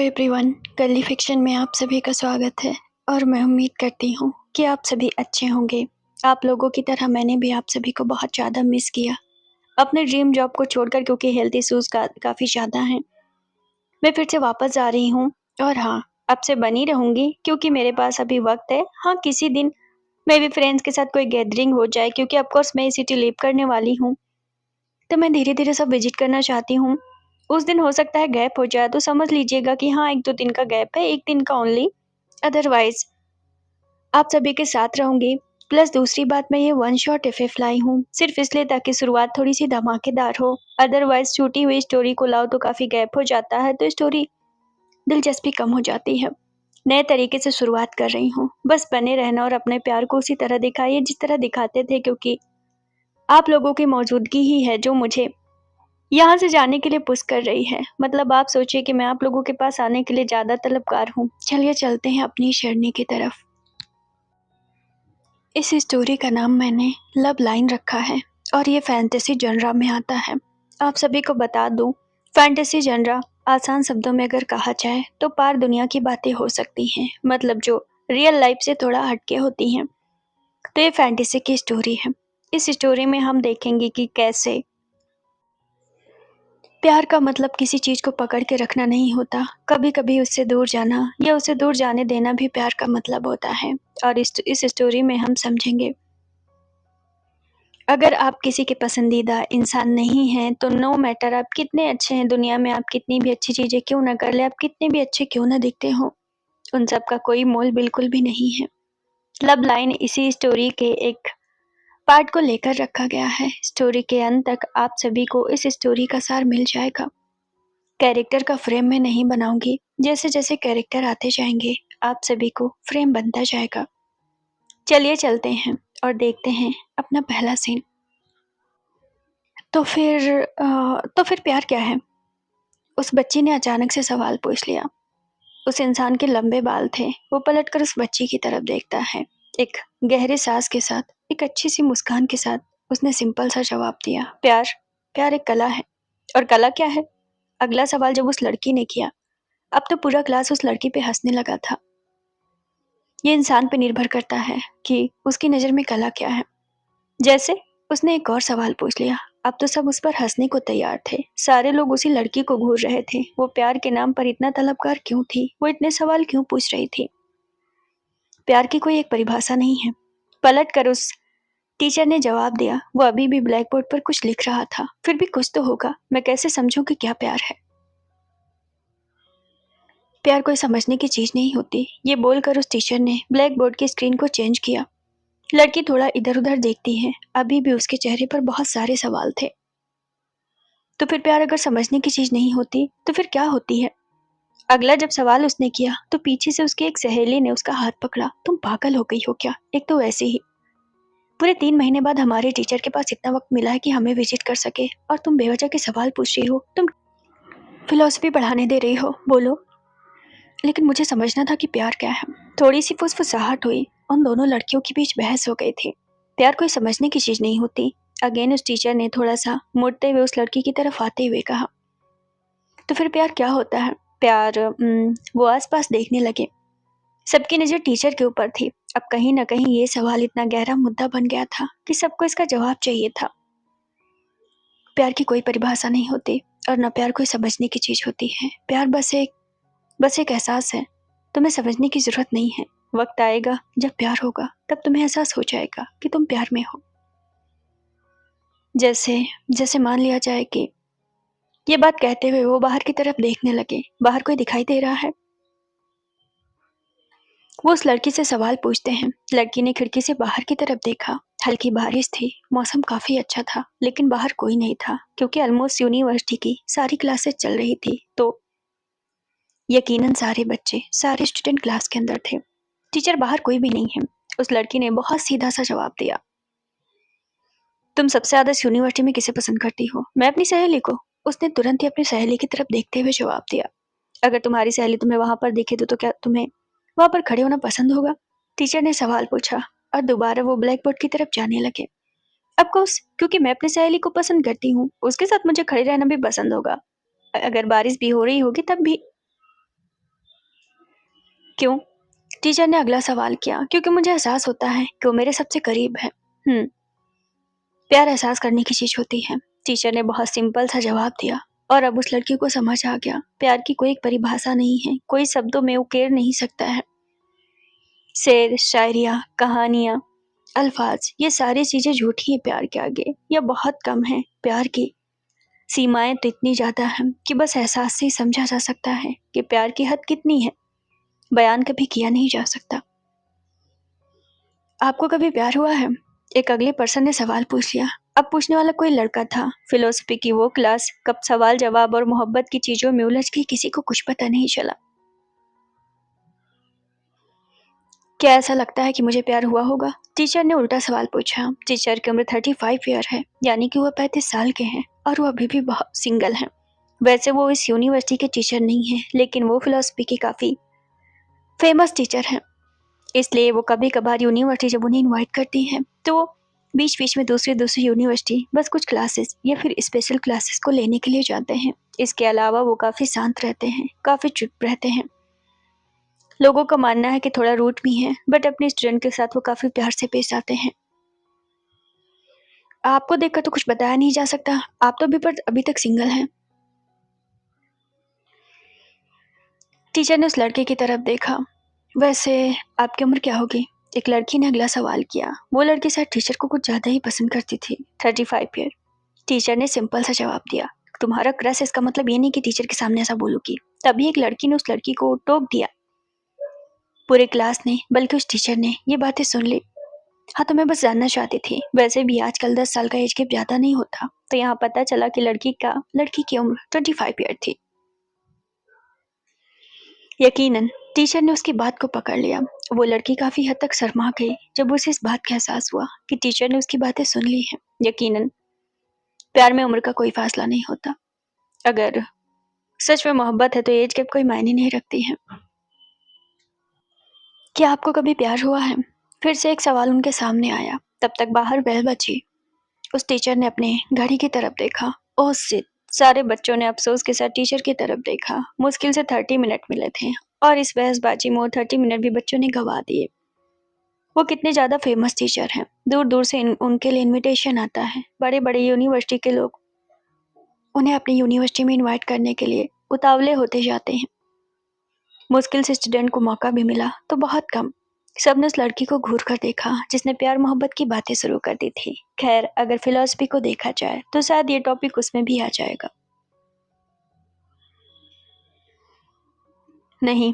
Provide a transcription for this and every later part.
Everyone, curly fiction में आप सभी का स्वागत है और मैं उम्मीद करती हूँ कि आप सभी अच्छे होंगे। आप लोगों की तरह मैंने भी आप सभी को बहुत ज़्यादा मिस किया अपने ड्रीम जॉब को छोड़कर, क्योंकि हेल्थ इश्यूज़ काफ़ी ज़्यादा हैं। मैं फिर से वापस आ रही हूँ और हाँ, आपसे बनी रहूँगी क्योंकि मेरे पास अभी वक्त है। हाँ, किसी दिन मैं भी फ्रेंड्स के साथ कोई गैदरिंग हो जाए, क्योंकि ऑफकोर्स मैं ये सिटी लीव करने वाली हूँ, तो मैं धीरे-धीरे सब विज़िट करना चाहती हूँ। उस दिन हो सकता है गैप हो जाए, तो समझ लीजिएगा कि हाँ, 1-2 दिन का गैप है, 1 दिन का ओनली। अदरवाइज़ आप सभी के साथ रहूँगी। प्लस दूसरी बात, मैं ये वन शॉट इफ़ेक्ट लाई हूँ, सिर्फ़ इसलिए ताकि शुरुआत थोड़ी-सी धमाकेदार हो। अदरवाइज़ छूटी हुई स्टोरी को लाओ तो काफ़ी गैप हो जाता है, तो स्टोरी दिलचस्पी कम हो जाती है। नए तरीके से शुरुआत कर रही हूँ। बस बने रहना और अपने प्यार को उसी तरह दिखाइए जिस तरह दिखाते थे, क्योंकि आप लोगों की मौजूदगी ही है जो मुझे यहाँ से जाने के लिए पुश कर रही है। मतलब आप सोचिए कि मैं आप लोगों के पास आने के लिए ज़्यादा तलबगार हूँ। चलिए चलते हैं अपनी जर्नी की तरफ। इस स्टोरी का नाम मैंने लव लाइन रखा है और ये फैंटेसी जनरा में आता है। आप सभी को बता दूँ, फैंटेसी जनरा आसान शब्दों में अगर कहा जाए तो पार दुनिया की बातें हो सकती हैं, मतलब जो रियल लाइफ से थोड़ा हटके होती हैं। तो ये फैंटेसी की स्टोरी है। इस स्टोरी में हम देखेंगे कि कैसे प्यार का मतलब किसी चीज़ को पकड़ के रखना नहीं होता, कभी-कभी उससे दूर जाना या उसे दूर जाने देना भी प्यार का मतलब होता है। और इस स्टोरी में हम समझेंगे, अगर आप किसी के पसंदीदा इंसान नहीं हैं, तो नो मैटर आप कितने अच्छे हैं दुनिया में, आप कितनी भी अच्छी चीज़ें क्यों ना कर लें, आप कितने भी अच्छे क्यों ना दिखते हो, उन सब का कोई मोल बिल्कुल भी नहीं है। लव लाइन इसी स्टोरी के एक पार्ट को लेकर रखा गया है। स्टोरी के अंत तक आप सभी को इस स्टोरी का सार मिल जाएगा। कैरेक्टर का फ्रेम मैं नहीं बनाऊंगी, जैसे-जैसे कैरेक्टर आते जाएंगे, आप सभी को फ्रेम बनता जाएगा। चलिए चलते हैं और देखते हैं अपना पहला सीन। तो फिर प्यार क्या है? उस बच्ची ने अचानक से सवाल पूछ लिया। उस इंसान के लंबे बाल थे। वो पलटकर उस बच्ची की तरफ देखता है। एक गहरे सांस के साथ, एक अच्छी सी मुस्कान के साथ उसने सिंपल सा जवाब दिया, प्यार। प्यार एक कला है। और कला क्या है? अगला सवाल जब उस लड़की ने किया, अब तो पूरा क्लास उस लड़की पे हंसने लगा था। ये इंसान पे निर्भर करता है कि उसकी नज़र में कला क्या है। जैसे उसने एक और सवाल पूछ लिया। अब तो सब उस पर हंसने को तैयार थे। सारे लोग उसी लड़की को घूर रहे थे। वो प्यार के नाम पर इतना तलबगार क्यों थी? वो इतने सवाल क्यों पूछ रही थी? प्यार की कोई एक परिभाषा नहीं है। पलट कर उस टीचर ने जवाब दिया। वो अभी भी ब्लैक बोर्ड पर कुछ लिख रहा था। फिर भी कुछ तो होगा। मैं कैसे समझूं कि क्या प्यार है? प्यार कोई समझने की चीज नहीं होती। ये बोलकर उस टीचर ने ब्लैक बोर्ड की स्क्रीन को चेंज किया। लड़की थोड़ा इधर उधर देखती है। अभी भी उसके चेहरे पर बहुत सारे सवाल थे। तो फिर प्यार अगर समझने की चीज नहीं होती तो फिर क्या होती है? अगला जब सवाल उसने किया तो पीछे से उसकी एक सहेली ने उसका हाथ पकड़ा। तुम पागल हो गई हो क्या? एक तो वैसे ही पूरे 3 महीने बाद हमारे टीचर के पास इतना वक्त मिला है कि हमें विजिट कर सके, और तुम बेवजह के सवाल पूछ रही हो। तुम फिलॉसफी पढ़ाने दे रही हो? बोलो। लेकिन मुझे समझना था कि प्यार क्या है। थोड़ी सी फुसफुसाहट हुई। उन दोनों लड़कियों के बीच बहस हो गई थी। प्यार कोई समझने की चीज नहीं होती। अगेन उस टीचर ने थोड़ा सा मुड़ते हुए उस लड़की की तरफ आते हुए कहा। तो फिर प्यार क्या होता है? प्यार वो आसपास देखने लगे। सबकी नजर टीचर के ऊपर थी। अब कहीं ना कहीं ये सवाल इतना गहरा मुद्दा बन गया था कि सबको इसका जवाब चाहिए था। प्यार की कोई परिभाषा नहीं होती और न प्यार कोई समझने की चीज होती है। प्यार बस एक एहसास है। तुम्हें समझने की जरूरत नहीं है। वक्त आएगा जब प्यार होगा, तब तुम्हें एहसास हो जाएगा कि तुम प्यार में हो। जैसे जैसे मान लिया जाए कि ये बात कहते हुए वो बाहर की तरफ देखने लगे। बाहर कोई दिखाई दे रहा है? वो उस लड़की से सवाल पूछते हैं। लड़की ने खिड़की से बाहर की तरफ देखा। हल्की बारिश थी। मौसम काफी अच्छा था, लेकिन बाहर कोई नहीं था, क्योंकि ऑलमोस्ट यूनिवर्सिटी की सारी क्लासेस चल रही थी। तो यकीनन सारे बच्चे, सारे स्टूडेंट क्लास के अंदर थे। टीचर बाहर कोई भी नहीं है। उस लड़की ने बहुत सीधा सा जवाब दिया। तुम सबसे ज्यादा इस यूनिवर्सिटी में किसे पसंद करती हो? मैं अपनी सहेली को। उसने तुरंत ही अपनी सहेली की तरफ देखते हुए जवाब दिया। अगर तुम्हारी सहेली तुम्हें वहां पर दिखे तो क्या तुम्हें वहां पर खड़े होना पसंद होगा? टीचर ने सवाल पूछा और दोबारा वो ब्लैक बोर्ड की तरफ जाने लगे। ऑफ कोर्स, क्योंकि मैं अपनी सहेली को पसंद करती हूँ, उसके साथ मुझे खड़े रहना भी पसंद होगा। अगर बारिश भी हो रही होगी तब भी। क्यों? टीचर ने अगला सवाल किया। क्योंकि मुझे एहसास होता है कि वो मेरे सबसे करीब है। प्यार एहसास करने की चीज होती है। टीचर ने बहुत सिंपल सा जवाब दिया और अब उस लड़की को समझ आ गया प्यार की कोई एक परिभाषा नहीं है, कोई शब्दों में उकेर नहीं सकता है। शेर, शायरिया, कहानियां, अल्फाज, ये सारी चीजें झूठी हैं प्यार के आगे, या बहुत कम है। प्यार की सीमाएं तो इतनी ज्यादा हैं कि बस एहसास से ही समझा जा सकता है कि प्यार की हद कितनी है, बयान कभी किया नहीं जा सकता। आपको कभी प्यार हुआ है? एक अगले पर्सन ने सवाल पूछ लिया। अब पूछने वाला कोई लड़का था। फिलोसफी की वो क्लास कब सवाल जवाब और मोहब्बत की चीजों में उलझ गई, किसी को कुछ पता नहीं चला। क्या ऐसा लगता है कि मुझे प्यार हुआ होगा? टीचर ने उल्टा सवाल पूछा। टीचर की उम्र 35 ईयर है, यानी कि वो 35 साल के हैं और वो अभी भी बहुत सिंगल हैं। वैसे वो इस यूनिवर्सिटी के टीचर नहीं है, लेकिन वो फिलोसफी के काफी फेमस टीचर हैं। इसलिए वो कभी कभार यूनिवर्सिटी जब उन्हें इनवाइट करती हैं तो वो बीच बीच में दूसरी दूसरी यूनिवर्सिटी बस कुछ क्लासेस या फिर स्पेशल क्लासेस को लेने के लिए जाते हैं। इसके अलावा वो काफ़ी शांत रहते हैं, काफ़ी चुप रहते हैं। लोगों का मानना है कि थोड़ा रूट भी हैं, बट अपने स्टूडेंट के साथ वो काफ़ी प्यार से पेश आते हैं। आपको देखकर तो कुछ बताया नहीं जा सकता, आप तो अभी तक सिंगल हैं। टीचर ने उस लड़के की तरफ देखा। वैसे आपकी उम्र क्या होगी? एक लड़की ने अगला सवाल किया। वो लड़की शायद टीचर को कुछ ज़्यादा ही पसंद करती थी। 35 ईयर। टीचर ने सिंपल सा जवाब दिया। तुम्हारा क्रश, इसका मतलब ये नहीं कि टीचर के सामने ऐसा बोलोगी। तभी एक लड़की ने उस लड़की को टोक दिया। पूरे क्लास ने, बल्कि उस टीचर ने ये बातें सुन ली। हाँ, तो मैं बस जानना चाहती थी, वैसे भी आजकल 10 साल का एज गैप ज़्यादा नहीं होता। तो यहाँ पता चला कि लड़की की उम्र 25 ईयर थी। यकीनन टीचर ने उसकी बात को पकड़ लिया। वो लड़की काफी हद तक शर्मा गई जब उसे इस बात का एहसास हुआ कि टीचर ने उसकी बातें सुन ली हैं। यकीनन प्यार में उम्र का कोई फासला नहीं होता। अगर सच में मोहब्बत है तो एज गैप कोई मायने नहीं रखती है। क्या आपको कभी प्यार हुआ है? फिर से एक सवाल उनके सामने आया। तब तक बाहर बेल बजी। उस टीचर ने अपने घड़ी की तरफ देखा। Oh shit! सारे बच्चों ने अफसोस के साथ टीचर की तरफ देखा। मुश्किल से 30 मिनट मिले थे और इस बहसबाजी में वो 30 मिनट भी बच्चों ने गंवा दिए। वो कितने ज़्यादा फेमस टीचर हैं। दूर दूर से उनके लिए इनविटेशन आता है। बड़े बड़े यूनिवर्सिटी के लोग उन्हें अपनी यूनिवर्सिटी में इनवाइट करने के लिए उतावले होते जाते हैं। मुश्किल से स्टूडेंट को मौका भी मिला तो बहुत कम। सबने उस लड़की को घूर कर देखा जिसने प्यार मोहब्बत की बातें शुरू कर दी थी। खैर, अगर फिलॉसफी को देखा जाए तो शायद ये टॉपिक उसमें भी आ जाएगा। नहीं,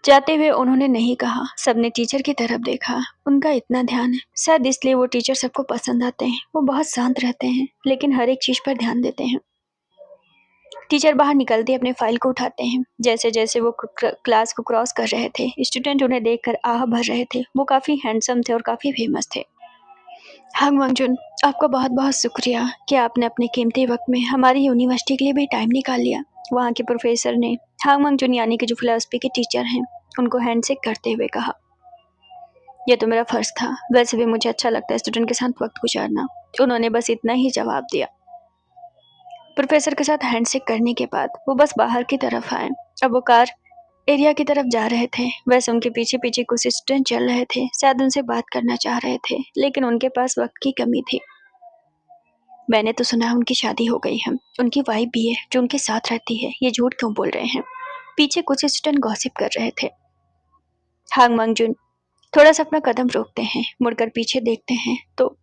जाते हुए उन्होंने नहीं कहा। सबने टीचर की तरफ देखा। उनका इतना ध्यान है, शायद इसलिए वो टीचर सबको पसंद आते हैं। वो बहुत शांत रहते हैं, लेकिन हर एक चीज पर ध्यान देते हैं। टीचर बाहर निकलते अपने फाइल को उठाते हैं। जैसे जैसे वो क्लास को क्रॉस कर रहे थे, स्टूडेंट उन्हें देखकर आह भर रहे थे। वो काफी हैंडसम थे और काफी फेमस थे। हांग मंगजुन, आपका बहुत बहुत शुक्रिया कि आपने अपने कीमती वक्त में हमारी यूनिवर्सिटी के लिए भी टाइम निकाल लिया। वहाँ के प्रोफेसर ने हांग मंगजुन, यानी कि जो फिलोसफी के टीचर हैं, उनको हैंडशेक करते हुए कहा। यह तो मेरा फर्ज था। वैसे भी मुझे अच्छा लगता है स्टूडेंट के साथ वक्त गुजारना। उन्होंने बस इतना ही जवाब दिया। प्रोफेसर के साथ हैंडशेक करने के बाद वो बस बाहर की तरफ आए। अब वो कार एरिया की तरफ जा रहे थे। वैसे उनके पीछे पीछे कुछ स्टूडेंट चल रहे थे, शायद उनसे बात करना चाह रहे थे, लेकिन उनके पास वक्त की कमी थी। मैंने तो सुना है उनकी शादी हो गई है, उनकी वाइफ भी है जो उनके साथ रहती है। ये झूठ क्यों बोल रहे हैं? पीछे कुछ स्टूडेंट गॉसिप कर रहे थे। हांग मंगजुन थोड़ा सा अपना कदम रोकते हैं, मुड़कर पीछे देखते हैं तो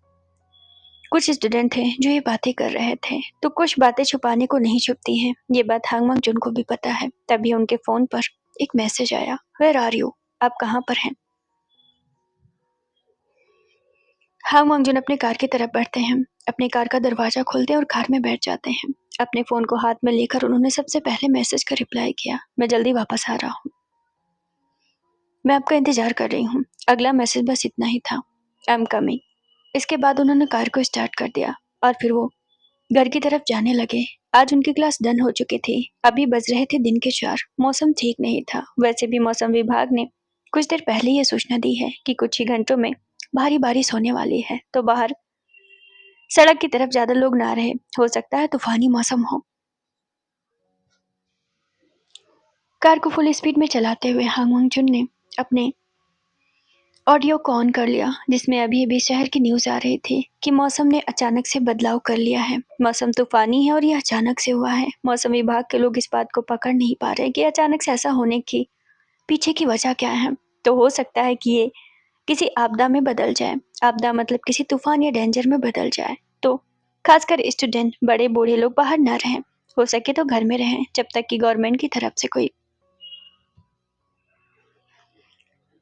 कुछ स्टूडेंट थे जो ये बातें कर रहे थे। तो कुछ बातें छुपाने को नहीं छुपती हैं, ये बात हांग मंगजुन को भी पता है। तभी उनके फोन पर एक मैसेज आया। Where are you? आप कहाँ पर हैं? हांग मंगजुन अपने कार की तरफ बढ़ते हैं, अपने कार का दरवाजा खोलते हैं और कार में बैठ जाते हैं। अपने फोन को हाथ में लेकर उन्होंने सबसे पहले मैसेज का रिप्लाई किया। मैं जल्दी वापस आ रहा हूँ, मैं आपका इंतजार कर रही हूँ। अगला मैसेज बस इतना ही था, आई एम कमिंग। इसके बाद उन्होंने कार को स्टार्ट कर दिया और फिर वो घर की तरफ जाने लगे। आज उनकी क्लास डन हो चुकी थी। अभी बज रहे थे दिन के 4। मौसम ठीक नहीं था। वैसे भी मौसम विभाग ने कुछ देर पहले ये सूचना दी है कि कुछ ही घंटों में भारी बारिश होने वाली है। तो बाहर सड़क की तरफ ज्यादा लोग ना रहे, हो सकता है तूफानी मौसम हो। कार को फुल स्पीड में चलाते हुए हांग वांगचुन ने अपने ऑडियो को ऑन कर लिया, जिसमें अभी अभी शहर की न्यूज आ रही थी कि मौसम ने अचानक से बदलाव कर लिया है। मौसम तूफानी है और ये अचानक से हुआ है। मौसम विभाग के लोग इस बात को पकड़ नहीं पा रहे कि अचानक से ऐसा होने की पीछे की वजह क्या है। तो हो सकता है कि ये किसी आपदा में बदल जाए। आपदा मतलब किसी तूफान या डेंजर में बदल जाए। तो खासकर स्टूडेंट, बड़े बूढ़े लोग बाहर न रहें, हो सके तो घर में रहें जब तक कि गवर्नमेंट की तरफ से कोई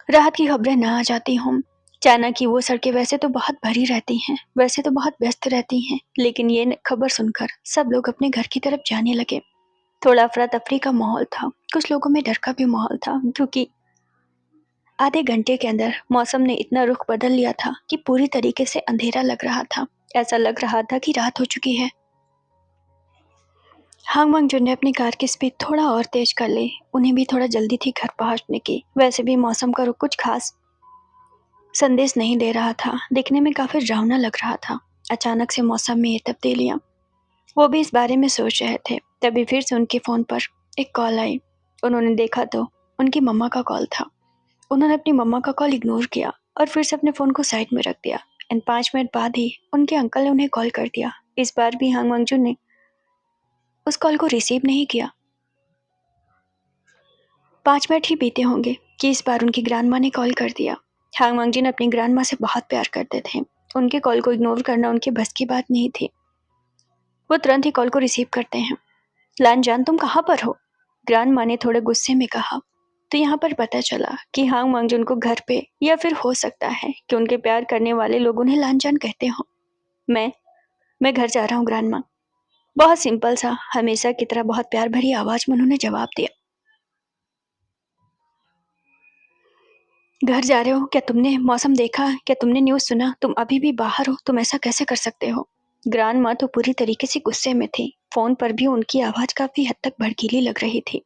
राहत की खबरें ना आ जाती हों। चाइना की वो सड़कें वैसे तो बहुत भरी रहती हैं, वैसे तो बहुत व्यस्त रहती हैं, लेकिन ये खबर सुनकर सब लोग अपने घर की तरफ जाने लगे। थोड़ा अफरा तफरी का माहौल था, कुछ लोगों में डर का भी माहौल था, क्योंकि आधे घंटे के अंदर मौसम ने इतना रुख बदल लिया था कि पूरी तरीके से अंधेरा लग रहा था। ऐसा लग रहा था कि रात हो चुकी है। हांग वांगचुन ने अपनी कार की स्पीड थोड़ा और तेज कर ली। उन्हें भी थोड़ा जल्दी थी घर पहुंचने की। वैसे भी मौसम का रुख कुछ खास संदेश नहीं दे रहा था, दिखने में काफी डरावना लग रहा था। अचानक से मौसम में ये तब्दीलियां, वो भी इस बारे में सोच रहे थे। तभी फिर से उनके फोन पर एक कॉल आई। उन्होंने देखा तो उनकी मम्मा का कॉल था। उन्होंने अपनी मम्मा का कॉल इग्नोर किया और फिर से अपने फोन को साइड में रख दिया। एंड 5 मिनट बाद ही उनके अंकल ने उन्हें कॉल कर दिया। इस बार भी हांग वांगचुन ने उस कॉल को रिसीव नहीं किया। 5 मिनट ही बीते होंगे कि इस बार उनकी ग्रैंड माँ ने कॉल कर दिया। हांग वांगचुन अपनी ग्रैंड माँ से बहुत प्यार करते थे। उनके कॉल को इग्नोर करना उनके बस की बात नहीं थी। वो तुरंत ही कॉल को रिसीव करते हैं। लान जान, तुम कहाँ पर हो? ग्रैंड माँ ने थोड़े गुस्से में कहा। तो यहाँ पर पता चला कि हांग वांगचुन को घर पे, या फिर हो सकता है कि उनके प्यार करने वाले लोग उन्हें लानजान कहते हो। मैं घर जा रहा हूँ ग्रैंड माँ। बहुत सिंपल सा, हमेशा की तरह बहुत प्यार भरी आवाज में उन्होंने जवाब दिया। घर जा रहे हो? क्या तुमने मौसम देखा? क्या तुमने न्यूज सुना? तुम अभी भी बाहर हो, तुम ऐसा कैसे कर सकते हो? ग्रैंड माँ तो पूरी तरीके से गुस्से में थी। फोन पर भी उनकी आवाज काफी हद तक भड़कीली लग रही थी।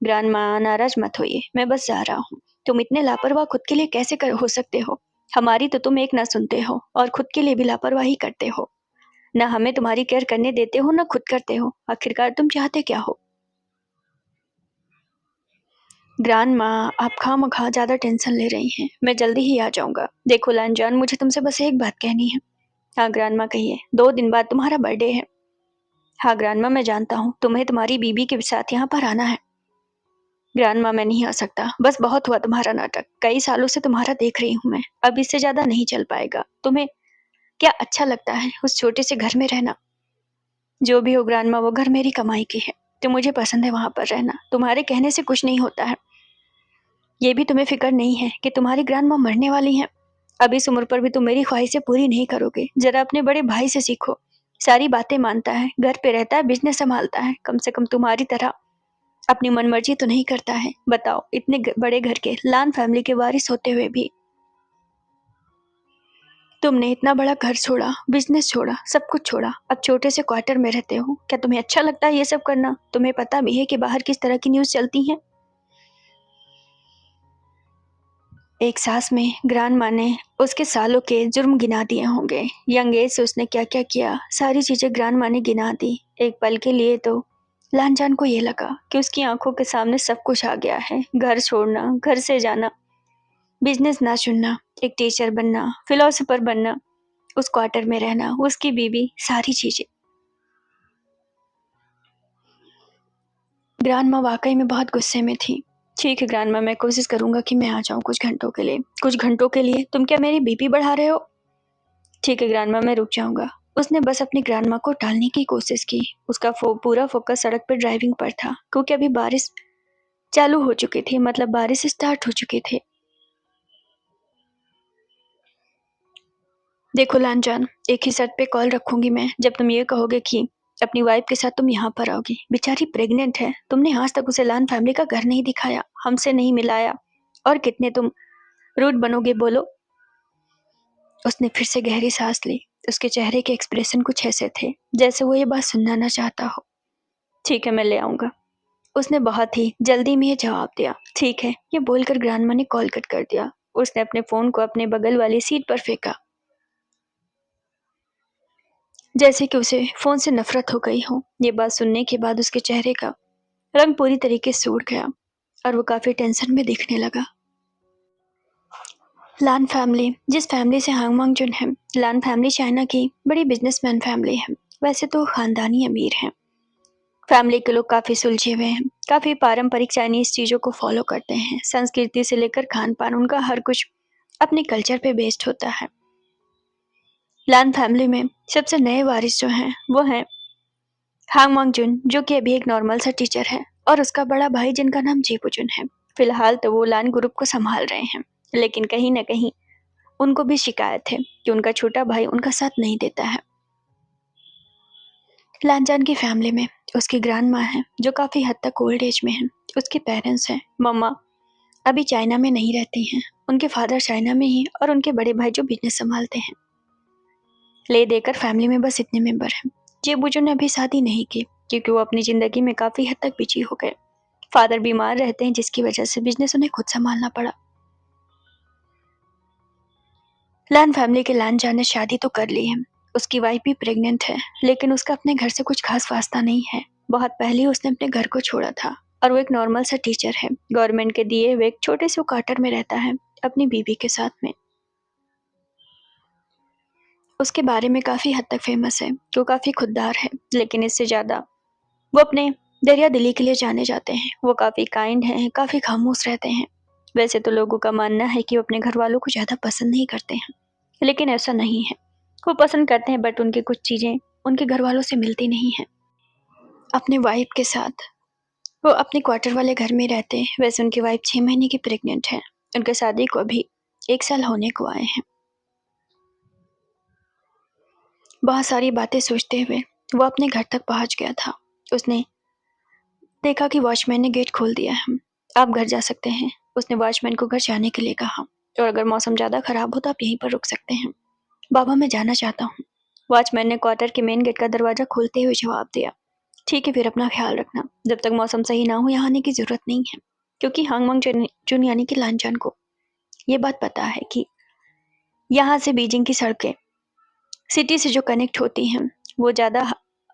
ग्रैंड माँ, नाराज मत होइए, मैं बस जा रहा हूँ। तुम इतने लापरवाह खुद के लिए कैसे हो सकते हो? हमारी तो तुम एक ना सुनते हो और खुद के लिए भी लापरवाही करते हो। ना हमें तुम्हारी केयर करने देते हो, ना खुद करते हो। आखिरकार तुम चाहते क्या हो? ग्रैंड माँ, आप खामखा ज्यादा टेंशन ले रही हैं। मैं जल्दी ही आ जाऊंगा। देखो लानजान, मुझे तुमसे बस एक बात कहनी है। हाँ ग्रैंड माँ कहिए। 2 दिन बाद तुम्हारा बर्थडे है। हाँ ग्रैंड माँ, मैं जानता हूँ तुम्हें तुम्हारी बीबी के साथ यहाँ पर आना है। ग्रैंड माँ, मैं नहीं आ सकता। बस बहुत हुआ तुम्हारा नाटक। कई सालों से तुम्हारा देख रही हूँ मैं। अब इससे ज्यादा नहीं चल पाएगा। तुम्हें क्या अच्छा लगता है उस छोटे से घर में रहना? जो भी हो ग्रैंड माँ, वो घर मेरी कमाई की है। तो मुझे पसंद है वहां पर रहना। तुम्हारे कहने से कुछ नहीं होता है। ये भी तुम्हें फिक्र नहीं है कि तुम्हारी ग्रैंड माँ मरने वाली हैं? अब इस उम्र पर भी तुम मेरी ख्वाहिशें पूरी नहीं करोगे। जरा अपने बड़े भाई से सीखो। सारी बातें मानता है, घर पे रहता है, बिजनेस संभालता है। कम से कम तुम्हारी तरह अपनी मनमर्जी तो नहीं करता है। बताओ, इतने बड़े घर के लान फैमिली के वारिस होते हुए भी तुमने इतना बड़ा घर छोड़ा, बिजनेस छोड़ा, सब कुछ छोड़ा। अब छोटे से क्वार्टर में रहते हो। क्या तुम्हें अच्छा लगता है ये सब करना? तुम्हें पता भी है कि बाहर किस तरह की न्यूज चलती हैं? एक सांस में ग्रैंड माँ ने उसके सालों के जुर्म गिना दिए होंगे। यंग एज से उसने क्या क्या किया, सारी चीजें ग्रैंड माँ ने गिना दी। एक पल के लिए तो लानजान को ये लगा कि उसकी आंखों के सामने सब कुछ आ गया है। घर छोड़ना, घर से जाना, बिजनेस ना चुनना, एक टीचर बनना, फिलोसोफर बनना, उस क्वार्टर में रहना, उसकी बीवी, सारी चीजें। ग्रैंड माँ वाकई में बहुत गुस्से में थी। ठीक है ग्रैंड माँ, मैं कोशिश करूंगा कि मैं आ जाऊं कुछ घंटों के लिए। कुछ घंटों के लिए? तुम क्या मेरी बीपी बढ़ा रहे हो? ठीक है ग्रैंड माँ, मैं रुक जाऊंगा। उसने बस अपनी ग्रैंड माँ को टालने की कोशिश की। उसका पूरा फोकस सड़क पर ड्राइविंग पर था, क्योंकि अभी बारिश चालू हो चुकी थी, मतलब बारिश स्टार्ट हो चुकी थी। देखो लानजान, एक ही शर्त पे कॉल रखूंगी मैं, जब तुम ये कहोगे कि अपनी वाइफ के साथ तुम यहाँ पर आओगी। बेचारी प्रेग्नेंट है। तुमने आज तक उसे लान फैमिली का घर नहीं दिखाया, हमसे नहीं मिलाया, और कितने तुम रूड बनोगे बोलो? उसने फिर से गहरी सांस ली। उसके चेहरे के एक्सप्रेशन कुछ ऐसे थे जैसे वो ये बात सुनना ना चाहता हो। ठीक है, मैं ले आऊंगा। उसने बहुत ही जल्दी में ये जवाब दिया। ठीक है, ये बोलकर ग्रैंडमा ने कॉल कट कर दिया। उसने अपने फोन को अपने बगल वाली सीट पर फेंका, जैसे कि उसे फोन से नफरत हो गई हो। ये बात सुनने के बाद उसके चेहरे का रंग पूरी तरीके से उड़ गया और वो काफी टेंशन में दिखने लगा। लान फैमिली, जिस फैमिली से हांग मांगजुन है, लान फैमिली चाइना की बड़ी बिजनेसमैन फैमिली है। वैसे तो खानदानी अमीर हैं। फैमिली के लोग काफी सुलझे हुए हैं, काफी पारंपरिक चाइनीज चीजों को फॉलो करते हैं। संस्कृति से लेकर खान पान, उनका हर कुछ अपने कल्चर पे बेस्ड होता है। लान फैमिली में सबसे नए वारिस जो हैं वो हैं हांग मांगजुन, जो कि अभी एक नॉर्मल सा टीचर है, और उसका बड़ा भाई जिनका नाम जेपुजुन है। फिलहाल तो वो लान ग्रुप को संभाल रहे हैं, लेकिन कहीं ना कहीं उनको भी शिकायत है कि उनका छोटा भाई उनका साथ नहीं देता है। लानजान की फैमिली में उसकी ग्रैंड माँ है, जो काफी हद तक ओल्ड एज में है। उसके पेरेंट्स हैं, मम्मा अभी चाइना में नहीं रहती हैं, उनके फादर चाइना में ही, और उनके बड़े भाई जो बिजनेस संभालते हैं। ले देकर फैमिली में बस इतने मेंबर हैं। जेबुजो ने अभी शादी नहीं की, क्योंकि वो अपनी जिंदगी में काफी हद तक बिजी हो गए। फादर बीमार रहते हैं, जिसकी वजह से बिजनेस उन्हें खुद संभालना पड़ा। लान फैमिली के लानजान ने शादी तो कर ली है, उसकी वाइफ भी प्रेग्नेंट है, लेकिन उसका अपने घर से कुछ खास वास्ता नहीं है। बहुत पहले ही उसने अपने घर को छोड़ा था, और वो एक नॉर्मल सा टीचर है। गवर्नमेंट के दिए हुए एक छोटे से क्वार्टर में रहता है अपनी बीवी के साथ में। उसके बारे में काफी हद तक फेमस है कि वो काफी खुददार है, लेकिन इससे ज्यादा वो अपने दरिया दिली के लिए जाने जाते हैं। वो काफी काइंड हैं, काफी खामोश रहते हैं। वैसे तो लोगों का मानना है कि वो अपने घर वालों को ज्यादा पसंद नहीं करते हैं, लेकिन ऐसा नहीं है। वो पसंद करते हैं, बट उनकी कुछ चीजें उनके घर वालों से मिलती नहीं है। अपने वाइफ के साथ वो अपने क्वार्टर वाले घर में रहते हैं। वैसे उनकी वाइफ 6 महीने की प्रेग्नेंट है। उनके शादी को अभी 1 साल होने को आए हैं। बहुत सारी बातें सोचते हुए वो अपने घर तक पहुंच गया था। उसने देखा कि वॉचमैन ने गेट खोल दिया है। आप घर जा सकते हैं। उसने वॉचमैन को घर जाने के लिए कहा, और अगर मौसम ज्यादा खराब हो तो आप यहीं पर रुक सकते हैं। बाबा, मैं जाना चाहता हूँ। वॉचमैन ने क्वार्टर के मेन गेट का दरवाजा खोलते हुए जवाब दिया, ठीक है, फिर अपना ख्याल रखना। जब तक मौसम सही ना हो यहाँ आने की जरूरत नहीं है, क्योंकि हांग मांग जुन यानी कि लानजान को ये बात पता है कि यहाँ से बीजिंग की सड़कें सिटी से जो कनेक्ट होती हैं वो ज़्यादा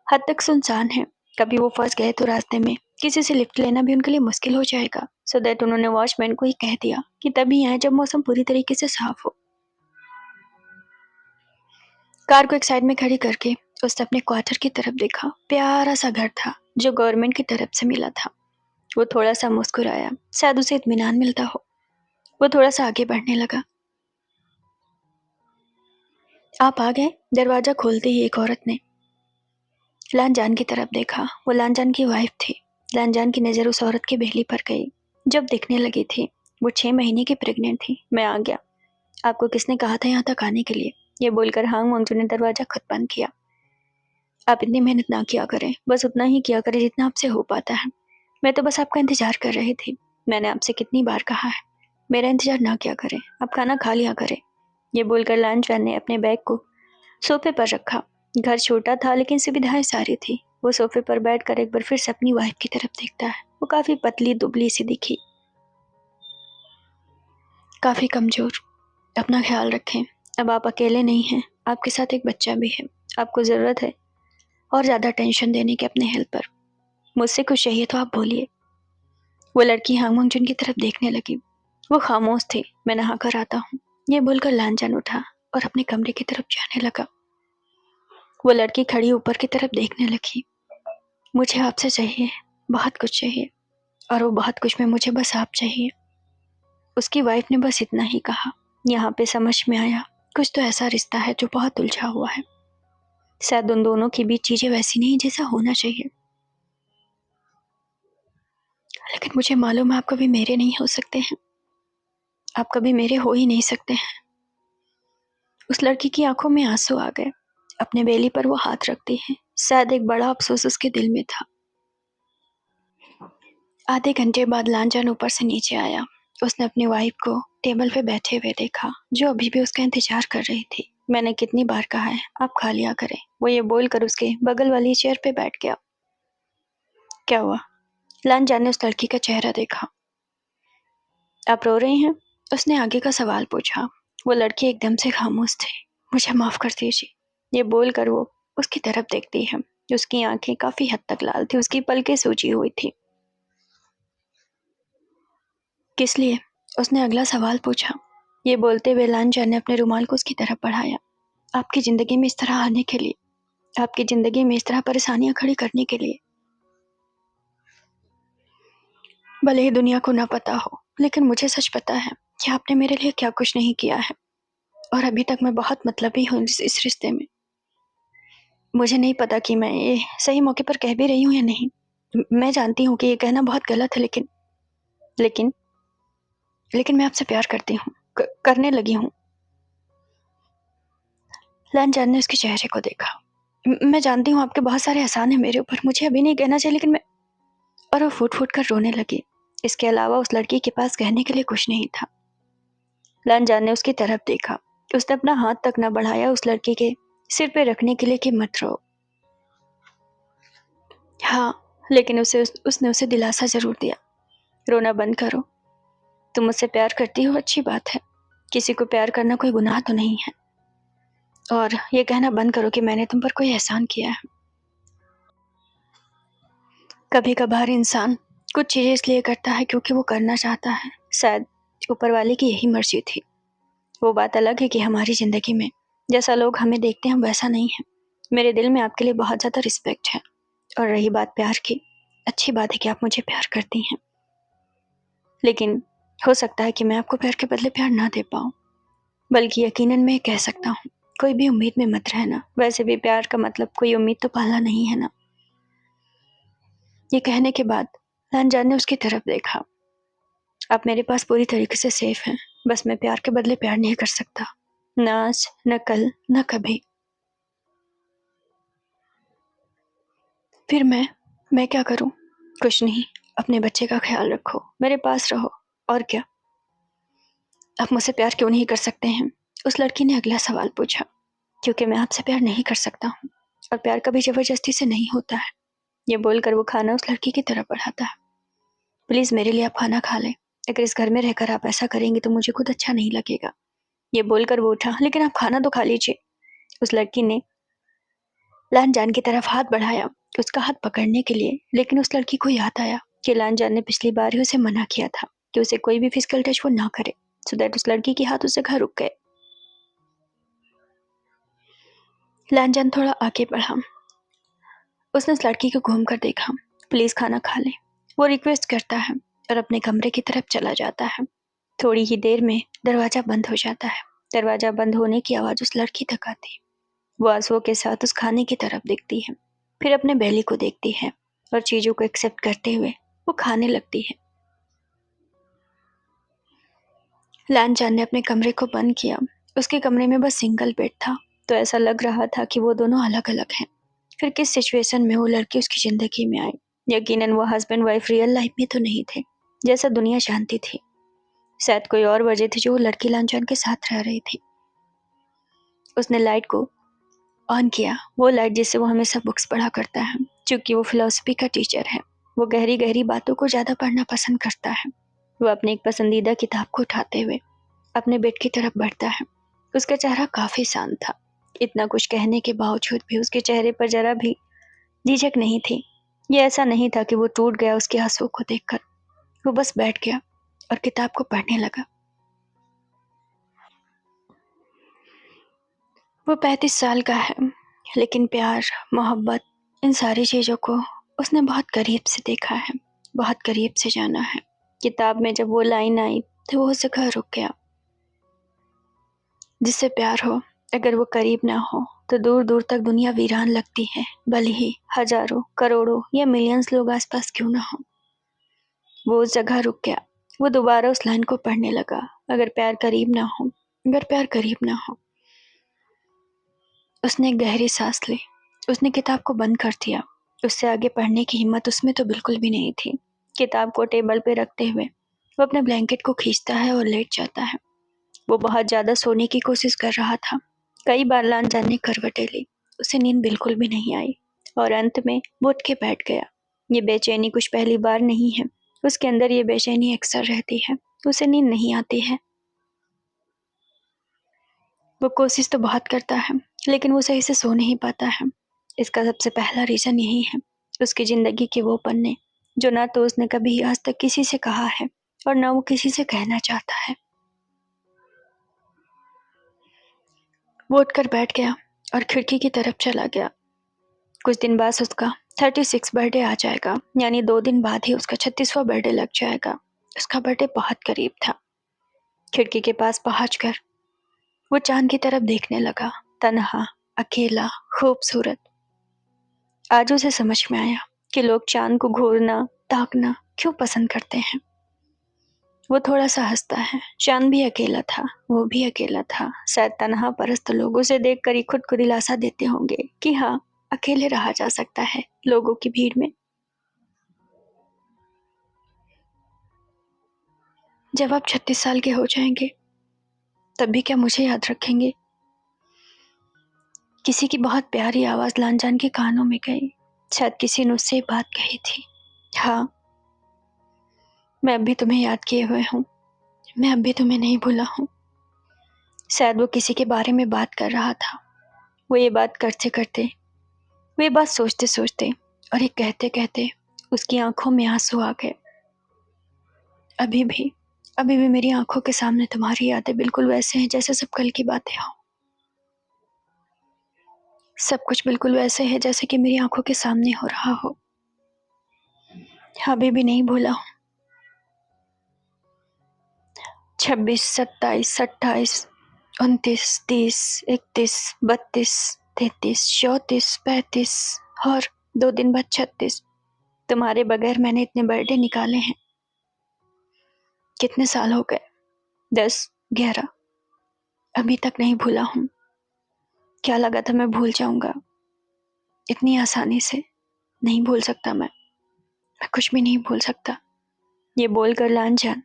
हद तक सुनसान है। कभी वो फंस गए तो रास्ते में किसी से लिफ्ट लेना भी उनके लिए मुश्किल हो जाएगा। सो दैट उन्होंने वॉचमैन को ही कह दिया कि तभी आए जब मौसम पूरी तरीके से साफ हो। कार को एक साइड में खड़ी करके उसने अपने क्वार्टर की तरफ देखा। प्यारा सा घर था जो गवर्नमेंट की तरफ से मिला था। वो थोड़ा सा मुस्कुराया, शायद उसे इत्मीनान मिलता हो। वो थोड़ा सा आगे बढ़ने लगा। आप आ गए? दरवाजा खोलते ही एक औरत ने लानजान की तरफ देखा। वो लानजान की वाइफ थी। लानजान की नज़र उस औरत की बेली पर गई। जब दिखने लगी थी, वो 6 महीने की प्रेग्नेंट थी। मैं आ गया। आपको किसने कहा था यहाँ तक आने के लिए? ये बोलकर हांग मांगजू ने दरवाजा खुद बंद किया। आप इतनी मेहनत ना किया करें, बस उतना ही किया करें जितना आपसे हो पाता है। मैं तो बस आपका इंतजार कर रही थी। मैंने आपसे कितनी बार कहा है, मेरा इंतजार ना किया करें, आप खाना खा लिया करें। ये बोलकर लानजान ने अपने बैग को सोफे पर रखा। घर छोटा था, लेकिन सुविधाएं सारी थी। वो सोफे पर बैठकर एक बार फिर से अपनी वाइफ की तरफ देखता है। वो काफी पतली दुबली सी दिखी, काफी कमजोर। अपना ख्याल रखें, अब आप अकेले नहीं हैं, आपके साथ एक बच्चा भी है। आपको जरूरत है और ज्यादा टेंशन देने की अपने हेल्थ पर। मुझसे कुछ चाहिए तो आप बोलिए। वो लड़की हांग मांगजुन की तरफ देखने लगी। वो खामोश थी। मैं नहा कर आता हूँ। ये बोलकर लानजान उठा और अपने कमरे की तरफ जाने लगा। वो लड़की खड़ी ऊपर की तरफ देखने लगी। मुझे आपसे चाहिए, बहुत कुछ चाहिए, और वो बहुत कुछ में मुझे बस आप चाहिए। उसकी वाइफ ने बस इतना ही कहा। यहाँ पे समझ में आया, कुछ तो ऐसा रिश्ता है जो बहुत उलझा हुआ है। शायद उन दोनों के बीच चीजें वैसी नहीं जैसा होना चाहिए, लेकिन मुझे मालूम है आप कभी मेरे नहीं हो सकते हैं। आप कभी मेरे हो ही नहीं सकते हैं। उस लड़की की आंखों में आंसू आ गए। अपने बेली पर वो हाथ रखती है। शायद एक बड़ा अफसोस उसके दिल में था। आधे घंटे बाद लानजान ऊपर से नीचे आया। उसने अपनी वाइफ को टेबल पे बैठे हुए देखा, जो अभी भी उसका इंतजार कर रही थी। मैंने कितनी बार कहा है, आप खा लिया करें। वो ये बोलकर उसके बगल वाली चेयर पे बैठ गया। क्या हुआ? लानजान ने उस लड़की का चेहरा देखा। आप रो रही हैं? उसने आगे का सवाल पूछा। वो लड़की एकदम से खामोश थी। मुझे माफ कर दीजिए, ये बोलकर वो उसकी तरफ देखती है। उसकी आंखें काफी हद तक लाल थी, उसकी पलकें सूजी हुई थी। किस लिए? उसने अगला सवाल पूछा। ये बोलते हुए लांचा ने अपने रुमाल को उसकी तरफ बढ़ाया। आपकी जिंदगी में इस तरह आने के लिए, आपकी जिंदगी में इस तरह परेशानियां खड़ी करने के लिए। भले ही दुनिया को ना पता हो, लेकिन मुझे सच पता है कि आपने मेरे लिए क्या कुछ नहीं किया है, और अभी तक मैं बहुत मतलबी हूँ इस रिश्ते में। मुझे नहीं पता कि मैं ये सही मौके पर कह भी रही हूँ या नहीं। मैं जानती हूँ कि ये कहना बहुत गलत है, लेकिन लेकिन लेकिन मैं आपसे प्यार करती हूँ, करने लगी हूँ। लांचान ने उसके चेहरे को देखा। मैं जानती हूँ आपके बहुत सारे एहसान है मेरे ऊपर, मुझे अभी नहीं कहना चाहिए, लेकिन मैं। और वो फूट फूट कर रोने लगी। इसके अलावा उस लड़की के पास कहने के लिए कुछ नहीं था। लांचान ने उसकी तरफ देखा। उसने अपना हाथ तक न बढ़ाया उस लड़की के सिर पे रखने के लिए कि मत रो। हाँ, लेकिन उसने उसे दिलासा जरूर दिया। रोना बंद करो। तुम मुझसे प्यार करती हो, अच्छी बात है। किसी को प्यार करना कोई गुनाह तो नहीं है। और ये कहना बंद करो कि मैंने तुम पर कोई एहसान किया है। कभी कभार इंसान कुछ चीजें इसलिए करता है क्योंकि वो करना चाहता है। शायद ऊपर वाले की यही मर्जी थी। वो बात अलग है कि हमारी जिंदगी में जैसा लोग हमें देखते हैं वैसा नहीं है। मेरे दिल में आपके लिए बहुत ज्यादा रिस्पेक्ट है। और रही बात प्यार की, अच्छी बात है कि आप मुझे प्यार करती हैं, लेकिन हो सकता है कि मैं आपको प्यार के बदले प्यार ना दे पाऊं। बल्कि यकीनन मैं कह सकता हूँ, कोई भी उम्मीद में मत रहना। वैसे भी प्यार का मतलब कोई उम्मीद तो पालना नहीं है ना। ये कहने के बाद लांजान ने उसकी तरफ देखा। आप मेरे पास पूरी तरीके से सेफ हैं। बस मैं प्यार के बदले प्यार नहीं कर सकता, न आज, न कल, न कभी। फिर मैं क्या करूं? कुछ नहीं। अपने बच्चे का ख्याल रखो, मेरे पास रहो। और क्या? आप मुझसे प्यार क्यों नहीं कर सकते हैं? उस लड़की ने अगला सवाल पूछा। क्योंकि मैं आपसे प्यार नहीं कर सकता हूँ, और प्यार कभी जबरदस्ती से नहीं होता है। ये बोलकर वो खाना उस लड़की की तरफ बढ़ाता है। प्लीज मेरे लिए आप खाना खा लें। अगर इस घर में रहकर आप ऐसा करेंगे तो मुझे खुद अच्छा नहीं लगेगा। ये बोलकर वो उठा। लेकिन आप खाना तो खा लीजिए। उस लड़की ने लानजान की तरफ हाथ बढ़ाया, उसका हाथ पकड़ने के लिए, लेकिन उस लड़की को याद आया कि लानजान ने पिछली बार ही उसे मना किया था कि उसे कोई भी फिजिकल टच वो ना करे। सो दैट उस लड़की के हाथ उससे घर रुक गए। लानजान थोड़ा आगे बढ़ा। उसने उस लड़की को घूम कर देखा। प्लीज खाना खा ले, वो रिक्वेस्ट करता है, और अपने कमरे की तरफ चला जाता है। थोड़ी ही देर में दरवाजा बंद हो जाता है। दरवाजा बंद होने की आवाज उस लड़की तक आती। वो आंसुओं के साथ उस खाने की तरफ देखती है, फिर अपने बेली को देखती है, और चीजों को एक्सेप्ट करते हुए वो खाने लगती है। लानचान ने अपने कमरे को बंद किया। उसके कमरे में बस सिंगल बेड था, तो ऐसा लग रहा था कि वो दोनों अलग अलग हैं। फिर किस सिचुएशन में वो लड़की उसकी जिंदगी में आई? यकीनन वो हस्बैंड वाइफ रियल लाइफ में तो नहीं थे, जैसा दुनिया जानती थी। शायद कोई और वजह थी जो वो लड़की लांछन के साथ रह रही थी। उसने लाइट को ऑन किया, वो लाइट जिससे वो हमेशा बुक्स पढ़ा करता है। क्योंकि वो फिलॉसफी का टीचर है, वो गहरी गहरी बातों को ज्यादा पढ़ना पसंद करता है। वो अपनी एक पसंदीदा किताब को उठाते हुए अपने बेड की तरफ बढ़ता है। उसका चेहरा काफी शांत था। इतना कुछ कहने के बावजूद भी उसके चेहरे पर जरा भी झिझक नहीं थी। ये ऐसा नहीं था कि वो टूट गया उसके आंसुओं को देखकर। वो बस बैठ गया और किताब को पढ़ने लगा। वो 35 साल का है, लेकिन प्यार, मोहब्बत, इन सारी चीजों को उसने बहुत करीब से देखा है, बहुत करीब से जाना है। किताब में जब वो लाइन आई तो वो उस जगह रुक गया। जिससे प्यार हो, अगर वो करीब ना हो तो दूर दूर तक दुनिया वीरान लगती है, भले ही हजारों, करोड़ों या मिलियंस लोग आसपास क्यों ना हो। वो उस जगह रुक गया। वो दोबारा उस लाइन को पढ़ने लगा। अगर प्यार करीब ना हो, अगर प्यार करीब ना हो। उसने एक गहरी सांस ली। उसने किताब को बंद कर दिया। उससे आगे पढ़ने की हिम्मत उसमें तो बिल्कुल भी नहीं थी। किताब को टेबल पे रखते हुए वो अपने ब्लैंकेट को खींचता है और लेट जाता है। वो बहुत ज्यादा सोने की कोशिश कर रहा था। कई बार लान जाने करवटें ली, उसे नींद बिल्कुल भी नहीं आई, और अंत में वो उठ के बैठ गया। ये बेचैनी कुछ पहली बार नहीं है। उसके अंदर ये बेचैनी अक्सर रहती है। उसे नींद नहीं आती है। वो कोशिश तो बहुत करता है, लेकिन वो सही से सो नहीं पाता है। इसका सबसे पहला रीजन यही है, उसकी जिंदगी के वो पन्ने जो ना तो उसने कभी आज तक किसी से कहा है, और ना वो किसी से कहना चाहता है। वो उठकर बैठ गया और खिड़की की तरफ चला गया। कुछ दिन बाद उसका 36 बर्थडे आ जाएगा, यानी 2 दिन बाद ही उसका 36वां बर्थडे लग जाएगा। उसका बर्थडे बहुत करीब था। खिड़की के पास पहुंचकर वो चांद की तरफ देखने लगा, तन्हा, अकेला, खूबसूरत। आज उसे समझ में आया कि लोग चांद को घूरना, ताकना क्यों पसंद करते हैं। वो थोड़ा सा हंसता है। चांद भी अकेला था, वो भी अकेला था। शायद तन्हा परस्त लोग उसे देखकर ही खुद को दिलासा देते होंगे कि हाँ, अकेले रहा जा सकता है लोगों की भीड़ में। जब आप 36 साल के हो जाएंगे तब भी क्या मुझे याद रखेंगे? किसी की बहुत प्यारी आवाज लानजान के कानों में गई। शायद किसी ने उससे बात कही थी, हाँ, मैं अब भी तुम्हें याद किए हुए हूँ, मैं अब भी तुम्हें नहीं भूला हूँ। शायद वो किसी के बारे में बात कर रहा था। वो ये बात करते करते, वो ये बात सोचते सोचते और ये कहते कहते उसकी आंखों में आंसू आ गए। अभी भी मेरी आंखों के सामने तुम्हारी यादें बिल्कुल वैसे हैं जैसे सब कल की बातें हों। सब कुछ बिल्कुल वैसे है जैसे कि मेरी आंखों के सामने हो रहा हो। अभी भी नहीं भूला हूँ। 26, 27, 28, 29, 30, 31, 32, 33, 34, 35 और 2 दिन बाद 36। तुम्हारे बगैर मैंने इतने बर्थडे निकाले हैं। कितने साल हो गए? 10, 11। अभी तक नहीं भूला हूँ। क्या लगा था मैं भूल जाऊंगा? इतनी आसानी से नहीं भूल सकता मैं कुछ भी नहीं भूल सकता। ये बोलकर लानजान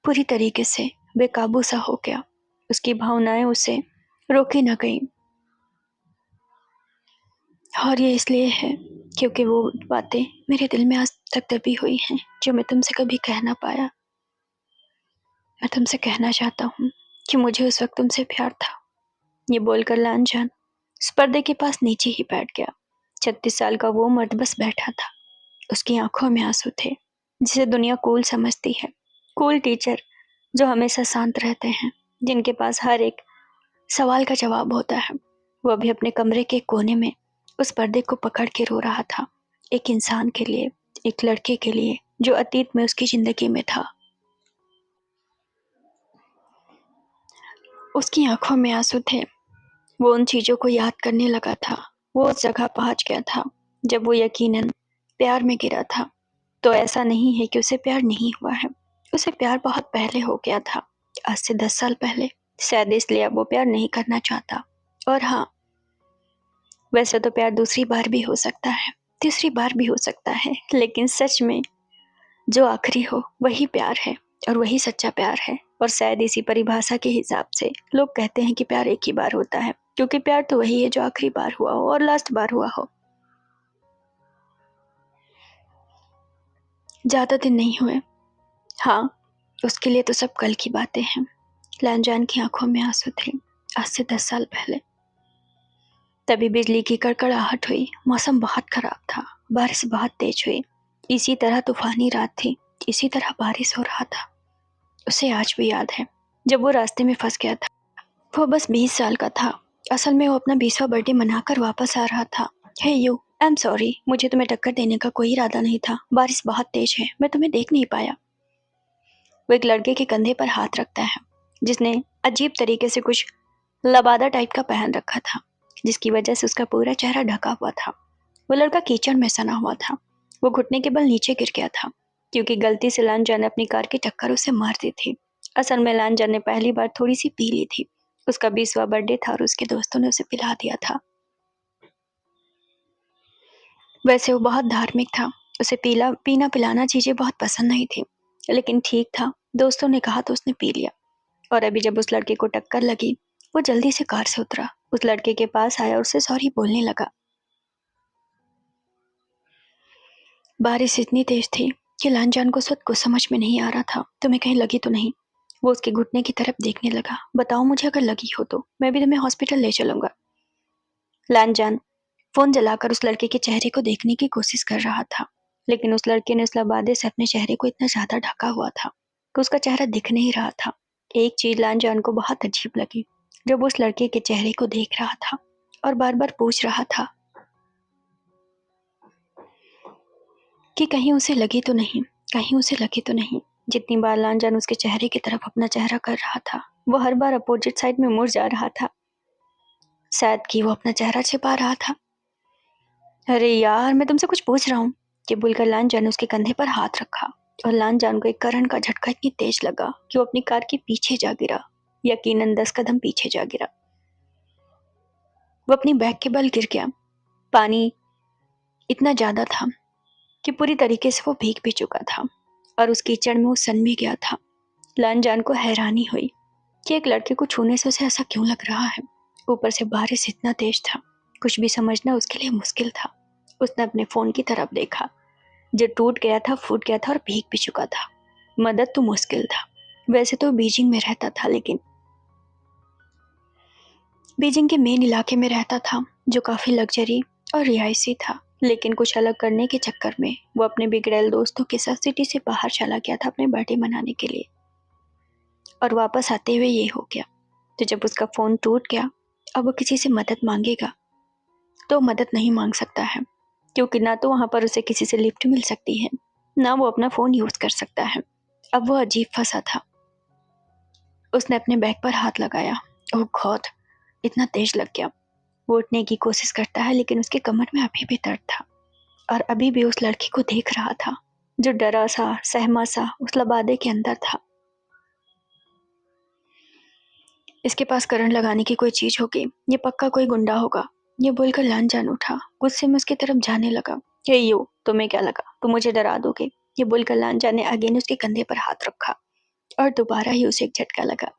पूरी तरीके से बेकाबू सा हो गया। उसकी भावनाएं उसे रोकी न गई। और ये इसलिए है क्योंकि वो बातें मेरे दिल में आज तक दबी हुई हैं जो मैं तुमसे कभी कह ना पाया। मैं तुमसे कहना चाहता हूँ कि मुझे उस वक्त तुमसे प्यार था। ये बोलकर लानजान उस पर्दे के पास नीचे ही बैठ गया। 36 साल का वो मर्द बस बैठा था। उसकी आंखों में आंसू थे, जिसे दुनिया कूल समझती है। कूल टीचर जो हमेशा शांत रहते हैं, जिनके पास हर एक सवाल का जवाब होता है। वो अभी अपने कमरे के कोने में उस पर्दे को पकड़ के रो रहा था, एक इंसान के लिए, एक लड़के के लिए जो अतीत में उसकी जिंदगी में था। उसकी आंखों में आंसू थे। वो उन चीजों को याद करने लगा था। वो उस जगह पहुंच गया था जब वो यकीनन प्यार में गिरा था। तो ऐसा नहीं है कि उसे प्यार नहीं हुआ है। उसे प्यार बहुत पहले हो गया था, आज से 10 साल पहले। शायद इसलिए अब वो प्यार नहीं करना चाहता। और हाँ, वैसे तो प्यार दूसरी बार भी हो सकता है, तीसरी बार भी हो सकता है, लेकिन सच में जो आखिरी हो वही प्यार है और वही सच्चा प्यार है। और शायद इसी परिभाषा के हिसाब से लोग कहते हैं कि प्यार एक ही बार होता है, क्योंकि प्यार तो वही है जो आखिरी बार हुआ हो और लास्ट बार हुआ हो। ज्यादा दिन नहीं हुए। हाँ, उसके लिए तो सब कल की बातें हैं। लानजान की आंखों में आंसू थे, आज से 10 साल पहले। तभी बिजली की कड़कड़ाहट हुई। मौसम बहुत खराब था, बारिश बहुत तेज हुई। इसी तरह तूफानी रात थी, इसी तरह बारिश हो रहा था। उसे आज भी याद है जब वो रास्ते में फंस गया था। वो बस 20 साल का था। असल में वो अपना 20वां बर्थडे मनाकर वापस आ रहा था। हे यू, आई एम सॉरी, मुझे तुम्हें टक्कर देने का कोई इरादा नहीं था। बारिश बहुत तेज है, मैं तुम्हें देख नहीं पाया। वो एक लड़के के कंधे पर हाथ रखता है, जिसने अजीब तरीके से कुछ लबादा टाइप का पहन रखा था, जिसकी वजह से उसका पूरा चेहरा ढका हुआ था। वो लड़का कीचड़ में सना हुआ था। वो घुटने के बल नीचे गिर गया था, क्योंकि गलती से लांजा ने अपनी कार की टक्कर उसे मार दी थी। असल में लांजा ने पहली बार थोड़ी सी पी ली थी। उसका 20वां बर्थडे था और उसके दोस्तों ने उसे पिला दिया था। वैसे वो बहुत धार्मिक था। उसे पीना पिलाना चीजें बहुत पसंद नहीं थी, लेकिन ठीक था, दोस्तों ने कहा तो उसने पी लिया। और अभी जब उस लड़के को टक्कर लगी, वो जल्दी से कार से उतरा, उस लड़के के पास आया और उससे सॉरी बोलने लगा। बारिश इतनी तेज थी कि लानजान को खुद को समझ में नहीं आ रहा था, तुम्हें कहीं लगी तो नहीं? वो उसके घुटने की तरफ देखने लगा। बताओ मुझे, अगर लगी हो तो मैं भी तुम्हें हॉस्पिटल ले चलूंगा। लानजान फोन जलाकर उस लड़के के चेहरे को देखने की कोशिश कर रहा था, लेकिन उस लड़के ने उस लबादे से अपने चेहरे को इतना ज्यादा ढका हुआ था कि उसका चेहरा दिख नहीं रहा था। एक चीज लांजान को बहुत अजीब लगी जब उस लड़के के चेहरे को देख रहा था और बार बार पूछ रहा था कि कहीं उसे लगी तो नहीं, कहीं उसे लगी तो नहीं। जितनी बार लांजान उसके चेहरे की तरफ अपना चेहरा कर रहा था, वो हर बार अपोजिट साइड में मुड़ जा रहा था। शायद कि वो अपना चेहरा छिपा रहा था। अरे यार, मैं तुमसे कुछ पूछ रहा हूँ, कि बोलकर लांजान उसके कंधे पर हाथ रखा और लांजान को एक करंट का झटका इतनी तेज लगा कि वो अपनी कार के पीछे जा गिरा। यकीनन 10 कदम पीछे जा गिरा। वो अपनी बैग के बल गिर गया। पानी इतना ज्यादा था कि पूरी तरीके से वो भीग भी चुका था और उस कीचड़ में वो सन भी गया था। लांजान को हैरानी हुई कि एक लड़के को छूने से उसे ऐसा क्यों लग रहा है। ऊपर से बारिश इतना तेज था, कुछ भी समझना उसके लिए मुश्किल था। उसने अपने फोन की तरफ देखा जो टूट गया था, फूट गया था और भीग भी चुका था। मदद तो मुश्किल था। वैसे तो बीजिंग में रहता था, लेकिन बीजिंग के मेन इलाके में रहता था जो काफी लग्जरी और रिहायशी था। लेकिन कुछ अलग करने के चक्कर में वो अपने बिगड़ैल दोस्तों के साथ सिटी से बाहर चला गया था अपने बर्थडे मनाने के लिए, और वापस आते हुए ये हो गया। तो जब उसका फोन टूट गया, अब वो किसी से मदद मांगेगा तो मदद नहीं मांग सकता है, क्योंकि ना तो वहां पर उसे किसी से लिफ्ट मिल सकती है, ना वो अपना फोन यूज कर सकता है। अब वो अजीब फंसा था। उसने अपने बैग पर हाथ लगाया। ओह गॉड, इतना तेज लग गया। वो उठने की कोशिश करता है, लेकिन उसके कमर में अभी भी दर्द था और अभी भी उस लड़की को देख रहा था जो डरा सा, सहमा सा उस लबादे के अंदर था। इसके पास करंट लगाने की कोई चीज होगी, ये पक्का कोई गुंडा होगा, ये बोलकर लांजान उठा, गुस्से में उसकी तरफ जाने लगा। ये यो, तुम्हें क्या लगा तुम मुझे डरा दोगे? ये बोलकर लांजान ने अगेन उसके कंधे पर हाथ रखा और दोबारा ही उसे एक झटका लगा।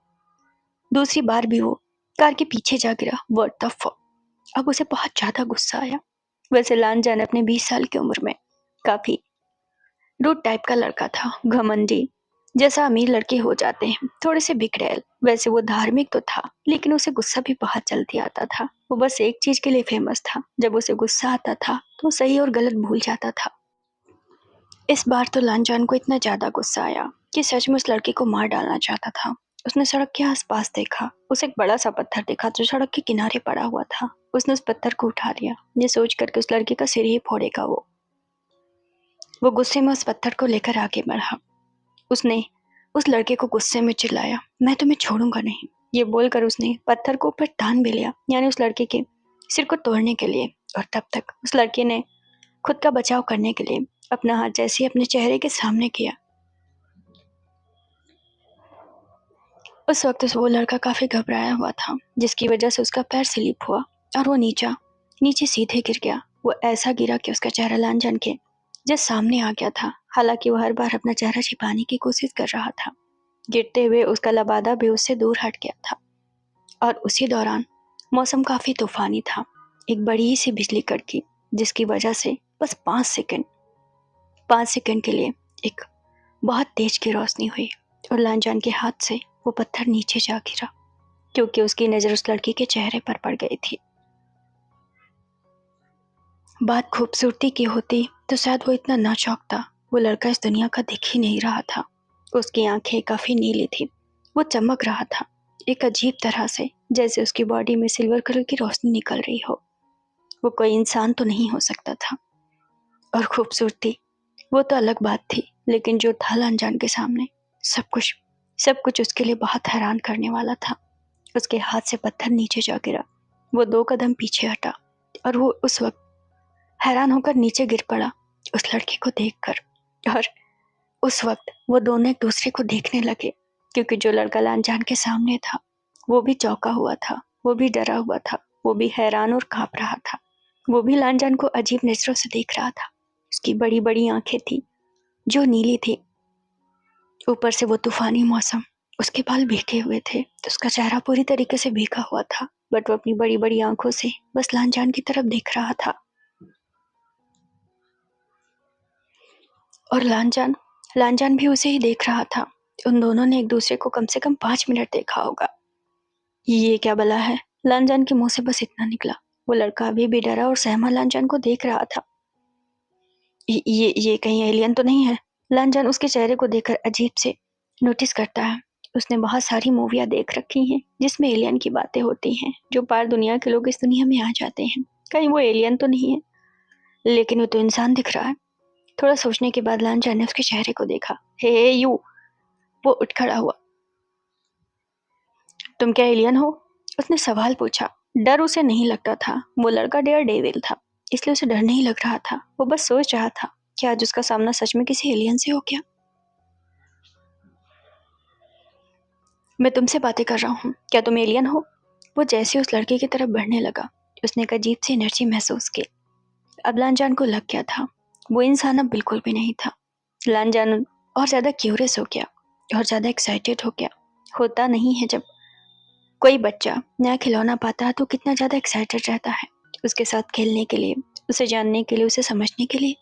दूसरी बार भी वो कार के पीछे जा गिरा। What the fuck. अब उसे बहुत ज्यादा गुस्सा आया। वैसे लांजान अपने 20 साल की उम्र में काफी रूड टाइप का लड़का था, घमंडी जैसा अमीर लड़के हो जाते हैं, थोड़े से बिगड़ैल। वैसे वो धार्मिक तो था, लेकिन उसे गुस्सा भी बहुत जल्दी आता था। वो बस एक चीज के लिए फेमस था, जब उसे गुस्सा आता था तो सही और गलत भूल जाता था। इस बार तो लांजान को इतना ज्यादा गुस्सा आया कि सच में उस लड़के को मार डालना चाहता था। उसने सड़क के आसपास देखा, उसे एक बड़ा सा पत्थर दिखा जो सड़क के किनारे पड़ा हुआ था। उसने उस पत्थर को उठा लिया, ये सोच करके उस लड़के का सिर ही फोड़ेगा। वो गुस्से में उस पत्थर को लेकर आगे बढ़ा। उसने उस लड़के को गुस्से में चिल्लाया, मैं तुम्हें छोड़ूंगा नहीं। ये बोलकर उसने पत्थर को ऊपर तान भी लिया, यानी उस लड़के के सिर को तोड़ने के लिए। और तब तक उस लड़के ने खुद का बचाव करने के लिए अपना हाथ जैसे ही अपने चेहरे के सामने किया, उस वक्त वो लड़का काफी घबराया हुआ था, जिसकी वजह से उसका पैर स्लिप हुआ और वो नीचे सीधे गिर गया। वो ऐसा गिरा कि उसका चेहरा लांजान के जस्ट सामने आ गया था। हालांकि वो हर बार अपना चेहरा छिपाने की कोशिश कर रहा था। गिरते हुए उसका लबादा भी उससे दूर हट गया था और उसी दौरान मौसम काफी तूफानी था। एक बड़ी सी बिजली कड़की, जिसकी वजह से बस 5 सेकंड के लिए एक बहुत तेज की रोशनी हुई और लांजान के हाथ से वो पत्थर नीचे जा गिरा, क्योंकि उसकी नजर उस लड़की के चेहरे पर पड़ गई थी। बात खूबसूरती की होती तो शायद वो इतना ना चौंकता। वो लड़का इस दुनिया का दिख ही नहीं रहा था। उसकी आंखें काफी नीली थी, वो चमक रहा था एक अजीब तरह से, जैसे उसकी बॉडी में सिल्वर कलर की रोशनी निकल रही हो। वो कोई इंसान तो नहीं हो सकता था। और खूबसूरती वो तो अलग बात थी, लेकिन जो था लांजान के सामने, सब कुछ उसके लिए बहुत हैरान करने वाला था। उसके हाथ से पत्थर नीचे जा गिरा। वो 2 कदम पीछे हटा और वो उस वक्त हैरान होकर नीचे गिर पड़ा उस लड़के को देखकर। और उस वक्त वो दोनों एक दूसरे को देखने लगे, क्योंकि जो लड़का लांजान के सामने था वो भी चौंका हुआ था, वो भी डरा हुआ था, वो भी हैरान और कांप रहा था। वो भी लांजान को अजीब नजरों से देख रहा था। उसकी बड़ी बड़ी आंखें थी जो नीली थी, ऊपर से वो तूफानी मौसम। उसके बाल भीगे हुए थे तो उसका चेहरा पूरी तरीके से भीगा हुआ था, बट वो अपनी बड़ी बड़ी आंखों से बस लांजान की तरफ देख रहा था। और लांजान भी उसे ही देख रहा था। उन दोनों ने एक दूसरे को कम से कम 5 मिनट देखा होगा। ये क्या बला है? लांजान के मुंह से बस इतना निकला। वो लड़का अभी भी डरा और सहमा लांजान को देख रहा था। ये कहीं एलियन तो नहीं है? लांजान उसके चेहरे को देखकर अजीब से नोटिस करता है उसने बहुत सारी मूवियाँ देख रखी हैं जिसमें एलियन की बातें होती हैं, जो पार दुनिया के लोग इस दुनिया में आ जाते हैं। कहीं वो एलियन तो नहीं है, लेकिन वो तो इंसान दिख रहा है। थोड़ा सोचने के बाद लांचा ने उसके चेहरे को देखा। हे यू! वो उठ खड़ा हुआ। तुम क्या एलियन हो? उसने सवाल पूछा। डर उसे नहीं लगता था, वो लड़का डेयर डेविल था, इसलिए उसे डर नहीं लग रहा था। वो बस सोच रहा था कि आज उसका सामना सच में किसी एलियन से हो क्या। मैं तुमसे बातें कर रहा हूँ, क्या तुम एलियन हो? वो जैसे उस लड़के की तरफ बढ़ने लगा, उसने एक अजीब सी एनर्जी महसूस की। अब लांजान को लग गया था वो इंसान अब बिल्कुल भी नहीं था। लांजान और ज्यादा क्यूरियस हो गया और ज्यादा एक्साइटेड हो गया। होता नहीं है जब कोई बच्चा नया खिलौना पाता है तो कितना ज्यादा एक्साइटेड रहता है उसके साथ खेलने के लिए, उसे जानने के लिए, उसे समझने के लिए।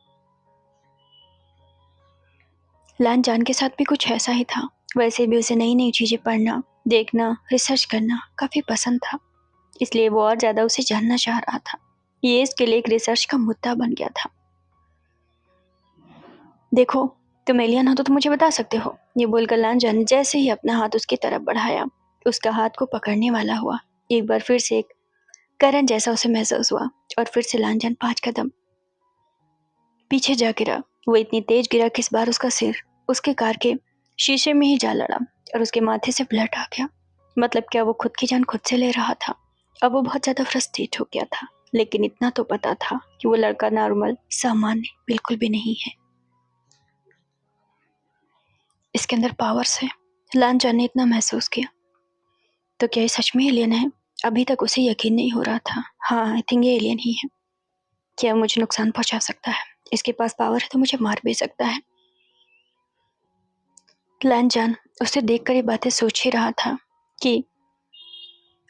लांजान के साथ भी कुछ ऐसा ही था। वैसे भी उसे नई नई चीजें पढ़ना, देखना, रिसर्च करना काफी पसंद था, इसलिए वो और ज्यादा उसे जानना चाह रहा था। ये इसके लिए एक रिसर्च का मुद्दा बन गया था। देखो, तुम एलियन हो तो तुम मुझे बता सकते हो, ये बोलकर लांजान ने जैसे ही अपना हाथ उसकी तरफ बढ़ाया, उसका हाथ को पकड़ने वाला हुआ। एक बार फिर से एक करंट जैसा उसे महसूस हुआ और फिर से लांजान 5 कदम पीछे जा गिरा। वो इतनी तेज गिरा कि इस बार उसका सिर उसके कार के शीशे में ही जा लड़ा और उसके माथे से ब्लड आ गया। मतलब क्या वो खुद की जान खुद से ले रहा था। अब वो बहुत ज्यादा फ्रस्ट्रेट हो गया था, लेकिन इतना तो पता था कि वो लड़का नॉर्मल, सामान्य बिल्कुल भी नहीं है। इसके अंदर पावर्स है, लांजान ने इतना महसूस किया। तो क्या ये सच में एलियन है? अभी तक उसे यकीन नहीं हो रहा था। हाँ, आई थिंक ये एलियन ही है। क्या मुझे नुकसान पहुंचा सकता है? इसके पास पावर है तो मुझे मार भी सकता है। लांजान उसे देखकर ये बातें सोच ही रहा था कि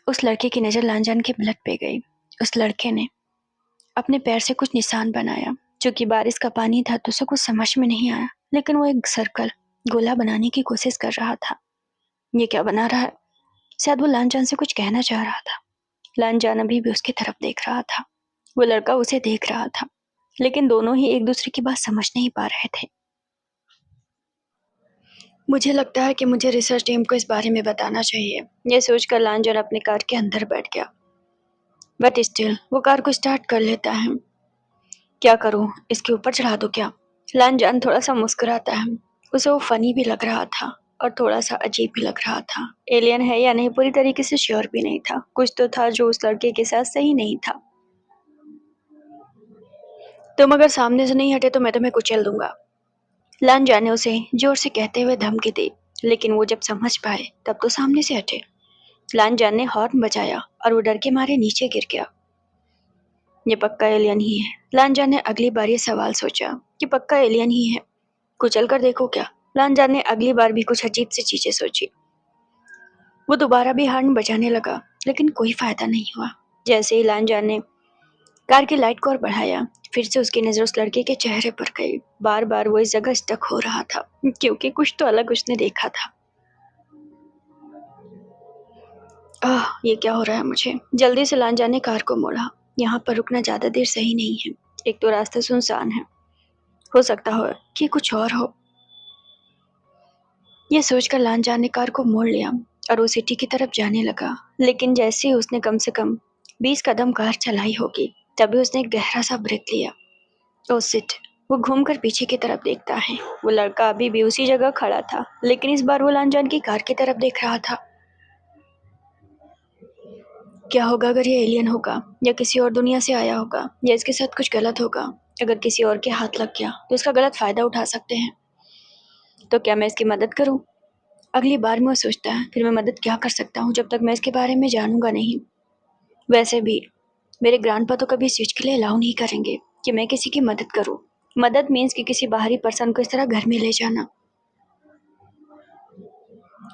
उस लड़के की नजर लांजान के ब्लड पे गई। उस लड़के ने अपने पैर से कुछ निशान बनाया। चूंकि बारिश का पानी था तो उसे कुछ समझ में नहीं आया, लेकिन वो एक सर्कल, गोला बनाने की कोशिश कर रहा था। ये क्या बना रहा है? शायद वो लांजान से कुछ कहना चाह रहा था। लांजान अभी भी उसकी तरफ देख रहा था, वो लड़का उसे देख रहा था, लेकिन दोनों ही एक दूसरे की बात समझ नहीं पा रहे थे। मुझे लगता है कि मुझे रिसर्च टीम को इस बारे में बताना चाहिए, यह सोचकर लांजान अपनी कार के अंदर बैठ गया। बट स्टिल वो कार को स्टार्ट कर लेता है। क्या करूं, इसके ऊपर चढ़ा दूं क्या? लांजान थोड़ा सा मुस्कुराता है। उसे वो फनी भी लग रहा था और थोड़ा सा अजीब भी लग रहा था। एलियन है या नहीं पूरी तरीके से श्योर भी नहीं था। कुछ तो था जो उस लड़के के साथ सही नहीं था। तुम अगर सामने से नहीं हटे तो मैं तुम्हें कुचल दूंगा, लांजान ने उसे जोर से कहते हुए धमकी दी। लेकिन वो जब समझ पाए तब तो सामने से हटे। लांजान ने हॉर्न बजाया और वो डर के मारे नीचे गिर गया। ये पक्का एलियन ही है। लांजान ने अगली बार ये सवाल सोचा कि पक्का एलियन ही है, कुचल कर देखो क्या। लांजान ने अगली बार भी कुछ अजीब सी चीजें सोची। वो दोबारा भी हॉर्न बजाने लगा, लेकिन कोई फायदा नहीं हुआ। जैसे ही लांजान ने कार की लाइट को और बढ़ाया, फिर से उसकी नजर उस लड़के के चेहरे पर गई। बार बार वो इस जगह स्टक हो रहा था, क्योंकि कुछ तो अलग उसने देखा था। ये क्या हो रहा है मुझे? जल्दी से लांजान ने कार को मोड़ा। यहाँ पर रुकना ज्यादा देर सही नहीं है। एक तो रास्ता सुनसान है, हो सकता हो कि कुछ और हो। ये सोचकर लांजान ने कार को मोड़ लिया और वो सिटी की तरफ जाने लगा। लेकिन जैसे ही उसने कम से कम 20 कदम कार चलाई होगी, तभी उसने एक गहरा सा ब्रेक लिया। ओ सिट! वो घूमकर पीछे की तरफ देखता है। वो लड़का अभी भी उसी जगह खड़ा था, लेकिन इस बार वो लांजान की कार की तरफ देख रहा था। क्या होगा अगर ये एलियन होगा या किसी और दुनिया से आया होगा, या इसके साथ कुछ गलत होगा? अगर किसी और के हाथ लग गया तो इसका गलत फायदा उठा सकते हैं। तो क्या मैं इसकी मदद करूं? अगली बार में वो सोचता है, फिर मैं मदद क्या कर सकता हूँ जब तक मैं इसके बारे में जानूंगा नहीं। वैसे भी मेरे ग्रैंडपा तो कभी इस चीज के लिए अलाउ नहीं करेंगे कि मैं किसी की मदद करूं। मदद मीन्स कि किसी बाहरी पर्सन को इस तरह घर में ले जाना।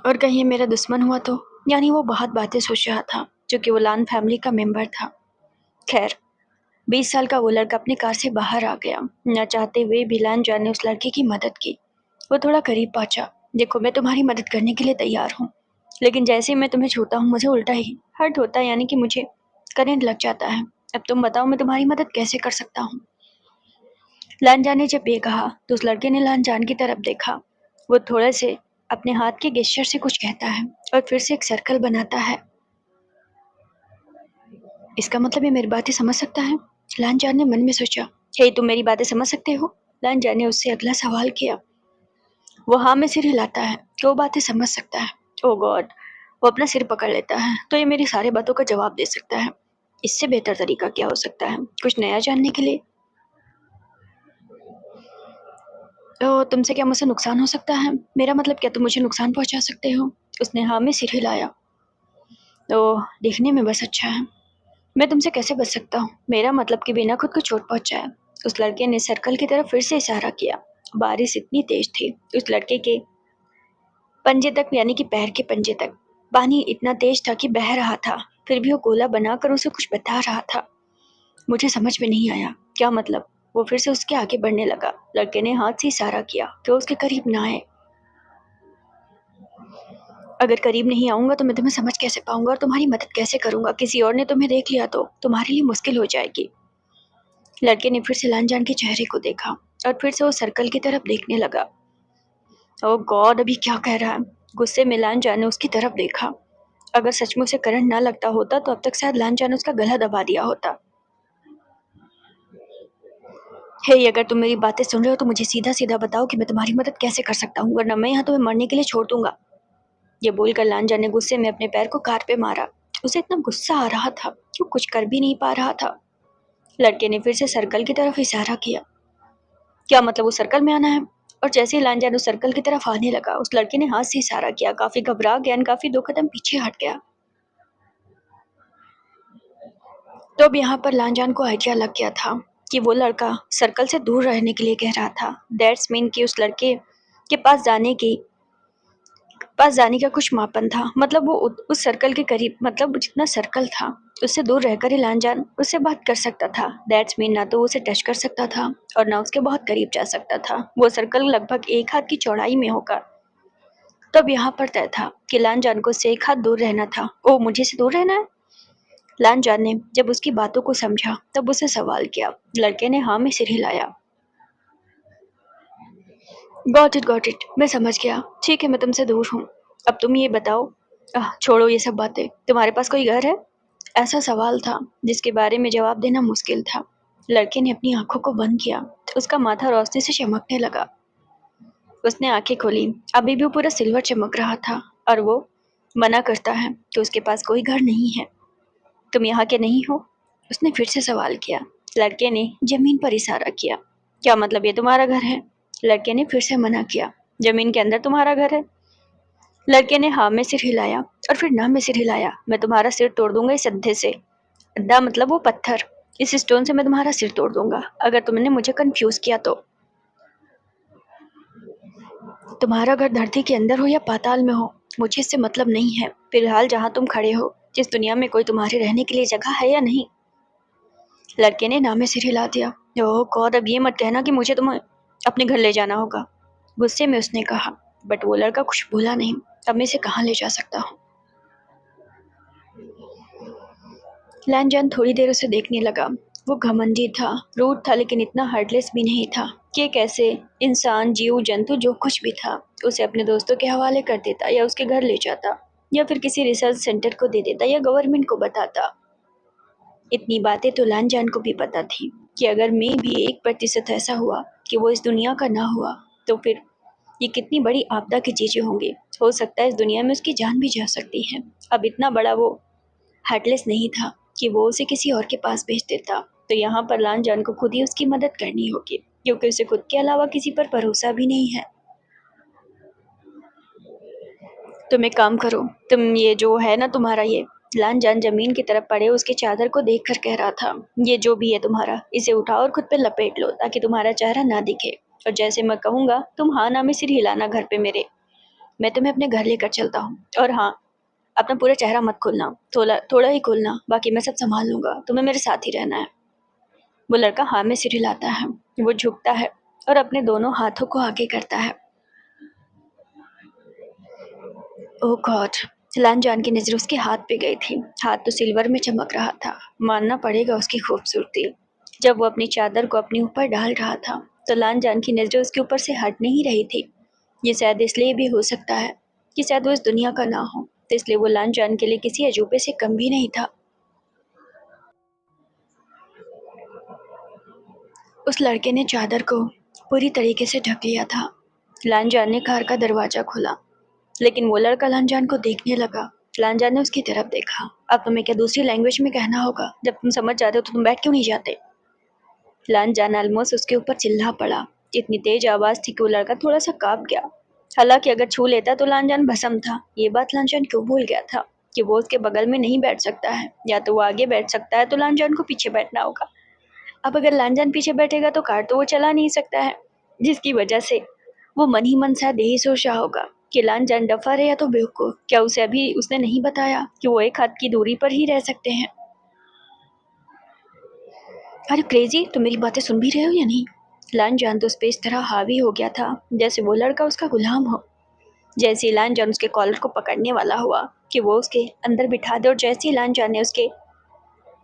और कहीं ये मेरा दुश्मन हुआ तो? यानी वो बहुत बातें सोच रहा था, क्योंकि वो लान फैमिली का मेंबर था। खैर, 20 साल का वो लड़का अपनी कार से बाहर आ गया। न चाहते हुए भी लांजान ने उस लड़के की मदद की। वो थोड़ा करीब पहुंचा। देखो, मैं तुम्हारी मदद करने के लिए तैयार हूँ, लेकिन जैसे ही मैं तुम्हें छूता हूँ मुझे उल्टा ही हर्ट होता है, यानी कि मुझे करंट लग जाता है। अब तुम बताओ मैं तुम्हारी मदद कैसे कर सकता हूँ? लांजान ने जब ये कहा तो उस लड़के ने लांजान की तरफ देखा। वो थोड़े से अपने हाथ के गेस्चर से कुछ कहता है और फिर से एक सर्कल बनाता है। इसका मतलब ये मेरी बातें समझ सकता है? लानजान ने मन में सोचा। हे, तुम मेरी बातें समझ सकते हो? लानजान ने उससे अगला सवाल किया। वो हाँ में सिर हिलाता है कि वो बातें समझ सकता है। ओ गॉड, वो अपना सिर पकड़ लेता है। तो ये मेरी सारी बातों का जवाब दे सकता है। इससे बेहतर तरीका क्या हो सकता है कुछ नया जानने के लिए? तो तुमसे क्या मुझसे नुकसान हो सकता है? मेरा मतलब क्या तुम मुझे नुकसान पहुंचा सकते हो? उसने हाँ में सिर हिलाया। तो देखने में बस अच्छा है। मैं तुमसे कैसे बच सकता हूँ? मेरा मतलब कि बिना खुद को चोट पहुंचाए। उस लड़के ने सर्कल की तरफ फिर से इशारा किया। बारिश इतनी तेज थी उस लड़के के पंजे तक, यानी कि पैर के पंजे तक। पानी इतना तेज था कि बह रहा था, फिर भी वो गोला बनाकर उसे कुछ बता रहा था। मुझे समझ में नहीं आया क्या मतलब। वो फिर से उसके आगे बढ़ने लगा। लड़के ने हाथ से इशारा किया कि वो उसके करीब ना आए। अगर करीब नहीं आऊंगा तो मैं तुम्हें समझ कैसे पाऊंगा और तुम्हारी मदद कैसे करूंगा? किसी और ने तुम्हें देख लिया तो तुम्हारे लिए मुश्किल हो जाएगी। लड़के ने फिर से लानजान के चेहरे को देखा और फिर से वो सर्कल की तरफ देखने लगा। ओह गॉड, अभी क्या कह रहा है? गुस्से में लानजान ने उसकी तरफ देखा। अगर सचमुच से करंट ना लगता होता तो अब तक शायद लानजान ने उसका गला दबा दिया होता। हे, अगर तुम मेरी बातें सुन रहे हो तो मुझे सीधा सीधा बताओ कि मैं तुम्हारी मदद कैसे कर सकता हूँ, वरना मैं यहाँ तुम्हें मरने के लिए छोड़ दूंगा। ये बोलकर लांजा ने गुस्से में अपने पैर को कार पे मारा। उसे इतना गुस्सा आ रहा था कि वो कुछ कर भी नहीं पा रहा था। लड़के ने फिर से सर्कल की तरफ इशारा किया। क्या मतलब वो सर्कल में आना है? और जैसे ही लांजा उस सर्कल की तरफ आने लगा, उस लड़के ने हाथ से इशारा किया। काफी घबरा गया, काफी 2 कदम पीछे हट गया। तो अब यहाँ पर लांजान को आइडिया लग गया था कि वो लड़का सर्कल से दूर रहने के लिए कह रहा था। दैट्स मीन कि उस लड़के के पास जाने का कुछ मापन था। मतलब वो उस सर्कल के करीब, मतलब जितना सर्कल था उससे दूर रहकर ही लानजान उससे बात कर सकता था। दैट्स मीन ना तो वो उसे टच कर सकता था और ना उसके बहुत करीब जा सकता था। वो सर्कल लगभग 1 हाथ की चौड़ाई में होगा। तब यहाँ पर तय था कि लानजान को उससे 1 हाथ दूर रहना था। ओ, मुझे से दूर रहना है? लानजान ने जब उसकी बातों को समझा तब उसे सवाल किया। लड़के ने हाँ में सिर हिलाया। गॉट इट, मैं समझ गया। ठीक है, मैं तुमसे दूर हूँ। अब तुम ये बताओ। छोड़ो ये सब बातें, तुम्हारे पास कोई घर है? ऐसा सवाल था जिसके बारे में जवाब देना मुश्किल था। लड़के ने अपनी आंखों को बंद किया। उसका माथा रोशनी से चमकने लगा। उसने आंखें खोली। अभी भी वो पूरा सिल्वर चमक रहा था और वो मना करता है कि उसके पास कोई घर नहीं है। तुम यहाँ के नहीं हो? उसने फिर से सवाल किया। लड़के ने जमीन पर इशारा किया। क्या मतलब ये तुम्हारा घर है? लड़के ने फिर से मना किया। जमीन के अंदर तुम्हारा घर है? लड़के ने हाँ में सिर हिलाया और फिर ना में सिर हिलाया। मैं तुम्हारा सिर तोड़ दूंगा इस अड्ढे से। अड्ढा मतलब वो पत्थर। इस स्टोन से मैं तुम्हारा सिर तोड़ दूंगा अगर तुमने मुझे कंफ्यूज किया तो। तुम्हारा घर धरती के अंदर हो या पाताल में हो, मुझे इससे मतलब नहीं है। फिलहाल जहाँ तुम खड़े हो, इस दुनिया में कोई तुम्हारे रहने के लिए जगह है या नहीं? लड़के ने ना में सिर हिला दिया। ओह गॉड, अब ये मत कहना कि मुझे तुम्हें अपने घर ले जाना होगा, गुस्से में उसने कहा। बट वो लड़का कुछ बोला नहीं। अब मैं इसे कहाँ ले जा सकता हूँ? लैनजान थोड़ी देर उसे देखने लगा। वो घमंडी था, रूड था, लेकिन इतना हार्टलेस भी नहीं था कि एक ऐसे इंसान, जीव जंतु जो कुछ भी था उसे अपने दोस्तों के हवाले कर देता या उसके घर ले जाता या फिर किसी रिसर्च सेंटर को दे देता या गवर्नमेंट को बताता। इतनी बातें तो लानजान को भी पता थी कि अगर मैं भी 1% ऐसा हुआ कि वो इस दुनिया का ना हुआ तो फिर ये कितनी बड़ी आपदा की चीजें होंगी। हो सकता है इस दुनिया में उसकी जान भी जा सकती है। अब इतना बड़ा वो हार्टलेस नहीं था कि वो उसे किसी और के पास भेज देता। तो यहाँ पर लानजान को खुद ही उसकी मदद करनी होगी, क्योंकि उसे खुद के अलावा किसी पर भरोसा भी नहीं है। तुम एक काम करो, तुम ये जो है ना तुम्हारा ये, लानजान जमीन की तरफ पड़े उसकी चादर को देख कर कह रहा था, ये जो भी है तुम्हारा, इसे उठाओ और खुद पे लपेट लो ताकि तुम्हारा चेहरा ना दिखे। और जैसे मैं कहूंगा तुम हाँ ना में सिर हिलाना घर पे मेरे। मैं तुम्हें अपने घर लेकर चलता हूँ। और हाँ, अपना पूरा चेहरा मत खोलना, थोड़ा थोड़ा ही खोलना, बाकी मैं सब संभाल लूंगा, तुम्हें मेरे साथ ही रहना है। वो लड़का हाँ में सिर हिलाता है। वो झुकता है और अपने दोनों हाथों को आगे करता है। ओह गॉड, लानजान की नजर उसके हाथ पे गई थी। हाथ तो सिल्वर में चमक रहा था, मानना पड़ेगा उसकी खूबसूरती। जब वो अपनी चादर को अपने ऊपर डाल रहा था तो लानजान की नजर उसके ऊपर से हट नहीं रही थी। ये शायद इसलिए भी हो सकता है कि शायद वो इस दुनिया का ना हो, तो इसलिए वो लान के लिए किसी अजूबे से कम भी नहीं था। उस लड़के ने चादर को पूरी तरीके से ढक लिया था। लानजान ने कार का दरवाजा खोला, लेकिन वो लड़का लानजान को देखने लगा। लानजान ने उसकी तरफ देखा। अब तुम्हें क्या दूसरी लैंग्वेज में कहना होगा? जब तुम समझ जाते हो तो तुम बैठ क्यों नहीं जाते? लानजान ऑलमोस्ट उसके ऊपर चिल्ला पड़ा। इतनी तेज आवाज थी कि वो लड़का थोड़ा सा कांप गया। हालांकि अगर छू लेता तो लानजान भस्म था। ये बात लानजान क्यों भूल गया था कि वो उसके बगल में नहीं बैठ सकता है, या तो वो आगे बैठ सकता है तो लानजान को पीछे बैठना होगा। अब अगर लानजान पीछे बैठेगा तो कार तो वो चला नहीं सकता है, जिसकी वजह से वो मन ही मन शायद यही सोच रहा होगा कि लानजान डफर है या तो बेवकूफ। क्या उसे अभी उसने नहीं बताया कि वो एक हाथ की दूरी पर ही रह सकते हैं? अरे क्रेजी, तुम मेरी बातें सुन भी रहे हो या नहीं? लानजान तो उस पे इस तरह हावी हो गया था जैसे वो लड़का उसका गुलाम हो। जैसे ही लानजान उसके कॉलर को पकड़ने वाला हुआ कि वो उसके अंदर बिठा दे, और जैसे ही लानजान ने उसके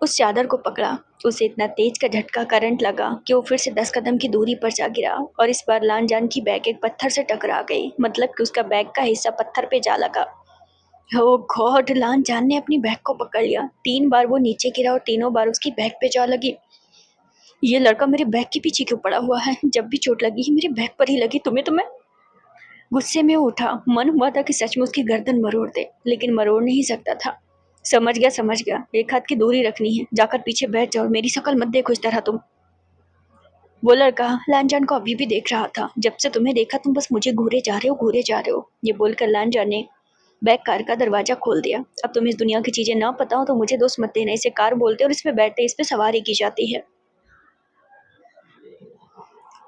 उस चादर को पकड़ा, उसे इतना तेज का झटका करंट लगा कि वो फिर से 10 कदम की दूरी पर जा गिरा। और इस बार लानजान की बैग एक पत्थर से टकरा गई, मतलब कि उसका बैग का हिस्सा पत्थर पे जा लगा। ओ गॉड! लानजान ने अपनी बैग को पकड़ लिया। 3 बार वो नीचे गिरा और तीनों बार उसकी बैग पे जा लगी। ये लड़का मेरे बैग के पीछे क्यों पड़ा हुआ है? जब भी चोट लगी मेरे बैग पर ही लगी। तुम्हें तो मैं गुस्से में उठा। मन हुआ था कि सच में उसकी गर्दन मरोड़ दे, लेकिन मरोड़ नहीं सकता था। समझ गया, एक हाथ की दूरी रखनी है। जाकर पीछे बैठ जाओ, मेरी शक्ल मत देखो इस तरह तुम। वो लड़का लानजान को अभी भी देख रहा था। जब से तुम्हें देखा तुम बस मुझे घूरे जा रहे हो। ये बोलकर लानजान ने बैक कार का दरवाजा खोल दिया। अब तुम्हें इस दुनिया की चीजें ना पता हो तो मुझे दोस्त मत देना। इसे कार बोलते और इसमें बैठते, इस पे सवारी की जाती है।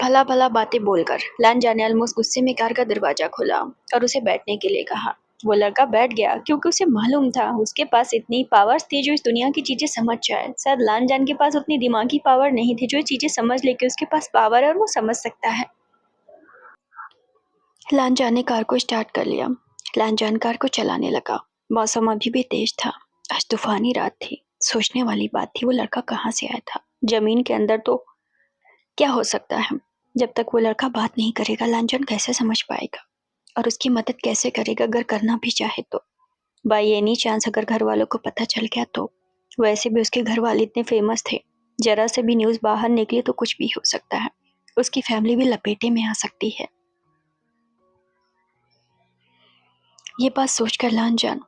भला भला बातें बोलकर लानजान ने ऑलमोस्ट गुस्से में कार का दरवाजा खोला और उसे बैठने के लिए कहा। वो लड़का बैठ गया क्योंकि उसे मालूम था उसके पास इतनी पावर्स थी जो इस दुनिया की चीजें समझ जाए। शायद लानजान के पास उतनी दिमागी पावर नहीं थी जो ये चीजें समझ ले कि उसके पास पावर है और वो समझ सकता है। लानजान ने कार को स्टार्ट कर लिया। लानजान कार को चलाने लगा। मौसम अभी भी तेज था। आज तूफानी रात थी। सोचने वाली बात थी, वो लड़का कहाँ से आया था? जमीन के अंदर तो क्या हो सकता है? जब तक वो लड़का बात नहीं करेगा लांचन कैसे समझ पाएगा, और उसकी मदद कैसे करेगा अगर करना भी चाहे तो? बाई एनी चांस अगर घर वालों को पता चल गया तो? वैसे भी उसके घर वाले इतने फेमस थे, जरा से भी न्यूज बाहर निकली तो कुछ भी हो सकता है। उसकी फैमिली भी लपेटे में आ सकती है। ये बात सोचकर लांचन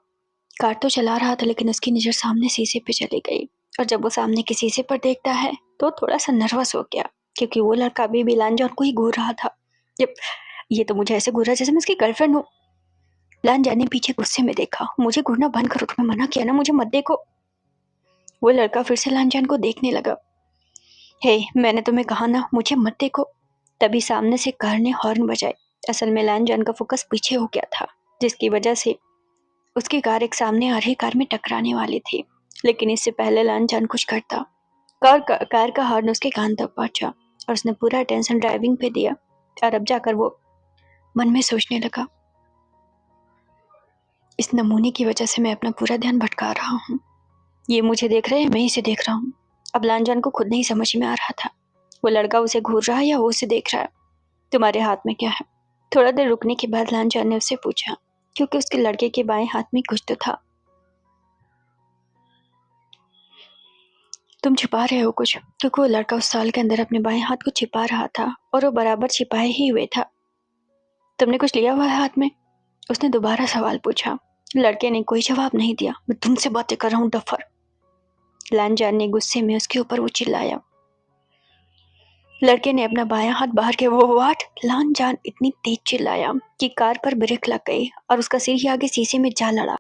कार तो चला रहा था, लेकिन उसकी नजर सामने शीशे पे चली गई। और जब वो सामने के शीशे पर देखता है तो थोड़ा सा नर्वस हो गया, क्योंकि वो लड़का अभी भी लांजान को ही घूर रहा था। जब ये तो मुझे ऐसे घूर रहा जैसे मैं उसकी गर्लफ्रेंड हूँ। लांजान ने पीछे गुस्से में देखा। मुझे घूरना बंद करो, तुम्हें मना किया ना, मुझे मत देखो। वो लड़का फिर से लांजान को देखने लगा। हे, मैंने तुम्हें कहा ना मुझे मत देखो। तभी सामने से कार ने हॉर्न बजाए। असल में लांजान का फोकस पीछे हो गया था, जिसकी वजह से उसकी कार एक सामने आ रही कार में टकराने वाली थी। लेकिन इससे पहले लांजान कुछ करता, कार का हॉर्न उसके कान तक पहुंचा और उसने पूरा अटेंशन ड्राइविंग पे दिया। और अब जाकर वो मन में सोचने लगा, इस नमूने की वजह से मैं अपना पूरा ध्यान भटका रहा हूँ। ये मुझे देख रहे हैं, मैं इसे देख रहा हूँ। अब लांजान को खुद नहीं समझ में आ रहा था, वो लड़का उसे घूर रहा है या वो उसे देख रहा है। तुम्हारे हाथ में क्या है? थोड़ा देर रुकने के बाद लांजान ने उससे पूछा, क्योंकि उसके लड़के के बाएं हाथ में कुछ तो था। तुम छिपा रहे हो कुछ? क्योंकि वो लड़का उस साल के अंदर अपने बाएं हाथ को छिपा रहा था, और वो बराबर छिपाए ही हुए था। तुमने कुछ लिया हुआ है हाथ में? उसने दोबारा सवाल पूछा। लड़के ने कोई जवाब नहीं दिया। मैं तुमसे बातें कर रहा हूँ डफर, लांजान ने गुस्से में उसके ऊपर वो चिल्लाया। लड़के ने अपना बायां हाथ बाहर के वो वाट, लांजान इतनी तेज चिल्लाया कि कार पर ब्रेक लग गई और उसका सिर ही आगे शीशे में जा लड़ा।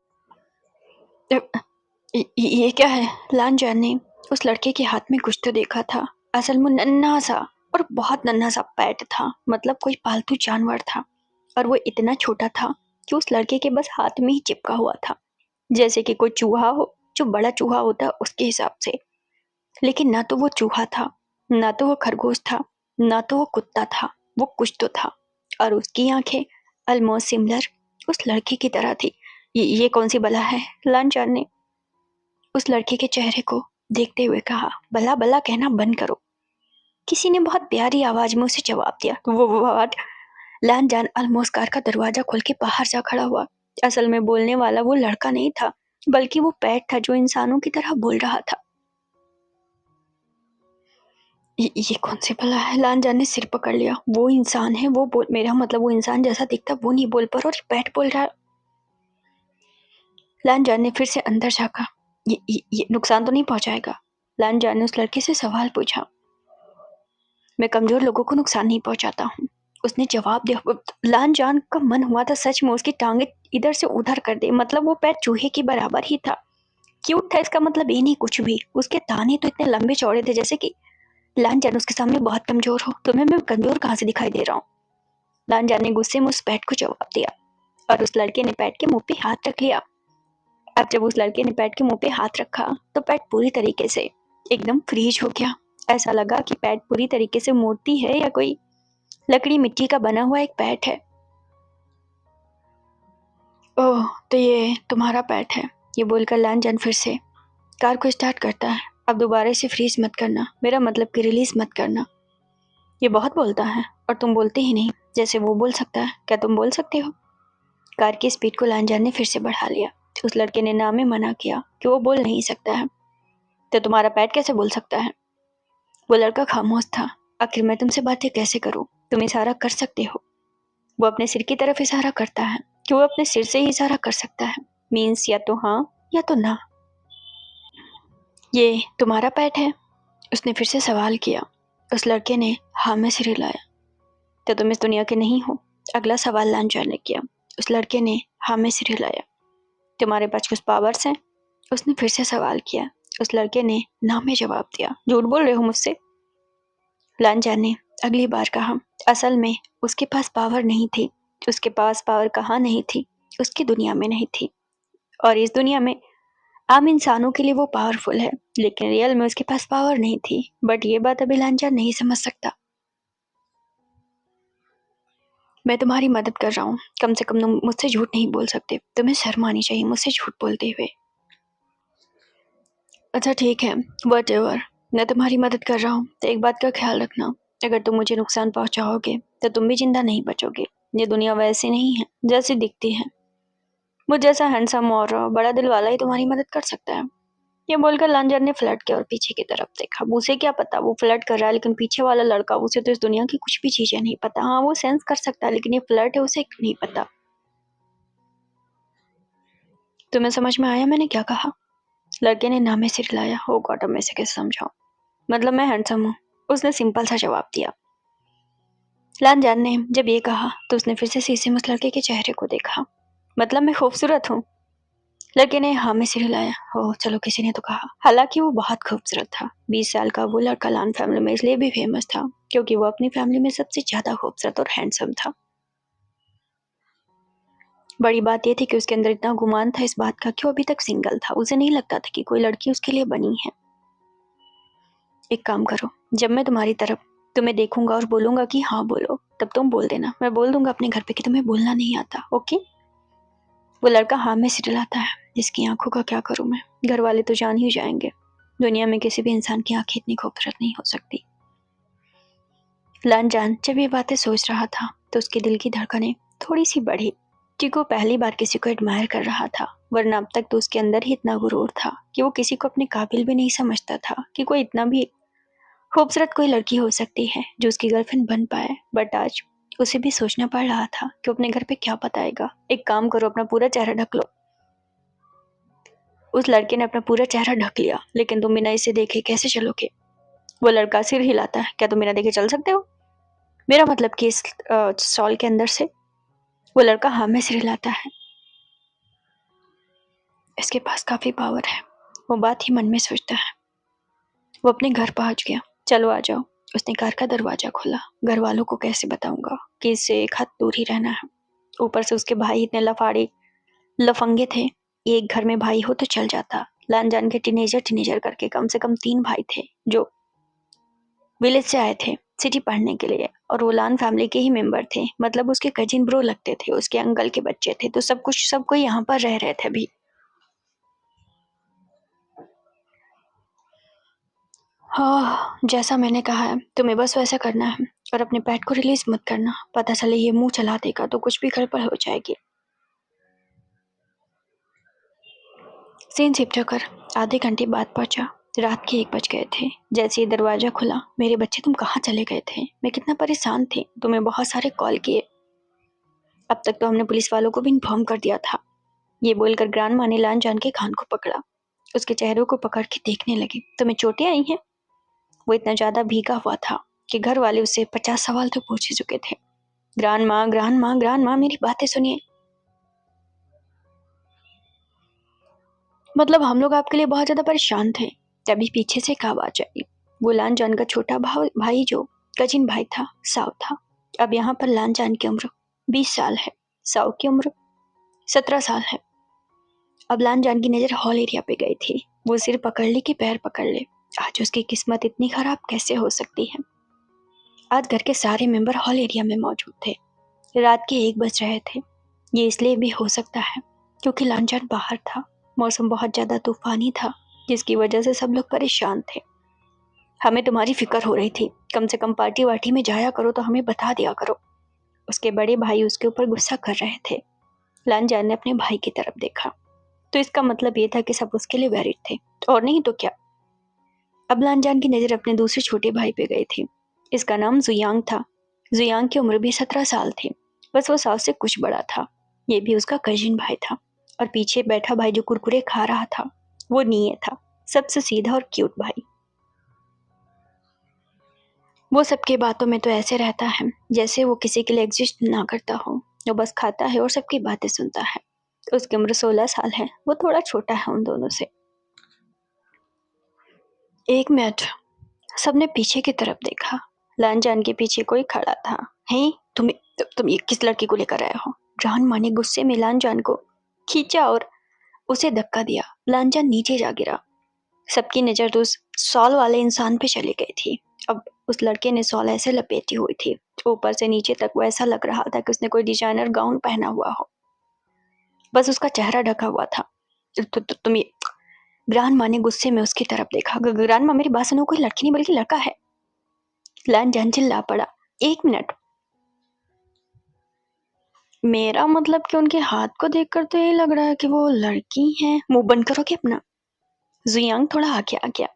ये क्या है? लांजान ने उस लड़के के हाथ में कुछ तो देखा था। असल में नन्हा सा, और बहुत नन्हा सा पैट था, मतलब कोई पालतू जानवर था। और वो इतना छोटा था कि उस लड़के के बस हाथ में ही चिपका हुआ था, जैसे कि कोई चूहा हो, जो बड़ा चूहा होता है उसके हिसाब से। लेकिन ना तो वो चूहा था, ना तो वो खरगोश था, ना तो वो कुत्ता था। वो कुछ तो था, और उसकी आंखें ऑलमोस्ट सिमिलर उस लड़के की तरह थी। ये कौन सी बला है? लांचान ने उस लड़के के चेहरे को देखते हुए कहा। बला बला कहना बंद करो, किसी ने बहुत प्यारी आवाज में उसे जवाब दिया। वो वाट, लान जान ऑलमोस्ट कार का दरवाजा खोल के बाहर जा खड़ा हुआ। असल में बोलने वाला वो लड़का नहीं था, बल्कि वो पैट था जो इंसानों की तरह बोल रहा था। ये कौन सी भला है? लान जान ने सिर पकड़ लिया। वो इंसान है, वो बोल, मेरा मतलब वो इंसान जैसा दिखता वो नहीं बोल पा रहा, और पैट बोल रहा। लान जान ने फिर से अंदर झांका। ये नुकसान तो नहीं पहुंचाएगा? लान जान ने उस लड़के से सवाल पूछा। मैं कमजोर लोगों को नुकसान नहीं पहुंचाता हूँ, उसने जवाब दिया। लान जान का मन हुआ था सच में उसकी टांगे इधर से उधर कर दे। मतलब वो पैर चूहे के बराबर ही था। क्यूट था इसका मतलब ये नहीं कुछ भी। उसके ताने तो इतने लंबे चौड़े थे जैसे कि लान जान उसके सामने बहुत कमजोर हो। तुम्हें मैं कमजोर कहाँ से दिखाई दे रहा हूँ? लान जान ने गुस्से में उस पैट को जवाब दिया, और उस लड़के ने पैट के मुंह पे हाथ रख लिया। अब जब उस लड़के ने पैट के मुंह पे हाथ रखा तो पैट पूरी तरीके से एकदम फ्रीज हो गया। ऐसा लगा कि पैट पूरी तरीके से मूर्ति है या कोई लकड़ी मिट्टी का बना हुआ एक पैट है। ओह, तो ये तुम्हारा पैट है? ये बोलकर लान जान फिर से कार को स्टार्ट करता है। अब दोबारा से फ्रीज मत करना, मेरा मतलब कि रिलीज मत करना। ये बहुत बोलता है और तुम बोलते ही नहीं, जैसे वो बोल सकता है। क्या तुम बोल सकते हो? कार की स्पीड को लान जान ने फिर से बढ़ा लिया। उस लड़के ने ना में मना किया कि वो बोल नहीं सकता है। तो तुम्हारा पैट कैसे बोल सकता है? वो लड़का खामोश था। आखिर मैं तुमसे बातें कैसे करूं? तुम इशारा कर सकते हो। वो अपने सिर की तरफ इशारा करता है कि वो अपने सिर से ही इशारा कर सकता है। मीन्स या तो हाँ या तो ना। ये तुम्हारा पेट है? उसने फिर से सवाल किया। उस लड़के ने हाँ में सिर हिलाया। तो तुम इस दुनिया के नहीं हो? अगला सवाल लान जान ने किया। उस लड़के ने हाँ में सिर हिलाया। तुम्हारे पास कुछ पावर्स हैं? उसने फिर से सवाल किया। उस लड़के ने ना में जवाब दिया। झूठ बोल रहे हो मुझसे? लान जान ने अगली बार कहा। असल में उसके पास पावर नहीं थी। उसके पास पावर कहाँ नहीं थी, उसकी दुनिया में नहीं थी। और इस दुनिया में आम इंसानों के लिए वो पावरफुल है, लेकिन रियल में उसके पास पावर नहीं थी। बट ये बात अभी लांचा नहीं समझ सकता। मैं तुम्हारी मदद कर रहा हूँ, कम से कम तुम मुझसे झूठ नहीं बोल सकते। तुम्हें शर्म आनी चाहिए मुझसे झूठ बोलते हुए। अच्छा ठीक है, वॉटएवर। मैं तुम्हारी मदद कर रहा हूँ तो एक बात का ख्याल रखना, अगर तुम मुझे नुकसान पहुंचाओगे तो तुम भी जिंदा नहीं बचोगे। ये दुनिया वैसी नहीं है जैसी दिखती है। मुझ जैसा हैंडसम और बड़ा दिल वाला ही तुम्हारी मदद कर सकता है। ये बोलकर लांजर ने फ्लर्ट किया और पीछे की तरफ देखा। उसे क्या पता वो फ्लर्ट कर रहा है, लेकिन पीछे वाला लड़का, उसे तो इस दुनिया की कुछ भी चीजें नहीं पता। हाँ, वो सेंस कर सकता है, लेकिन ये फ्लर्ट है उसे नहीं पता। तुम्हें समझ में आया मैंने क्या कहा? लड़के ने नामे सिर हिलाया। हो गॉड, अब मैं इसे कैसे समझाऊं? मतलब मैं हैंडसम हूँ, उसने सिंपल सा जवाब दिया। लांजर ने जब ये कहा तो उसने फिर से शीशे में उस लड़के के चेहरे को देखा। मतलब मैं खूबसूरत हूँ? लड़के ने हाँ में सिर हिलाया। हो चलो, किसी ने तो कहा। हालांकि वो बहुत खूबसूरत था। 20 साल का वो लड़का लान फैमिली में इसलिए भी फेमस था क्योंकि वो अपनी फैमिली में सबसे ज्यादा खूबसूरत और हैंडसम था। बड़ी बात यह थी कि उसके अंदर इतना गुमान था इस बात का कि वो अभी तक सिंगल था। उसे नहीं लगता था कि कोई लड़की उसके लिए बनी है। एक काम करो, जब मैं तुम्हारी तरफ तुम्हें देखूंगा और बोलूंगा कि हाँ बोलो, तब तुम बोल देना। मैं बोल दूंगा अपने घर पे कि तुम्हें बोलना नहीं आता। ओके? वो लड़का हाँ में सिर हिलाता है। इसकी आंखों का क्या करूं मैं? घर वाले तो जान ही जाएंगे। दुनिया में किसी भी इंसान की आंखें इतनी खूबसूरत नहीं हो सकती। लान जान जब ये बातें सोच रहा था तो उसके दिल की धड़कनें थोड़ी सी बढ़ी, क्योंकि वो पहली बार किसी को एडमायर कर रहा था। वरना अब तक तो उसके अंदर ही इतना गुरूर था कि वो किसी को अपने काबिल भी नहीं समझता था कि कोई इतना भी खूबसूरत कोई लड़की हो सकती है जो उसकी गर्लफ्रेंड बन पाए। बट आज उसे भी सोचना पड़ रहा था कि अपने घर पे क्या बताएगा। एक काम करो, अपना पूरा चेहरा ढक लो। उस लड़के ने अपना पूरा चेहरा ढक लिया। लेकिन तुम बिना इसे देखे कैसे चलोगे? वो लड़का सिर हिलाता है। क्या तुम बिना देखे चल सकते हो? मेरा मतलब कि इस स्टॉल के अंदर से। वो लड़का हाँ में सिर हिलाता है। इसके पास काफी पावर है, वो बात ही मन में सोचता है। वो अपने घर पहुंच गया। चलो आ जाओ। उसने कार का दरवाजा खोला। घर वालों को कैसे बताऊंगा कि इससे एक हाथ दूर ही रहना है। ऊपर से उसके भाई इतने लफाड़े लफंगे थे। एक घर में भाई हो तो चल जाता। लान जान के टीनेजर टीनेजर करके कम से कम 3 भाई थे जो विलेज से आए थे सिटी पढ़ने के लिए, और वो लान फैमिली के ही मेंबर थे। मतलब उसके कजिन ब्रो लगते थे, उसके अंकल के बच्चे थे। तो सब कोई यहाँ पर रह रहे थे अभी। हाँ, जैसा मैंने कहा है तुम्हें बस वैसा करना है। और अपने पेट को रिलीज मत करना, पता चले ये मुंह चला देगा तो कुछ भी गड़बड़ हो जाएगी। सीन शिफ्ट होकर आधे घंटे बाद पहुंचा। रात के 1 बज गए थे। जैसे ही दरवाजा खुला, मेरे बच्चे तुम कहाँ चले गए थे? मैं कितना परेशान थी, तुम्हें बहुत सारे कॉल किए। अब तक तो हमने पुलिस वालों को भी इन्फॉर्म कर दिया था। ये बोलकर ग्रांड माँ ने लान जान के कान को पकड़ा। उसके चेहरे को पकड़ के देखने लगी। तुम्हें चोटें आई हैं? वो इतना ज्यादा भीगा हुआ था कि घर वाले उससे 50 सवाल तो पूछ ही चुके थे। ग्रांड माँ, ग्रांड माँ, ग्रांड माँ, मेरी बातें सुनिए। मतलब हम लोग आपके लिए बहुत ज्यादा परेशान थे। तभी पीछे से एक आवाज आई। वो लान जान का छोटा भाई जो कजिन भाई था, साव था। अब यहाँ पर लान जान की उम्र 20 साल है, साव की उम्र 17 साल है। अब लान जान की नजर हॉल एरिया पे गई थी। वो सिर पकड़ ले कि पैर पकड़ ले। आज उसकी किस्मत इतनी खराब कैसे हो सकती है? आज घर के सारे मेंबर हॉल एरिया में मौजूद थे। रात के 1 बज रहे थे। ये इसलिए भी हो सकता है क्योंकि लान जान बाहर था। मौसम बहुत ज्यादा तूफानी था, जिसकी वजह से सब लोग परेशान थे। हमें तुम्हारी फिक्र हो रही थी, कम से कम पार्टी वार्टी में जाया करो तो हमें बता दिया करो। उसके बड़े भाई उसके ऊपर गुस्सा कर रहे थे। लान जान ने अपने भाई की तरफ देखा तो इसका मतलब ये था कि सब उसके लिए वैरिड थे, और नहीं तो क्या। अब लान जान की नजर अपने दूसरे छोटे भाई पे गई थी। इसका नाम जुयांग था। जुयांग की उम्र भी 17 साल थी। बस वो साव से कुछ बड़ा था। ये भी उसका कजिन भाई था। और पीछे बैठा भाई जो कुरकुरे खा रहा था, वो नीये था, सबसे सीधा और क्यूट भाई। वो सबके बातों में तो ऐसे रहता है जैसे वो किसी के लिए एग्जिस्ट ना करता हो। वो बस खाता है और सबकी बातें सुनता है। उसकी उम्र 16 साल है। वो थोड़ा छोटा है उन दोनों से। 1 मिनट। सबने पीछे की तरफ देखा। लान जान के पीछे कोई खड़ा था। हे, तुम ये किस लड़की को लेकर आए हो? जान माँ ने गुस्से में लान जान को खींचा और उसे धक्का दिया। लान जान नीचे जा गिरा। सबकी नजर तो उस सॉल वाले इंसान पे चली गई थी। अब उस लड़के ने सॉल ऐसे लपेटी हुई थी, ऊपर से नीचे तक वो ऐसा लग रहा था कि उसने कोई डिजाइनर गाउन पहना हुआ हो। बस उसका चेहरा ढका हुआ था। तुम ये ग्रांड माँ ने गुस्से में उसकी तरफ देखा। ग्रांड माँ, मेरी बात सुनो, कोई लड़की नहीं बल्कि लड़का है। लान जान चिल्ला पड़ा। 1 मिनट। मेरा मतलब कि उनके हाथ को देखकर तो ये लग रहा है कि वो लड़की है। मुंह बंद करोगे अपना? जुयांग थोड़ा आगे आ गया।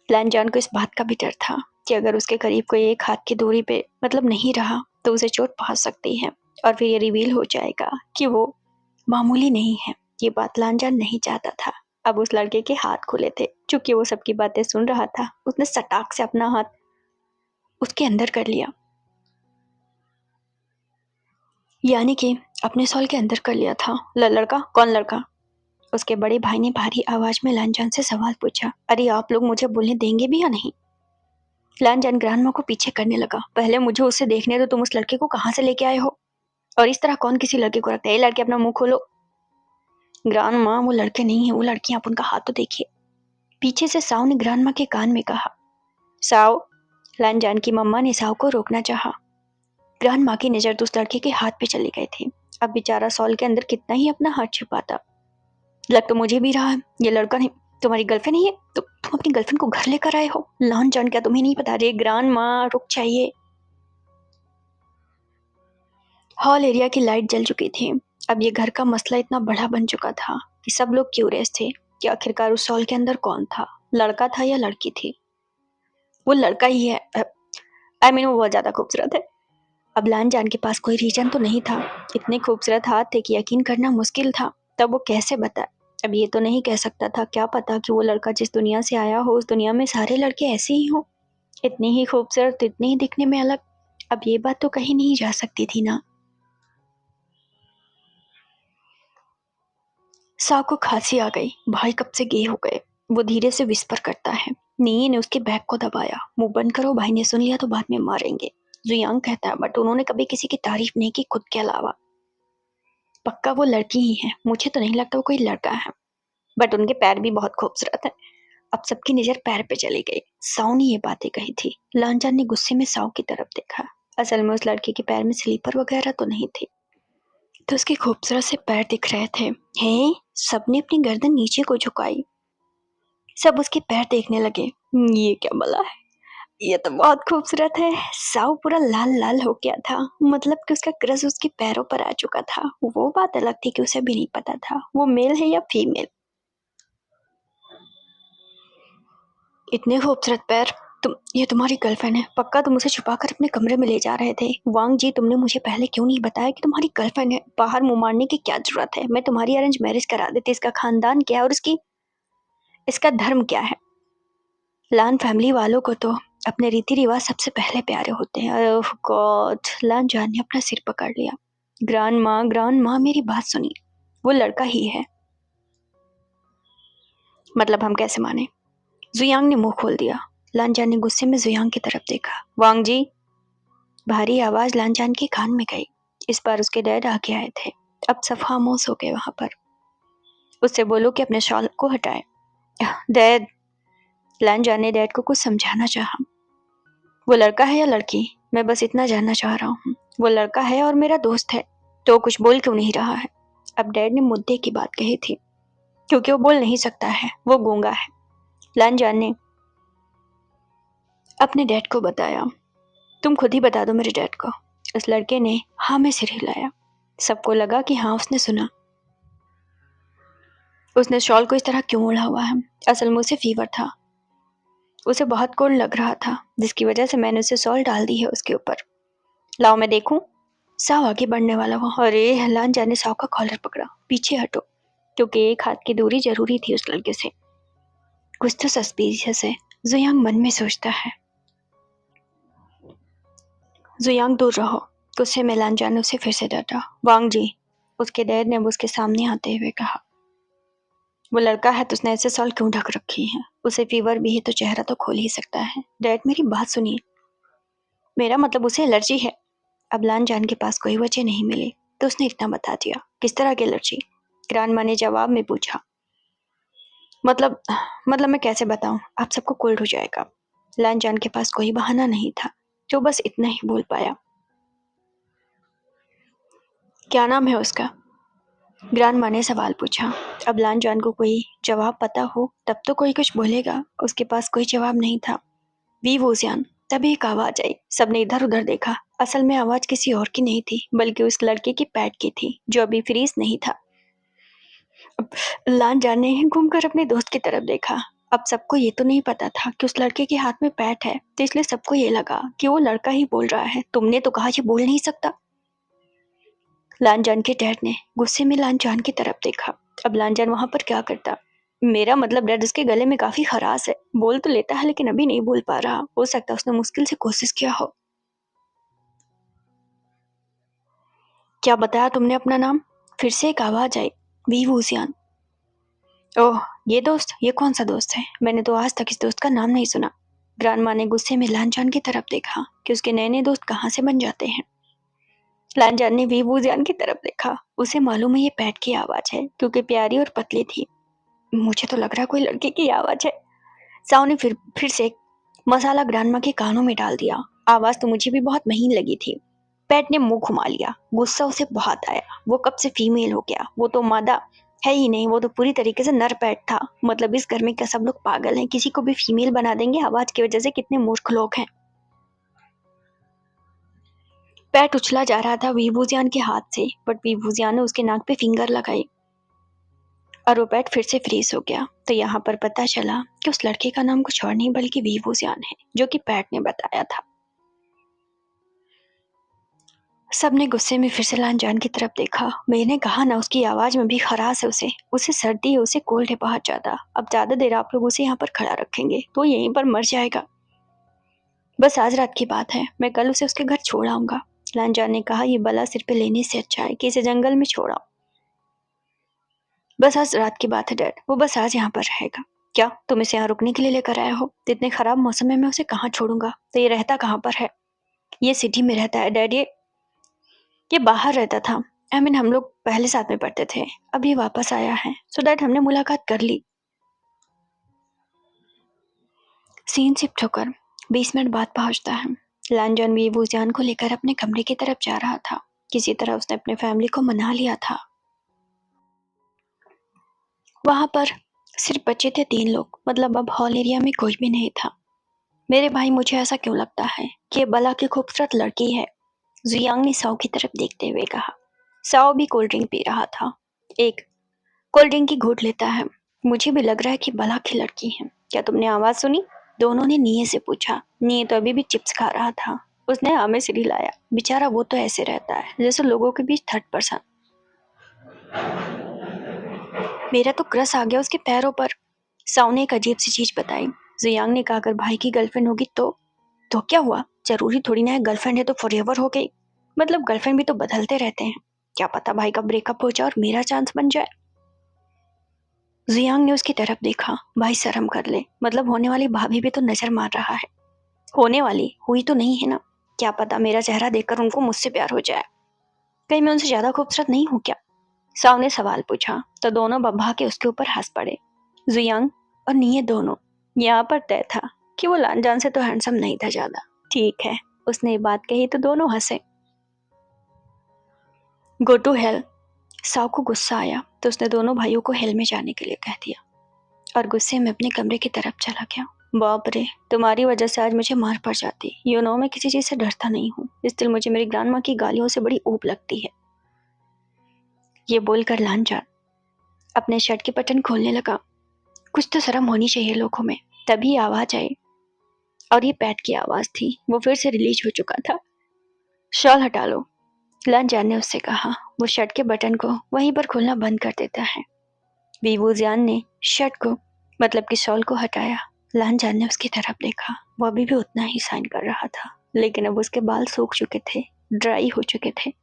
लान जान को इस बात का भी डर था कि अगर उसके करीब कोई एक हाथ की दूरी पे मतलब नहीं रहा तो उसे चोट पहुंच सकती है और फिर ये रिवील हो जाएगा कि वो मामूली नहीं है। ये बात लान जान नहीं चाहता था। अब उस लड़के के हाथ खुले थे। चूंकि वो सबकी बातें सुन रहा था, उसने सटाक से अपना हाथ उसके अंदर कर लिया। यानी कि अपने सॉल के अंदर कर लिया था। लड़का कौन? लड़का? उसके बड़े भाई ने भारी आवाज में लान जान से सवाल पूछा। अरे आप लोग मुझे बोलने देंगे भी या नहीं? लान जान ग्रांड को पीछे करने लगा। पहले मुझे उसे देखने दो। तुम उस लड़के को कहाँ से लेके आए हो? और इस तरह कौन किसी लड़के को रखता है? लड़के अपना मुंह खोलो। ग्रांड माँ, वो लड़के नहीं है, वो लड़कियां। आप उनका हाथ तो देखिए। पीछे से साव ने ग्रांड माँ के कान में कहा। साव। लान जान की मम्मा ने साव को रोकना चाहा। ग्रांड माँ की नजर तो उस लड़के के हाथ पे चली गई थी। अब बेचारा सॉल के अंदर कितना ही अपना हाथ छिपाता। लग तो मुझे भी रहा है ये लड़का नहीं तुम्हारी गर्लफ्रेंड नहीं है तो तुम अपनी गर्लफ्रेंड को घर लेकर आए हो। लान जान, क्या तुम्हें नहीं पता? रे ग्रांड माँ, रुक चाहिए। हॉल एरिया की लाइट जल चुकी थी। अब ये घर का मसला इतना बड़ा बन चुका था कि सब लोग क्यूरियस थे कि आखिरकार उस हॉल के अंदर कौन था, लड़का था या लड़की थी। वो लड़का ही है। आई मीन वो बहुत ज्यादा खूबसूरत है। अब लान जान के पास कोई रीजन तो नहीं था। इतने खूबसूरत हाथ थे कि यकीन करना मुश्किल था। तब वो कैसे बताए? अब ये तो नहीं कह सकता था। क्या पता कि वो लड़का जिस दुनिया से आया हो उस दुनिया में सारे लड़के ऐसे ही हों, इतनी ही खूबसूरत, इतनी ही दिखने में अलग। अब ये बात तो कहीं नहीं जा सकती थी ना। साव को खांसी आ गई। भाई कब से गे हो गए। वो धीरे से विस्पर करता है। नी ने उसके बैग को दबाया। मुंह बंद करो, भाई ने सुन लिया तो बाद में मारेंगे। जुयांग कहता है, बट उन्होंने कभी किसी की तारीफ नहीं की खुद के अलावा। पक्का वो लड़की ही है। मुझे तो नहीं लगता वो कोई लड़का है। बट उनके पैर भी बहुत खूबसूरत है। अब सबकी नजर पैर पे चली गई। साव ने ये बातें कही थी। लांजान ने गुस्से में साव की तरफ देखा। असल में उस लड़के के पैर में स्लीपर वगैरह तो नहीं थी, तो उसके खूबसूरत से पैर दिख रहे थे। हैं? सबने अपनी गर्दन नीचे को झुकाई। सब उसके पैर देखने लगे। ये क्या भला है? ये तो बहुत खूबसूरत है। साव पूरा लाल लाल हो गया था, मतलब कि उसका क्रश उसके पैरों पर आ चुका था। वो बात अलग थी कि उसे भी नहीं पता था वो मेल है या फीमेल। इतने खूबसूरत पैर। ये तुम्हारी गर्लफ्रेंड है पक्का? तुम उसे छुपाकर अपने कमरे में ले जा रहे थे? वांग जी, तुमने मुझे पहले क्यों नहीं बताया कि तुम्हारी गर्लफ्रेंड है? बाहर मुंह मारने की क्या जरूरत है? मैं तुम्हारी अरेंज मैरिज करा देती। इसका खानदान क्या है और इसका धर्म क्या है? लान फैमिली वालों को तो अपने रीति रिवाज सबसे पहले प्यारे होते हैं। ओह गॉड! लान जान ने अपना सिर पकड़ लिया। ग्रांड माँ मेरी बात सुनिए, वो लड़का ही है। मतलब हम कैसे माने? जुयांग ने मुंह खोल दिया। लानजान ने गुस्से में जुयांग की तरफ देखा। वांग जी! भारी आवाज लानजान के कान में गई। इस बार उसके डैड आगे आए थे। अब सब खामोश हो गए वहां पर। उससे बोलो कि अपने शॉल को हटाए। डैड! लानजान ने डैड को कुछ समझाना चाहा। वो लड़का है या लड़की? मैं बस इतना जानना चाह रहा हूँ। वो लड़का है और मेरा दोस्त है। तो कुछ बोल क्यों नहीं रहा है? अब डैड ने मुद्दे की बात कही थी। क्योंकि वो बोल नहीं सकता है, वो गूंगा है। लानजान ने अपने डैड को बताया। तुम खुद ही बता दो मेरे डैड को। उस लड़के ने हाँ में सिर हिलाया। सबको लगा कि हाँ उसने सुना। उसने शॉल को इस तरह क्यों ओढ़ा हुआ है? असल में उसे फीवर था। उसे बहुत कोल्ड लग रहा था, जिसकी वजह से मैंने उसे शॉल डाल दी है उसके ऊपर। लाओ मैं देखूं। साव आगे बढ़ने वाला हुआ। अरे! लान जाने साव का कॉलर पकड़ा। पीछे हटो, क्योंकि एक हाथ की दूरी जरूरी थी उस लड़के से। कुछ तो सस्पिशियस है, जुयांग मन में सोचता है। जुयांग दूर रहो। गुस्से में लान जान उसे फिर से डांटा। वांग जी! उसके डैड ने उसके सामने आते हुए कहा। वो लड़का है तो उसने ऐसे सॉल क्यों ढक रखी है? उसे फीवर भी है तो चेहरा तो खोल ही सकता है। डैड मेरी बात सुनिए। मेरा मतलब उसे एलर्जी है। अब लान जान के पास कोई वजह नहीं मिली तो उसने इतना बता दिया। किस तरह की एलर्जी? ग्रांड माँ ने जवाब में पूछा। मतलब मतलब मैं कैसे बताऊं? आप सबको कोल्ड हो जाएगा। लान जान के पास कोई बहाना नहीं था, जो बस इतना ही बोल पाया। क्या नाम है उसका? ग्रांड माँ ने सवाल पूछा। अब लान जान को कोई जवाब पता हो तब तो कोई कुछ बोलेगा। उसके पास कोई जवाब नहीं था। वी वोजियान! तभी एक आवाज आई। सबने इधर उधर देखा। असल में आवाज किसी और की नहीं थी, बल्कि उस लड़के की पैट की थी, जो अभी फ्रीज नहीं था। अब लान जान ने घूमकर अपने दोस्त की तरफ देखा। अब सबको ये तो नहीं पता था कि उस लड़के के हाथ में पैट है, तो इसलिए सबको ये लगा कि वो लड़का ही बोल रहा है। तुमने तो कहा ये बोल नहीं सकता। लानजान के डैड ने गुस्से में लानजान की तरफ देखा। अब लानजान वहां पर क्या करता? मेरा मतलब डैड उसके गले में काफी खराश है। बोल तो लेता है लेकिन अभी नहीं बोल पा रहा। हो सकता है उसने मुश्किल से कोशिश किया हो। क्या बताया तुमने अपना नाम? फिर से एक आवाज आई। वी वूजियान। ओह, ये दोस्त? ये कौन सा दोस्त है? मैंने तो आज तक इस दोस्त का नाम नहीं सुना। ग्रांड ने गुस्से में लानजान की तरफ देखा कि उसके नए नए दोस्त कहाँ से बन जाते हैं। लानजान ने वी वूजियान की तरफ देखा। उसे मालूम है ये पैट की आवाज है, क्योंकि प्यारी और पतली थी। मुझे तो लग रहा है कोई लड़के की आवाज है। साव ने फिर से मसाला ग्रांडमा के कानों में डाल दिया। आवाज तो मुझे भी बहुत महीन लगी थी। पैट ने मुंह घुमा लिया। गुस्सा उसे बहुत आया। वो कब से फीमेल हो गया? वो तो मादा है ही नहीं, वो तो पूरी तरीके से नर पैट था। मतलब इस घर में क्या सब लोग पागल हैं? किसी को भी फीमेल बना देंगे आवाज की वजह से। कितने मूर्ख लोग हैं। पैट उछला जा रहा था वीवूजियान के हाथ से, बट वीवूजियान ने उसके नाक पे फिंगर लगाई और वो पैट फिर से फ्रीज हो गया। तो यहाँ पर पता चला कि उस लड़के का नाम कुछ और नहीं बल्कि वीवूजियान है, जो कि पैट ने बताया था। सबने गुस्से में फिर से लानजान की तरफ देखा। मैंने कहा ना, उसकी आवाज में भी खराश है। उसे सर्दी है, उसे कोल्ड है बहुत ज्यादा। अब ज्यादा देर आप लोग उसे यहाँ पर खड़ा रखेंगे तो यहीं पर मर जाएगा। बस आज रात की बात है, मैं कल उसे उसके घर छोड़ आऊंगा। लानजान ने कहा, ये बला सिर पे लेने से अच्छा है कि इसे जंगल में छोड़ आओ। बस आज रात की बात है डैड, वो बस आज यहाँ पर रहेगा। क्या तुम इसे यहाँ रुकने के लिए लेकर आए हो? तो इतने खराब मौसम में मैं उसे कहाँ छोड़ूंगा? तो ये रहता कहाँ पर है? ये सिटी में रहता है डैड। ये बाहर रहता था। हम लोग पहले साथ में पढ़ते थे। अब ये वापस आया है, सो दैट हमने मुलाकात कर ली। सीन शिफ्ट होकर 20 मिनट बाद पहुंचता है। लानजान भी वूजियान को लेकर अपने कमरे की तरफ जा रहा था। किसी तरह उसने अपने फैमिली को मना लिया था। वहां पर सिर्फ बचे थे 3 लोग। मतलब अब हॉल एरिया में कोई भी नहीं था। मेरे भाई, मुझे ऐसा क्यों लगता है कि ये बला की खूबसूरत लड़की है? जियांग ने साओ की तरफ देखते हुए कहा। साओ भी कोल्ड ड्रिंक पी रहा था। एक कोल्ड ड्रिंक की घूंट लेता है। मुझे भी लग रहा है कि बला की लड़की है। क्या तुमने आवाज सुनी? दोनों ने निये से पूछा। निये तो अभी भी चिप्स खा रहा था। उसने हाँ में सिर हिलाया। बेचारा वो तो ऐसे रहता है जैसे लोगों के बीच थर्ड पर्सन। मेरा तो क्रश आ गया उसके पैरों पर। साओ ने एक अजीब सी चीज बताई। जियांग ने कहा, अगर भाई की गर्लफ्रेंड होगी तो क्या हुआ? जरूरी थोड़ी ना है गर्लफ्रेंड है तो फॉरएवर हो गई। मतलब गर्लफ्रेंड भी तो बदलते रहते हैं। क्या पता भाई का ब्रेकअप हो जाए और मेरा चांस बन जाए। जियांग ने उसकी तरफ देखा। भाई शर्म कर ले, मतलब होने वाली भाभी भी तो नजर मार रहा है। होने वाली हुई तो नहीं है ना? क्या पता मेरा चेहरा देखकर उनको मुझसे प्यार हो जाए। कहीं मैं उनसे ज्यादा खूबसूरत नहीं हूँ क्या? साव ने सवाल पूछा तो दोनों बब्बा के उसके ऊपर हंस पड़े। जियांग और निये दोनों। यहाँ पर तय था कि वो लानजान से तो हैंडसम नहीं था ज्यादा। ठीक है, उसने ये बात कही तो दोनों हंसे। Go to hell. साव को गुस्सा आया तो उसने दोनों भाइयों को हेल में जाने के लिए कह दिया और गुस्से में अपने कमरे की तरफ चला गया। बाप रे, तुम्हारी वजह से आज मुझे मार पड़ जाती। मैं किसी चीज से डरता नहीं हूँ। इसलिए मुझे मेरी ग्रांड माँ की गालियों से बड़ी ऊब लगती है। ये बोलकर लानजान अपने शर्ट के बटन खोलने लगा। कुछ तो शर्म होनी चाहिए लोगों में। तभी आवाज आई और ये पैट की आवाज थी। वो फिर से रिलीज हो चुका था। शॉल हटा लो, लानजान ने उससे कहा। वो शर्ट के बटन को वहीं पर खोलना बंद कर देता है। वीवूजियान ने शर्ट को, मतलब कि शॉल को हटाया। लानजान ने उसकी तरफ देखा। वो अभी भी उतना ही साइन कर रहा था, लेकिन अब उसके बाल सूख चुके थे, ड्राई हो चुके थे।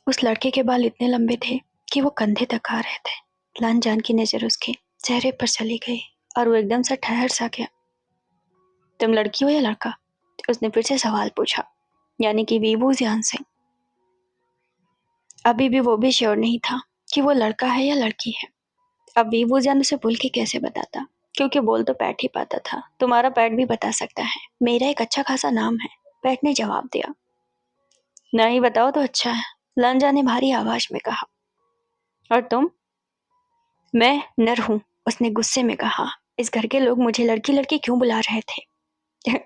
उस लड़के के बाल इतने लंबे थे कि वो कंधे तक आ रहे थे। लानजान की नजर उसके चेहरे पर चली गई और वो एकदम से ठहर सा गया। तुम लड़की हो या लड़का? उसने फिर से सवाल पूछा, यानी कि वीवूजियान से। अभी भी वो भी श्योर नहीं था कि वो लड़का है या लड़की है। अब वीवूजियान उसे बोल के कैसे बताता, क्योंकि बोल तो पैट ही पाता था। तुम्हारा पैट भी बता सकता है, मेरा एक अच्छा खासा नाम है, पैट ने जवाब दिया। नहीं बताओ तो अच्छा है, लांजा ने भारी आवाज में कहा। और तुम? मैं नर हूँ, उसने गुस्से में कहा। इस घर के लोग मुझे लड़की लड़की क्यों बुला रहे थे?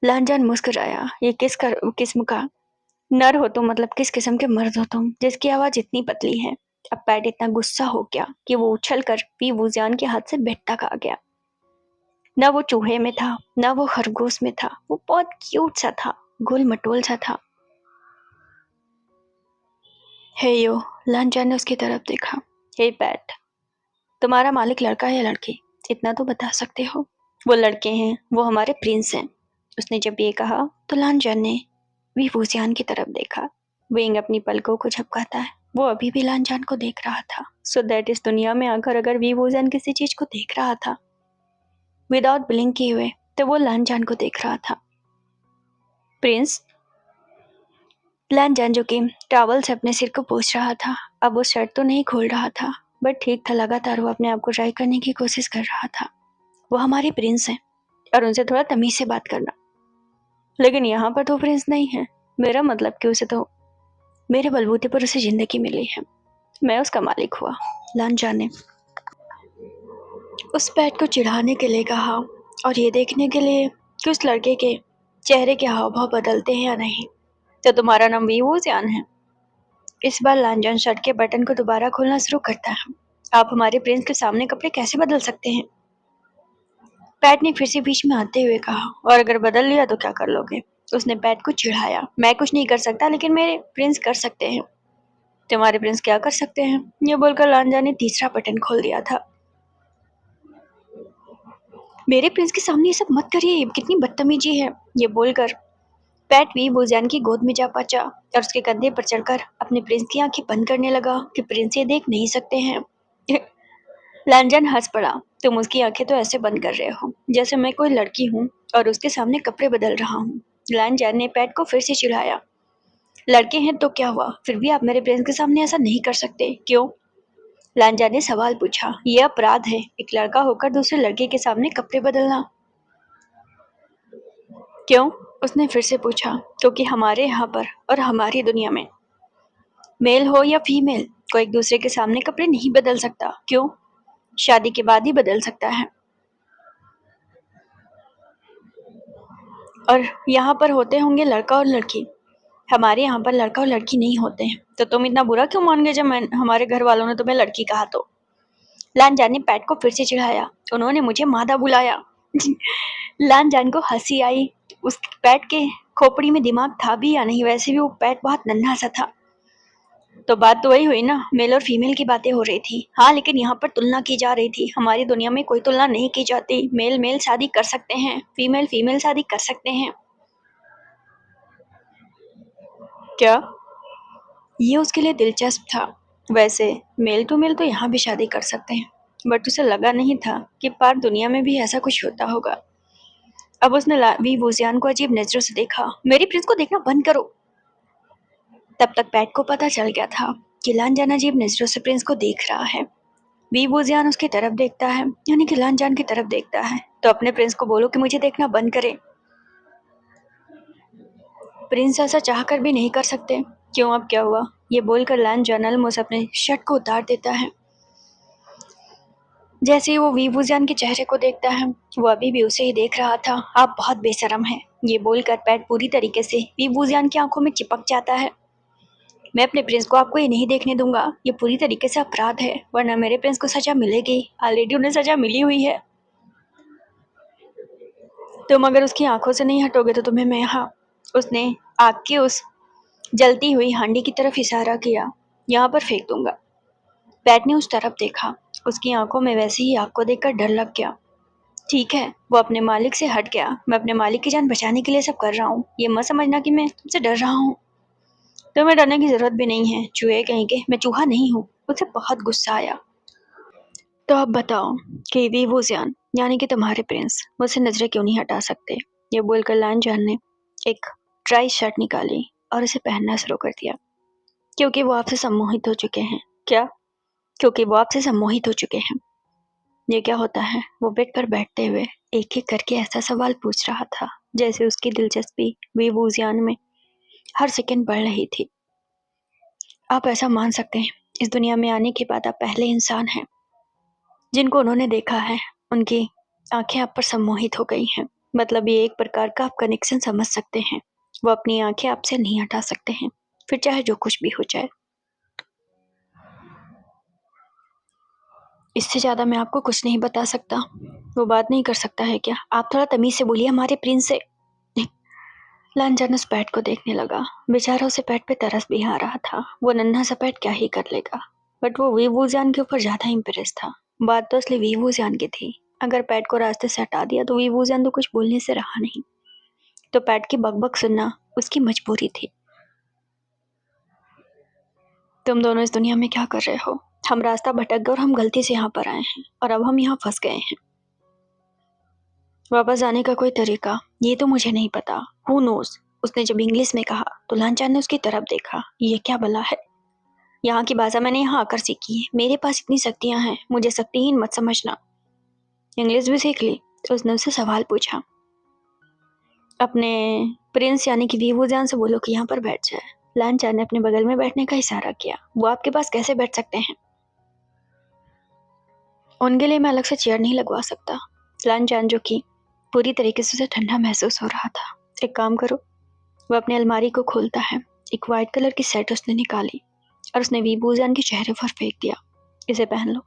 लांजान मुस्कुराया। ये किस्म का नर हो तुम, मतलब किस किस्म के मर्द हो तुम जिसकी आवाज इतनी पतली है? अब पैट इतना गुस्सा हो गया कि वो उछल कर वीवूजियान के हाथ से बेड तक आ गया। न वो चूहे में था, न वो खरगोश में था। वो बहुत क्यूट सा था, गोल मटोल सा था। हे यो, लांजान ने उसकी तरफ देखा। हे पैट, तुम्हारा मालिक लड़का है या लड़की? इतना तो बता सकते हो। वो लड़के हैं, वो हमारे प्रिंस हैं। उसने जब ये कहा तो लांजान ने वीवूजियान की तरफ देखा। विंग अपनी पलकों को झपकाता है। वो अभी भी लांजान को देख रहा था। सो दैट इस दुनिया में आकर अगर वीवूजियान किसी चीज को देख रहा था विदाउट ब्लिंक किए हुए, तो वो लांजान को देख रहा था। प्रिंस? लांजान जो कि टॉवल से अपने सिर को पोंछ रहा था, अब वो शर्ट तो नहीं खोल रहा था, बट ठीक था, लगातार वो अपने आप को ट्राई करने की कोशिश कर रहा था। वो हमारे प्रिंस हैं और उनसे थोड़ा तमीज से बात करना। लेकिन यहाँ पर तो प्रिंस नहीं है। मेरा मतलब कि उसे तो मेरे बलबूते पर उसे जिंदगी मिली है। मैं उसका मालिक हुआ। लांजान ने उस पैट को चिढ़ाने के लिए कहा और ये देखने के लिए कि उस लड़के के चेहरे के हाव भाव बदलते हैं या नहीं। तो तुम्हारा नाम वीवूजियान है? इस बार लांजान शर्ट के बटन को दोबारा खोलना शुरू करता है। आप हमारे प्रिंस के सामने कपड़े कैसे बदल सकते हैं? पैट ने फिर से बीच में आते हुए कहा। और अगर बदल लिया तो क्या कर लोगे? उसने पैट को चिढ़ाया। मैं कुछ नहीं कर सकता, लेकिन मेरे प्रिंस कर सकते हैं। तुम्हारे प्रिंस क्या कर सकते हैं? ये बोलकर लांजा ने तीसरा बटन खोल दिया था। मेरे प्रिंस के सामने ये सब मत करिए, कितनी बदतमीजी है। ये बोलकर पैट वीवूजियान की गोद में जा पहुंचा और उसके कंधे पर चढ़कर अपने प्रिंस की आंखें बंद करने लगा कि प्रिंस ये देख नहीं सकते हैं। लांजान हंस पड़ा। तुम उसकी आंखें तो ऐसे बंद कर रहे हो जैसे मैं कोई लड़की हूँ और उसके सामने कपड़े बदल रहा हूँ। लांजान ने पैट को फिर से चिढ़ाया। लड़के हैं तो क्या हुआ, फिर भी आप मेरे प्रिंस के सामने ऐसा नहीं कर सकते, क्यों? लांजा ने सवाल पूछा। यह अपराध है, एक लड़का होकर दूसरे लड़के के सामने कपड़े बदलना। क्यों? उसने फिर से पूछा। क्योंकि हमारे यहाँ पर और हमारी दुनिया में मेल हो या फीमेल, कोई एक दूसरे के सामने कपड़े नहीं बदल सकता। क्यों? शादी के बाद ही बदल सकता है। और यहाँ पर होते होंगे लड़का और लड़की। हमारे यहाँ पर लड़का और लड़की नहीं होते हैं। तो तुम इतना बुरा क्यों मान गए जब हमारे घर वालों ने तुम्हें लड़की कहा तो? लानजान ने पैट को फिर से चिढ़ाया। उन्होंने मुझे मादा बुलाया। लानजान को हंसी आई। उस पैट के खोपड़ी में दिमाग था भी या नहीं, वैसे भी वो पैट बहुत नन्हा सा था। तो बात तो वही हुई ना, मेल और फीमेल की बातें हो रही थी। हाँ, लेकिन यहाँ पर तुलना की जा रही थी। हमारी दुनिया में कोई तुलना नहीं की जाती। मेल मेल शादी कर सकते हैं, फीमेल फीमेल शादी कर सकते हैं। क्या? ये उसके लिए दिलचस्प था। वैसे मेल टू मेल तो यहाँ भी शादी कर सकते हैं, बट उसे लगा नहीं था कि पार दुनिया में भी ऐसा कुछ होता होगा। अब उसने वी वूजियान को अजीब नजरों से देखा। मेरी प्रिंस को देखना बंद करो। तब तक पैट को पता चल गया था कि लानजान अजीब नजरों से प्रिंस को देख रहा है। वी वूजियान उसकी तरफ देखता है, यानी कि लानजान की तरफ देखता है। तो अपने प्रिंस को बोलो कि मुझे देखना बंद करे। प्रिंस ऐसा चाहकर भी नहीं कर सकते। क्यों, अब क्या हुआ? ये बोलकर लानजान अलमोस अपने शर्ट को उतार देता है। जैसे ही वो वी वूजियान के चेहरे को देखता है, वो अभी भी उसे ही देख रहा था। आप बहुत बेशरम हैं। ये बोलकर पैट पूरी तरीके से वी वूजियान की आंखों में चिपक जाता है। मैं अपने प्रिंस को आपको ये नहीं देखने दूंगा। ये पूरी तरीके से अपराध है, वरना मेरे प्रिंस को सजा मिलेगी। ऑलरेडी उन्हें सजा मिली हुई है। तुम अगर उसकी आंखों से नहीं हटोगे तो तुम्हें मैं यहाँ, उसने आग की उस जलती हुई हांडी की तरफ इशारा किया, यहाँ पर फेंक दूंगा। पैट ने उस तरफ देखा। उसकी आंखों में वैसे ही आग को देखकर डर लग गया। ठीक है, वो अपने मालिक से हट गया। मैं अपने मालिक की जान बचाने के लिए सब कर रहा हूँ। ये मत समझना कि मैं तुमसे डर रहा हूँ। तुम्हें डरने की जरूरत भी नहीं है, चूहे कहीं के। मैं चूहा नहीं हूँ। उसे बहुत गुस्सा आया। तो अब बताओ कि वी वूजियान, यानी कि तुम्हारे प्रिंस, मुझसे नजरें क्यों नहीं हटा सकते? ये बोलकर लानजान ने एक ट्राई शर्ट निकाली और उसे पहनना शुरू कर दिया। क्योंकि वो आपसे सम्मोहित हो चुके हैं। क्या? क्योंकि वो आपसे सम्मोहित हो चुके हैं। ये क्या होता है? वो बेड पर बैठते हुए एक एक करके ऐसा सवाल पूछ रहा था जैसे उसकी दिलचस्पी वी वूजियान में हर सेकंड बढ़ रही थी। आप ऐसा मान सकते हैं, इस दुनिया में आने के बाद आप पहले इंसान हैं जिनको उन्होंने देखा है। उनकी आंखें आप पर सम्मोहित हो गई हैं। मतलब ये एक प्रकार का आप कनेक्शन समझ सकते हैं। वो अपनी आंखें आपसे नहीं हटा सकते हैं, फिर चाहे जो कुछ भी हो जाए। इससे ज्यादा मैं आपको कुछ नहीं बता सकता। वो बात नहीं कर सकता है क्या? आप थोड़ा तमीज से बोलिए हमारे प्रिंस से। लानजान उस पैट को देखने लगा। बेचारा उसे पैट पे तरस भी आ रहा था। वो नन्हा सा पैट क्या ही कर लेगा, बट वो वी वूजियान के ऊपर ज्यादा इम्प्रेस था। बात तो असली वी वूजियान की थी। अगर पैट को रास्ते से हटा दिया तो वी वूजियान तो कुछ बोलने से रहा नहीं। तो पैट की बकबक सुनना उसकी मजबूरी थी। तुम दोनों इस दुनिया में क्या कर रहे हो? हम रास्ता भटक गए और हम गलती से यहाँ पर आए हैं और अब हम यहाँ फंस गए हैं। वापस आने का कोई तरीका? ये तो मुझे नहीं पता। Who knows? उसने जब इंग्लिश में कहा तो लानचान ने उसकी तरफ देखा। ये क्या भला है? यहाँ की भाषा मैंने यहाँ आकर सीखी है। मेरे पास इतनी शक्तियाँ हैं, मुझे शक्तिहीन मत समझना। इंग्लिश भी सीख ली? तो उसने उससे सवाल पूछा। अपने प्रिंस यानी कि वीवूजान से बोलो कि यहाँ पर बैठ जाए। लानचान ने अपने बगल में बैठने का इशारा किया। वो आपके पास कैसे बैठ सकते हैं? उनके लिए मैं अलग से चेयर नहीं लगवा सकता। लानचान, जो कि पूरी तरीके से उसे ठंडा महसूस हो रहा था, एक काम करो। वो अपने अलमारी को खोलता है। एक वाइट कलर की सेट उसने निकाली और उसने वीबूजान के चेहरे पर फेंक दिया। इसे पहन लो,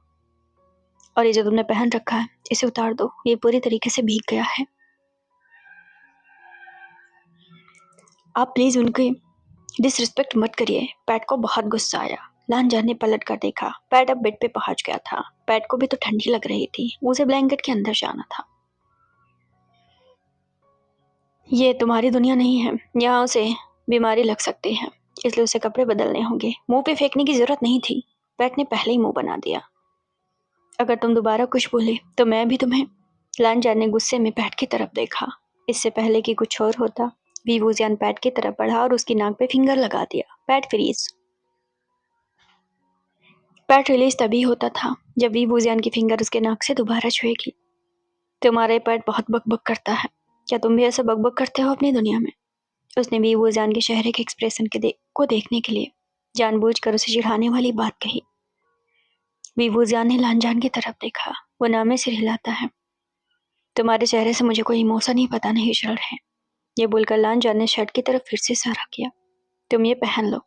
और ये जो तुमने पहन रखा है इसे उतार दो। ये पूरी तरीके से भीग गया है। आप प्लीज उनकी डिसरिस्पेक्ट मत करिए। पैट को बहुत गुस्सा आया। लानजान ने पलट कर देखा। पैट अब बेड पे पहुंच गया था। पैट को भी तो ठंडी लग रही थी। उसे ब्लैंकेट के अंदर जाना था। ये तुम्हारी दुनिया नहीं है, यहाँ उसे बीमारी लग सकती है, इसलिए उसे कपड़े बदलने होंगे। मुंह पे फेंकने की जरूरत नहीं थी। पैट ने पहले ही मुंह बना दिया। अगर तुम दोबारा कुछ बोले तो मैं भी तुम्हें। लानजान ने गुस्से में पैट की तरफ देखा। इससे पहले कि कुछ और होता, वीवूजियान पैट की तरफ बढ़ा और उसकी नाक पे फिंगर लगा दिया। PAT freeze. पैट रिलीज तभी होता था जब वीवूजियान की फिंगर उसके नाक से दोबारा छुएगी। तुम्हारा पैट बहुत बकबक करता है। क्या तुम भी ऐसा बकबक करते हो अपनी दुनिया में? उसने वीवूजियान के चेहरे के एक्सप्रेशन को देखने के लिए जानबूझकर उसे चिढ़ाने वाली बात कही। वीवूजियान ने लानजान की तरफ देखा। वो नामे सिर हिलाता है। तुम्हारे चेहरे से मुझे कोई इमोशन ही पता नहीं चल रहे। ये बोलकर लांजान ने शर्ट की तरफ फिर से इशारा किया। तुम ये पहन लो।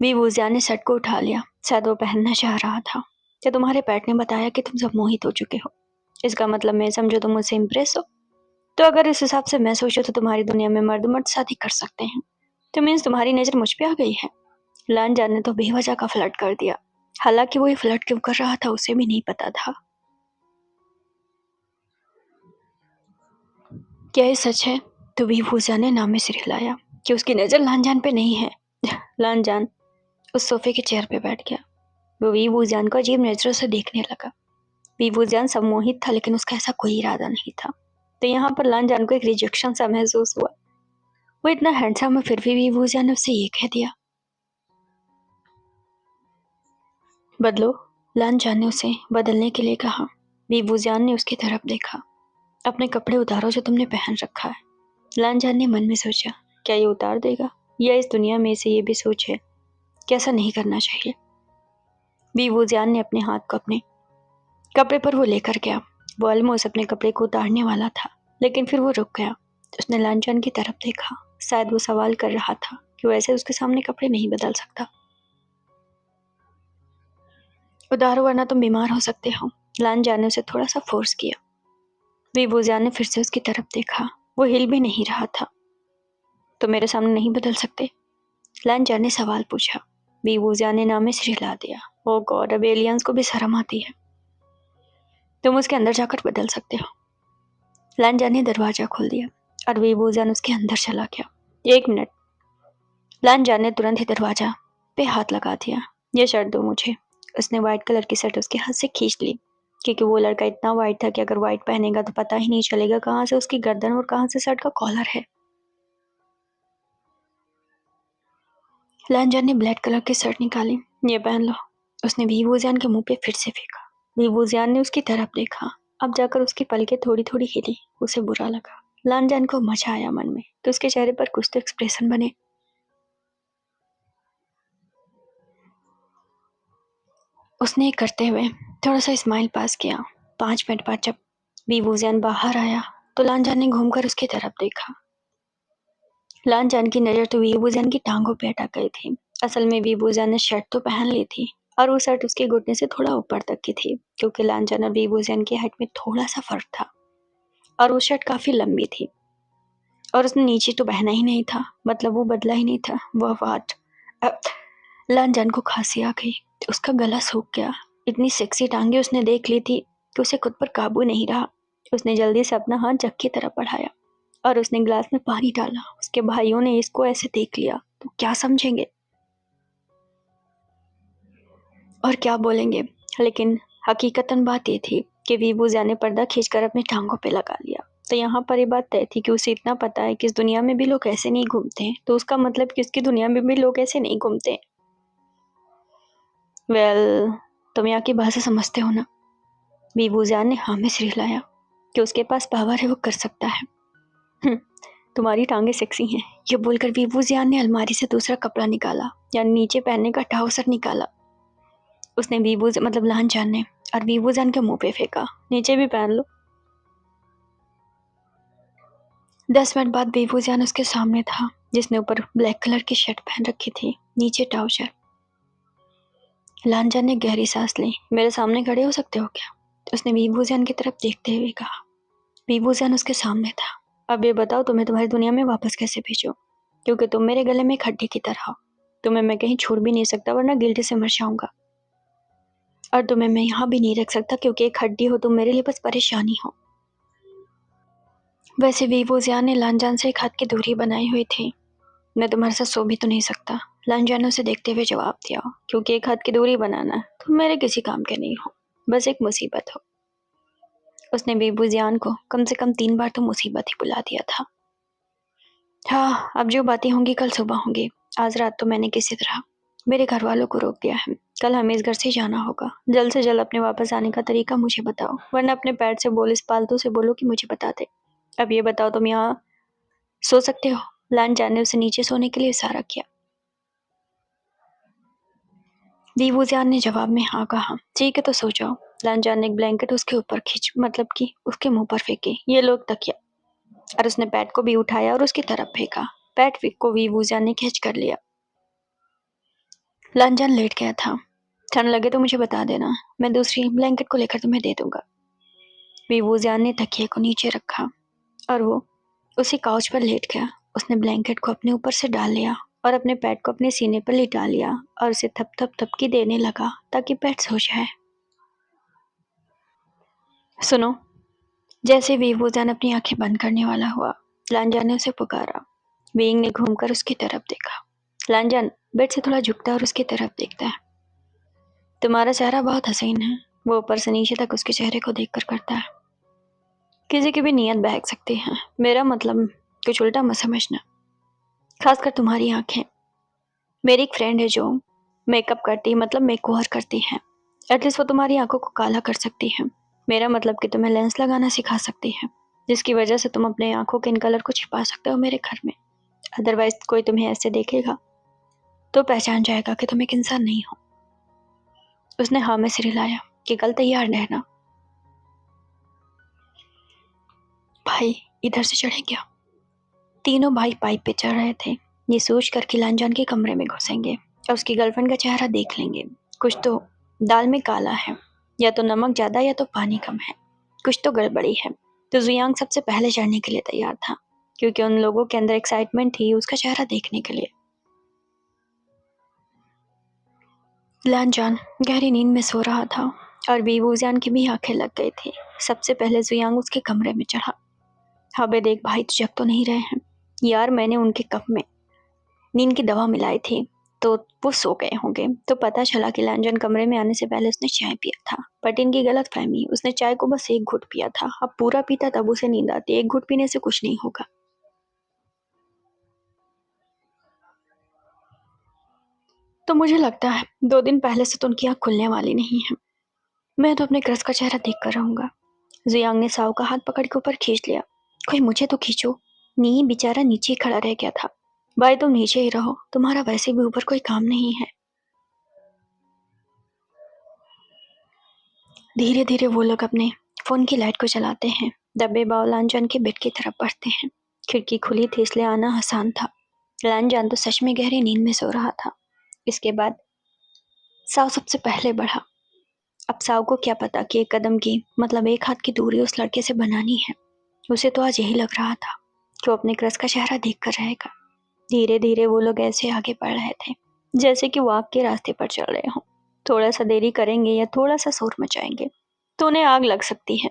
वी वुजियान ने शर्ट को उठा लिया। शायद वो पहनना चाह रहा था। क्या तुम्हारे पैट ने बताया कि तुम सब मोहित हो चुके हो? इसका मतलब मैं समझो तुम मुझसे इम्प्रेस हो? तो अगर इस हिसाब से मैं सोचूं तो तुम्हारी दुनिया में मर्द मर्द शादी कर सकते हैं। तो मीन्स तुम्हारी नजर मुझ पे आ गई है। लांजान ने तो बेवजह का फ्लर्ट कर दिया। हालांकि वो ये फ्लर्ट क्यों कर रहा था उसे भी नहीं पता था। क्या ये सच है? तो वी वुजियान ने नाम में सिर हिलाया कि उसकी नजर लांजान पे नहीं है। लांजान उस सोफे के चेयर पे बैठ गया। वो वी वुजियान को अजीब नजरों से देखने लगा। वी वुजियान सम्मोहित था लेकिन उसका ऐसा कोई इरादा नहीं था। तो यहाँ पर लांजान को एक रिजेक्शन सा महसूस हुआ। वो इतना हैंडसम है फिर भी वी वुजियान ने उससे ये कह दिया। बदलो। लांजान ने उसे बदलने के लिए कहा। वी वुजियान ने उसकी तरफ देखा। अपने कपड़े उतारो जो तुमने पहन रखा है। लांजान ने मन में सोचा, क्या ये उतार देगा? या इस दुनिया में से ये भी सोचे कि ऐसा नहीं करना चाहिए। वी वुजियान ने अपने हाथ को अपने कपड़े पर वो लेकर गया। वो ऑलमोस्ट अपने कपड़े को उतारने वाला था लेकिन फिर वो रुक गया। उसने लांजान की तरफ देखा। शायद वो सवाल कर रहा था कि वो ऐसे उसके सामने कपड़े नहीं बदल सकता। उतारो वरना तुम बीमार हो सकते हो। लांजान ने उसे थोड़ा सा फोर्स किया। वी वुजियान ने फिर से उसकी तरफ देखा। वो हिल भी नहीं रहा था। तो मेरे सामने नहीं बदल सकते? लांजान ने सवाल पूछा। वी वुजियान ने नाम में सिर हिला दिया। ओ गॉड, अब एलियंस को भी शर्म आती है। तुम उसके अंदर जाकर बदल सकते हो। लांजान ने दरवाजा खोल दिया और वी वुजियान उसके अंदर चला गया। 1 मिनट। लांजान ने तुरंत ही दरवाजा पे हाथ लगा दिया। ये शर्ट दो मुझे। उसने व्हाइट कलर की शर्ट उसके हाथ से खींच ली क्योंकि वो लड़का इतना व्हाइट था कि अगर व्हाइट पहनेगा तो पता ही नहीं चलेगा कहाँ से उसकी गर्दन और कहाँ से शर्ट का कॉलर है। लांजान ने ब्लैक कलर की शर्ट निकाली। ये पहन लो। उसने वी वुजियान के मुंह पे फिर से फेंका। वी वुजियान ने उसकी तरफ देखा। अब जाकर उसकी पलकें थोड़ी थोड़ी हिली। उसे बुरा लगा। लांजान को मजा आया मन में कि उसके चेहरे पर कुछ तो एक्सप्रेशन बने। उसने ये करते हुए थोड़ा सा स्माइल पास किया। 5 मिनट बाद जब वी वुजियान बाहर आया तो लांजान ने घूमकर उसकी तरफ देखा। लांजान की नजर तो वी वुजियान की टांगों पे अटक गई थी। असल में वी वुजियान ने शर्ट तो पहन ली थी और वो शर्ट उसके घुटने से थोड़ा ऊपर तक की थी क्योंकि लांजान और वी वुजियान की हाइट में थोड़ा सा फर्क था और वो शर्ट काफी लंबी थी और उसने नीचे तो पहना ही नहीं था। मतलब वो बदला ही नहीं था। वह वाट लांजान को खांसी आ गई। उसका गला सूख गया। इतनी सेक्सी टांगे उसने देख ली थी कि उसे खुद पर काबू नहीं रहा। उसने जल्दी से अपना हाथ जग की तरफ बढ़ाया और उसने गिलास में पानी डाला। उसके भाइयों ने इसको ऐसे देख लिया तो क्या समझेंगे और क्या बोलेंगे। लेकिन हकीकतन बात ये थी कि वी वुजियान ने पर्दा खींचकर अपनी टांगों पे लगा लिया। तो यहाँ पर ये बात तय थी कि उसे इतना पता है कि इस दुनिया में भी लोग ऐसे नहीं घूमते हैं। तो उसका मतलब कि उसकी दुनिया में भी लोग ऐसे नहीं घूमते। वेल, तुम यहाँ की भाषा समझते हो ना? वी वुजियान ने हाँ में सिर हिलाया कि उसके पास पावर है, वो कर सकता है। तुम्हारी टांगे सेक्सी हैं। ये बोलकर वी वुजियान ने अलमारी से दूसरा कपड़ा निकाला यानी नीचे पहनने का ट्राउजर निकाला। उसने मतलब लांजान ने और वी वुजियान के मुंह पे फेंका। नीचे भी पहन लो। 10 मिनट बाद वी वुजियान उसके सामने था जिसने ऊपर ब्लैक कलर की शर्ट पहन रखी थी, नीचे ट्राउजर। लांजान ने गहरी सांस ली। मेरे सामने खड़े हो सकते हो क्या? उसने वी वुजियान की तरफ देखते हुए कहा। वी वुजियान उसके सामने था। अब ये बताओ तुम्हें तुम्हारी दुनिया में वापस कैसे भेजूं? क्योंकि तुम मेरे गले में एक हड्डी की तरह हो। तुम्हें मैं कहीं छोड़ भी नहीं सकता वरना गिल्टी से मर जाऊंगा। और तुम्हें मैं यहाँ भी नहीं रख सकता क्योंकि एक हड्डी हो तुम मेरे लिए बस परेशानी हो। वैसे वी वुजियान ने लांजान से एक हाथ की दूरी बनाई हुई थी। मैं तुम्हारे साथ सो भी तो नहीं सकता। लांजान ने उसे देखते हुए जवाब दिया। क्योंकि एक हाथ की दूरी बनाना तुम मेरे किसी काम के नहीं हो, बस एक मुसीबत हो। उसने वी वुजियान को कम से कम 3 बार तो मुसीबत ही बुला दिया था। हाँ, अब जो बातें होंगी कल सुबह होंगी। आज रात तो मैंने किसी तरह मेरे घर वालों को रोक दिया है। कल हमें इस घर से जाना होगा। जल्द से जल्द अपने वापस आने का तरीका मुझे बताओ वरना अपने पैट से बोलो, इस पालतू से बोलो कि मुझे बता दे। अब ये बताओ तुम यहाँ सो सकते हो? लांजान ने उसे नीचे सोने के लिए इशारा किया। वी वुजियान ने जवाब में हाँ कहा। ठीक है तो सो जाओ। लांजान ने एक ब्लैंकेट उसके ऊपर खींच मतलब कि उसके मुंह पर फेंकी। ये लोग तकिया और उसने पैट को भी उठाया और उसकी तरफ फेंका। पैट को भी वूजियान ने कैच कर लिया। लांजान लेट गया था। ठंड लगे तो मुझे बता देना, मैं दूसरी ब्लैंकेट को लेकर तुम्हें दे दूंगा। वूजियान ने तकिए को नीचे रखा और वो उसी काउच पर लेट गया। उसने ब्लैंकेट को अपने ऊपर से डाल लिया और अपने पैट को अपने सीने पर लिटा लिया और उसे थप थप थपकी देने लगा ताकि पैट सो जाए। सुनो, जैसे वूजियान अपनी आंखें बंद करने वाला हुआ, लांजान ने उसे पुकारा। वीइंग ने घूमकर उसकी तरफ देखा। लांजान बेड से थोड़ा झुकता है और उसकी तरफ देखता है। तुम्हारा चेहरा बहुत हसीन है, वो ऊपर से नीचे तक उसके चेहरे को देखकर करता है। किसी की भी नीयत बहक सकती है, मेरा मतलब कुछ उल्टा मत समझना, खासकर तुम्हारी आंखें। मेरी एक फ्रेंड है जो मेकअप करती, मतलब मेकओवर करती है। एटलीस्ट वो तुम्हारी आंखों को काला कर सकती है। मेरा मतलब कि तुम्हें लेंस लगाना सिखा सकती है, जिसकी वजह से तुम अपने आंखों के इन कलर को छिपा सकते हो मेरे घर में। अदरवाइज कोई तुम्हें ऐसे देखेगा तो पहचान जाएगा कि तुम एक इंसान नहीं हो। उसने हाँ में सिर हिलाया कि कल तैयार रहना। भाई इधर से चढ़े क्या? तीनों भाई पाइप पे चढ़ रहे थे, ये सोच कर कि लांजान के कमरे में घुसेंगे और उसकी गर्लफ्रेंड का चेहरा देख लेंगे। कुछ तो दाल में काला है, या तो नमक ज्यादा या तो पानी कम है, कुछ तो गड़बड़ी है। तो जुयांग सबसे पहले चढ़ने के लिए तैयार था, क्योंकि उन लोगों के अंदर एक्साइटमेंट थी उसका चेहरा देखने के लिए। लांजान गहरी नींद में सो रहा था और वूजियान की भी आंखें लग गई थी। सबसे पहले जुयांग उसके कमरे में चढ़ा। हाँ बे देख भाई, तो जग तो नहीं रहे हैं यार, मैंने उनके कप में नींद की दवा मिलाई थी तो वो सो गए होंगे। तो पता चला कि लांजान कमरे में आने से पहले उसने चाय पिया था, बट इनकी गलत फहमी, उसने चाय को बस एक घुट पिया था। अब पूरा पीता तब उसे नींद आती, एक घुट पीने से कुछ नहीं होगा। तो मुझे लगता है 2 दिन पहले से तो उनकी आँख खुलने वाली नहीं है। मैं तो अपने क्रश का चेहरा देख कर रहूंगा। जुयांग ने साव का हाथ पकड़ के ऊपर खींच लिया। कोई मुझे तो खींचो। नी बेचारा नीचे खड़ा रह गया था। भाई तुम नीचे ही रहो, तुम्हारा वैसे भी ऊपर कोई काम नहीं है। धीरे धीरे वो लोग अपने फोन की लाइट को जलाते हैं। डब्बे बाव लांजान के बेड की तरफ बढ़ते हैं। खिड़की खुली थी इसलिए आना आसान था। लांजान तो सच में गहरी नींद में सो रहा था। इसके बाद साव सबसे पहले बढ़ा। अब साव को क्या पता कि एक कदम की, मतलब एक हाथ की दूरी उस लड़के से बनानी है। उसे तो आज यही लग रहा था कि वो अपने क्रश का चेहरा देख कर रहेगा। धीरे धीरे वो लोग ऐसे आगे बढ़ रहे थे जैसे कि वो आग के रास्ते पर चल रहे हों। थोड़ा सा देरी करेंगे या थोड़ा सा शोर मचाएंगे तो उन्हें आग लग सकती है।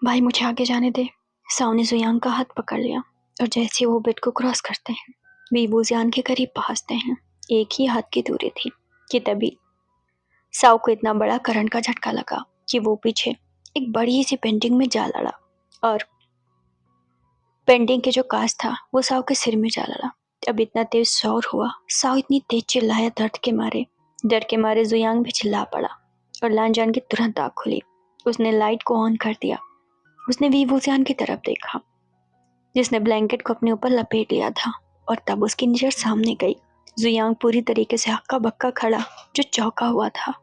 भाई मुझे आगे जाने दे। साव ने जुयांग का हाथ पकड़ लिया और जैसे वो बेड को क्रॉस करते हैं, वीवू जियान के करीब पहुंचते हैं। एक ही हाथ की दूरी थी कि तभी साव को इतना बड़ा करंट का झटका लगा कि वो पीछे एक बड़ी सी पेंटिंग में जा लड़ा और पेंटिंग के जो कांच था वो साव के सिर में जा लड़ा। अब इतना तेज शोर हुआ, साव इतनी तेज चिल्लाया डर के मारे जुयांग भी चिल्ला पड़ा और लांजान की तुरंत आँख खुली। उसने लाइट को ऑन कर दिया। उसने वीवूजियान की तरफ देखा जिसने ब्लैंकेट को अपने ऊपर लपेट लिया था और तब उसकी नजर सामने गई। जुयांग पूरी तरीके से हक्का बक्का खड़ा, जो चौंका हुआ था।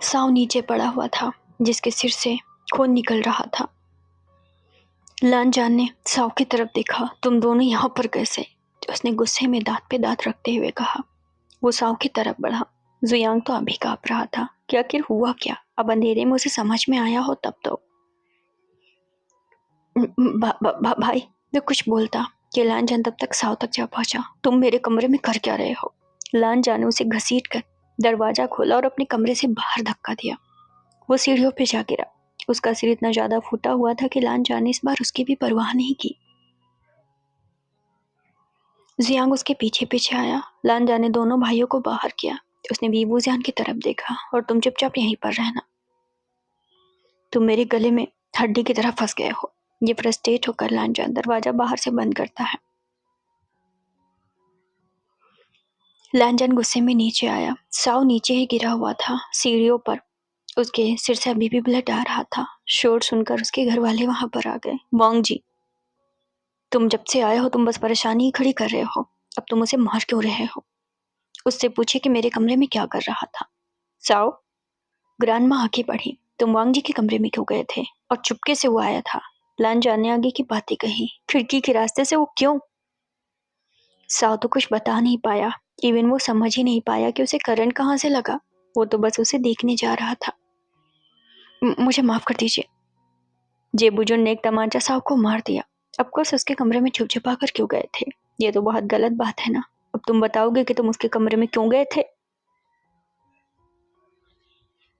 साव नीचे पड़ा हुआ था जिसके सिर से खून निकल रहा था। लांजान ने साव की तरफ देखा। तुम दोनों यहाँ पर कैसे? उसने गुस्से में दांत पे दांत रखते हुए कहा। वो साव की तरफ बढ़ा। जुयांग तो अभी कांप रहा था कि आखिर हुआ क्या। अब अंधेरे में उसे समझ में आया हो तब तो। भाई, मैं कुछ बोलता कि लांजान तब तक साव तक जा पहुंचा। तुम मेरे कमरे में कर क्या रहे हो? लांजान ने उसे घसीट कर दरवाजा खोला और अपने कमरे से बाहर धक्का दिया। वो सीढ़ियों पे जा गिरा। उसका सिर इतना ज्यादा फूटा हुआ था कि लांजान ने इस बार उसकी भी परवाह नहीं की। जियांग उसके पीछे पीछे आया। लांजान ने दोनों भाइयों को बाहर किया। उसने वीवूजियान की तरफ देखा। और तुम चुपचाप यहीं पर रहना, तुम मेरे गले में हड्डी की तरह फंस गए हो। ये फ्रस्ट्रेट होकर लांजान दरवाजा बाहर से बंद करता है। लांजान गुस्से में नीचे आया। साव नीचे ही गिरा हुआ था सीढ़ियों पर। उसके सिर से अभी भी ब्लड आ रहा था। शोर सुनकर उसके घर वाले वहां पर आ गए। वांग जी, तुम जब से आए हो तुम बस परेशानी ही खड़ी कर रहे हो। अब तुम उसे मार क्यों रहे हो? उससे पूछे कि मेरे कमरे में क्या कर रहा था। साव, ग्रांडमा आगे बढ़ी। तुम वांग जी के कमरे में क्यों गए थे और चुपके से वो आया था? लान जान ने आगे की बातें कही। खिड़की के रास्ते से वो क्यों? साव तो कुछ बता नहीं पाया। इवन वो समझ ही नहीं पाया कि उसे करंट कहाँ से लगा। वो तो बस उसे देखने जा रहा था। मुझे माफ कर दीजिए। जेबुजुन ने एक तमाचा साव को मार दिया। ऑफकोर्स उसके कमरे में छुप छुपा कर क्यों गए थे? ये तो बहुत गलत बात है ना। अब तुम बताओगे कि तुम उसके कमरे में क्यों गए थे?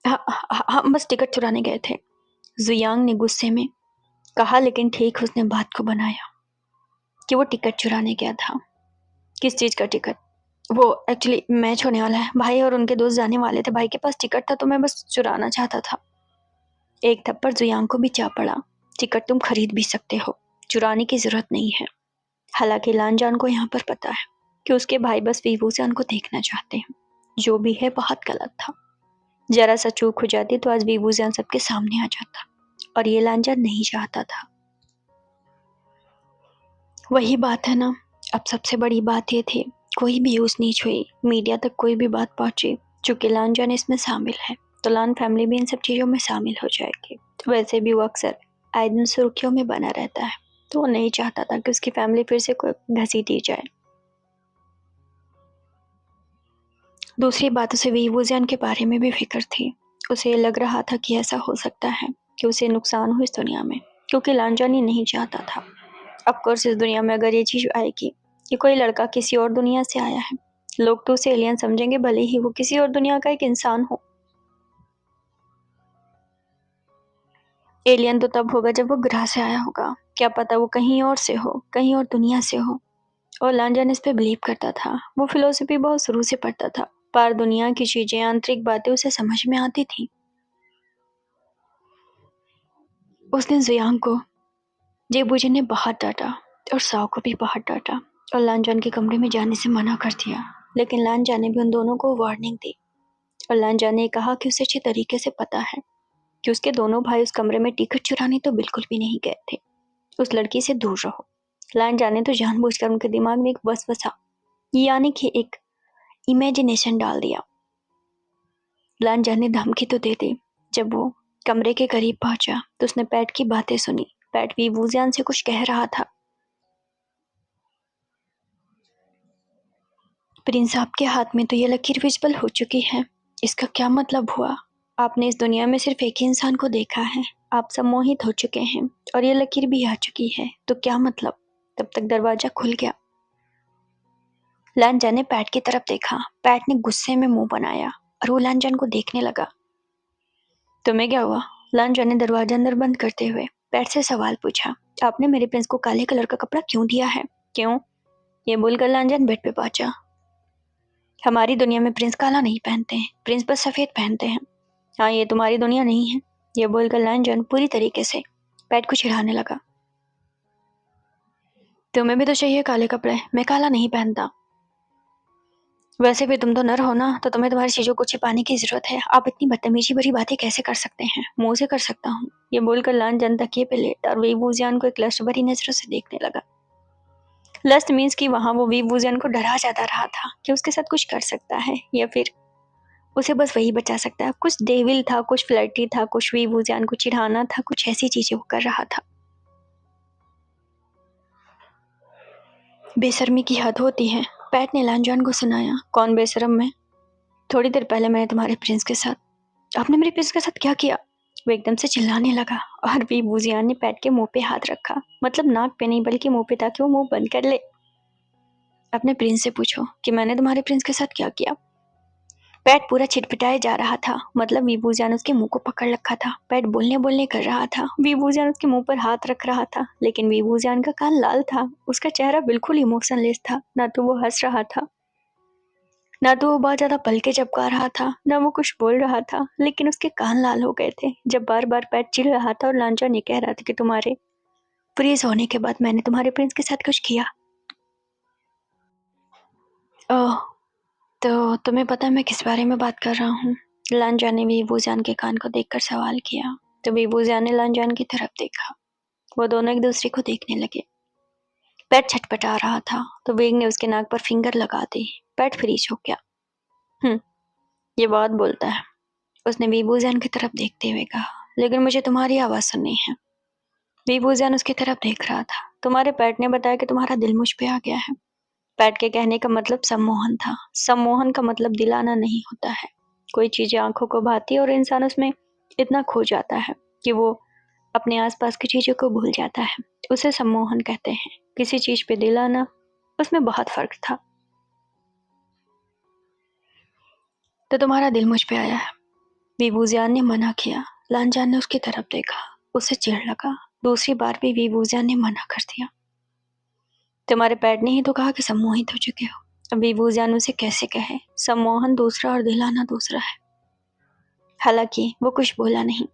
हम बस टिकट चुराने गए थे, जुयांग ने गुस्से में कहा, लेकिन ठीक उसने बात को बनाया कि वो टिकट चुराने गया था। किस चीज का टिकट? वो एक्चुअली मैच होने वाला है, भाई और उनके दोस्त जाने वाले थे, भाई के पास टिकट था तो मैं बस चुराना चाहता था। एक थप्पड़ जुयांग को भी जा पड़ा। टिकट तुम खरीद भी सकते हो, चुराने की जरूरत नहीं है। हालांकि लानजान को यहाँ पर पता है कि उसके भाई बस वीवूजान को देखना चाहते हैं। जो भी है बहुत गलत था। जरा सा चूक हो जाती तो आज वीवूजान सबके सामने आ जाता, और ये लानजान नहीं चाहता था। वही बात है ना। अब सबसे बड़ी बात ये थी, कोई भी यूज नीच हुई, मीडिया तक कोई भी बात पहुंची, चूंकि लानजान इसमें शामिल है तो लान फैमिली भी इन सब चीजों में शामिल हो जाएगी। तो वैसे भी वो अक्सर आए दिन सुर्खियों में बना रहता है, तो वो नहीं चाहता था कि उसकी फैमिली फिर से कोई घसीटी जाए। दूसरी बात, उसे वीवूजियन के बारे में भी फिक्र थी। उसे लग रहा था कि ऐसा हो सकता है कि उसे नुकसान हो इस दुनिया में, क्योंकि लानजान ही नहीं चाहता था। ऑफकोर्स इस दुनिया में अगर ये चीज आएगी कि कोई लड़का किसी और दुनिया से आया है, लोग तो उसे एलियन समझेंगे, भले ही वो किसी और दुनिया का एक इंसान हो। एलियन तो तब होगा जब वो ग्रह से आया होगा, क्या पता वो कहीं और से हो, कहीं और दुनिया से हो। और लांजन इस पे बिलीव करता था। वो फिलोसफी बहुत शुरू से पढ़ता था। पार दुनिया की चीजें, आंतरिक बातें उसे समझ में आती थी। उस दिन जुयांग को जेबूजी ने बहुत डांटा और साव को भी बहुत डांटा और लांजन के कमरे में जाने से मना कर दिया। लेकिन लांजन ने भी उन दोनों को वार्निंग दी और लांजन ने कहा कि उसे अच्छे तरीके से पता है कि उसके दोनों भाई उस कमरे में टिकट चुराने तो बिल्कुल भी नहीं गए थे। उस लड़की से दूर रहो। लांजन ने तो जानबूझकर उनके दिमाग में एक वसवसा, यानी कि एक इमेजिनेशन डाल दिया। लांजन ने धमकी तो दे दी। जब वो कमरे के करीब पहुंचा तो उसने पैट की बातें सुनी। पैट भी वूजियान से कुछ कह रहा था। प्रिंस, आपके हाथ में तो ये लकीर विजिबल हो चुकी है। इसका क्या मतलब हुआ? आपने इस दुनिया में सिर्फ एक ही इंसान को देखा है। आप सब मोहित हो चुके हैं और ये लकीर भी आ चुकी है, तो क्या मतलब? तब तक दरवाजा खुल गया। लांजन ने पैट की तरफ देखा। पैट ने गुस्से में मुंह बनाया और वो लांजन को देखने लगा। तुम्हें क्या हुआ? लांजन ने दरवाजा अंदर बंद करते हुए पैट से सवाल पूछा। आपने मेरे प्रिंस को काले कलर का कपड़ा क्यों दिया है? क्यों? ये बोलकर लांजन बेड पे पहुंचा। हमारी दुनिया में प्रिंस काला नहीं पहनते हैं, प्रिंस बस सफेद पहनते हैं। हाँ, ये तुम्हारी दुनिया नहीं है। ये बोलकर लांजन पूरी तरीके से पैट को चिढ़ाने लगा। तुम्हें भी तो चाहिए काले कपड़े, मैं काला नहीं पहनता। वैसे भी तुम तो नर हो ना, तो तुम्हें तुम्हारी चीजों को छिपाने की जरूरत है। आप इतनी बदतमीजी भरी बातें कैसे कर सकते हैं? मुंह से कर सकता हूँ। ये बोलकर लांजन तकिए पे लेटा और वीवूजियान को एक लस्ट भरी नजरों से देखने लगा। लस्ट मीन्स कि वहां वो वीवूजियान को डरा जाता रहा था कि उसके साथ कुछ कर सकता है या फिर उसे बस वही बचा सकता है। कुछ डेविल था, कुछ फ्लर्टी था, कुछ वीवूजियान को चिढ़ाना था, कुछ ऐसी चीजें वो कर रहा था। बेशर्मी की हद होती है, पैट ने लांजन को सुनाया। कौन बेशर्म? मैं? थोड़ी देर पहले मैंने तुम्हारे प्रिंस के साथ। आपने मेरे प्रिंस के साथ क्या किया? वो एकदम से चिल्लाने लगा और वीवूजियान ने पैट के मुंह पे हाथ रखा, मतलब नाक पे नहीं बल्कि मुंह पे, ताकि वो मुंह बंद कर ले। अपने प्रिंस से पूछो कि मैंने तुम्हारे प्रिंस के साथ क्या किया। पैट पूरा छिटपिटाए जा रहा था, मतलब वीवूजियान उसके मुंह को पकड़ रखा था। पैट बोलने बोलने कर रहा था, वीवूजियान उसके मुंह पर हाथ रख रहा था, लेकिन वीवूजियान का कान लाल था। उसका चेहरा बिल्कुल इमोशनलेस था। ना तो वो हंस रहा था, ना तो वो बहुत ज्यादा पलके झपका रहा था, ना वो कुछ बोल रहा था, लेकिन उसके कान लाल हो गए थे जब बार बार पैट चिढ़ रहा था और लांचन ये कह रहा था कि तुम्हारे फ्रीज होने के बाद मैंने तुम्हारे प्रिंस के साथ कुछ किया। ओह, तो तुम्हें पता है मैं किस बारे में बात कर रहा हूँ? लांजान ने वीवूजान के कान को देखकर सवाल किया। तो वीवूजान ने लांजान की तरफ देखा। वो दोनों एक दूसरे को देखने लगे। पैट छटपटा रहा था तो वेग ने उसके नाक पर फिंगर लगा दी। पैट फ्रीज हो गया। ये बहुत बोलता है। उसने वीबूजान की तरफ देखते हुए कहा। लेकिन मुझे तुम्हारी आवाज़ सुननी है। वीबूजान उसकी तरफ देख रहा था। तुम्हारे पैट ने बताया कि तुम्हारा दिल मुझ पे आ गया है। पैट के कहने का मतलब सम्मोहन था। सम्मोहन का मतलब दिलाना नहीं होता है। कोई चीज़ें आंखों को भाती है और इंसान उसमें इतना खो जाता है कि वो अपने आसपास की चीज़ों को भूल जाता है। उसे सम्मोहन कहते हैं। किसी चीज़ पे दिल आना, उसमें बहुत फर्क था। तो तुम्हारा दिल मुझ पे आया है। वीबूजान ने मना किया। लांजान ने उसकी तरफ देखा। उसे चिढ़ लगा। दूसरी बार भी वीबूजान ने मना कर दिया। तुम्हारे पैट ने ही तो कहा कि सम्मोहित हो चुके हो। अब वीबूजान उसे कैसे कहे? सम्मोहन दूसरा और दिलाना दूसरा है। हालांकि वो कुछ बोला नहीं।